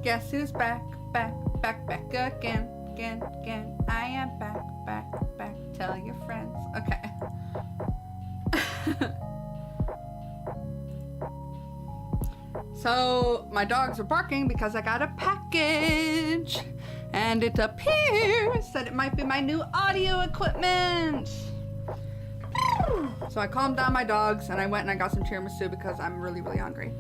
Guess who's back, back, back, back again, again, again. I am back, back, back. Tell your friends. Okay. So, my dogs are barking because I got a package. And it appears that it might be my new audio equipment. So I calmed down my dogs and I went and I got some tiramisu because I'm really, really hungry.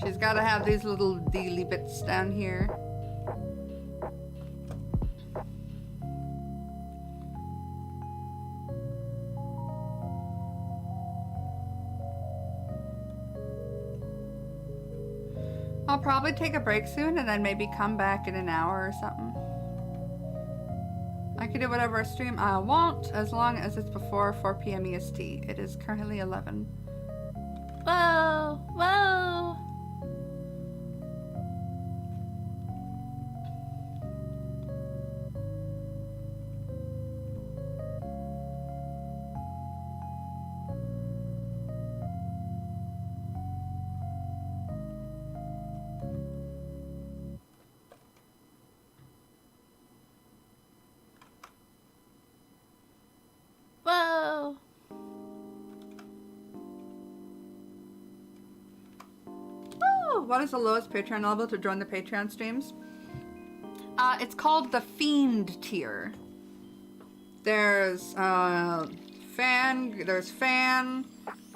She's got to have these little dealy bits down here. I'll probably take a break soon and then maybe come back in an hour or something. I can do whatever stream I want as long as it's before 4 p.m. EST. It is currently 11. Whoa, whoa. Whoa. Woo! What is the lowest Patreon level to join the Patreon streams? It's called the Fiend tier. There's fan,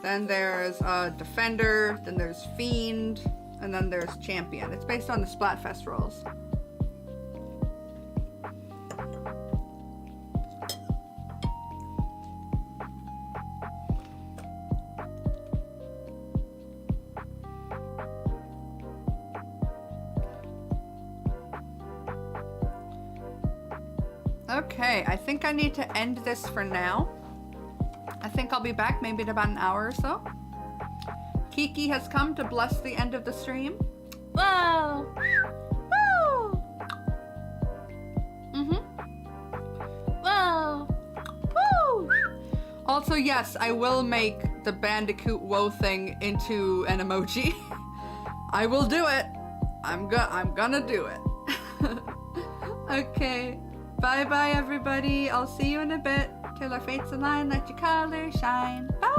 then there's Defender, then there's Fiend, and then there's Champion. It's based on the Splatfest rolls. Okay, I think I need to end this for now. I think I'll be back maybe in about an hour or so. Kiki has come to bless the end of the stream. Whoa. Woo. Whoa. Woo! Also, yes, I will make the Bandicoot woe thing into an emoji. I will do it. I'm gonna do it. Okay. Bye bye everybody. I'll see you in a bit. Till our fates align, let your colors shine. Bye.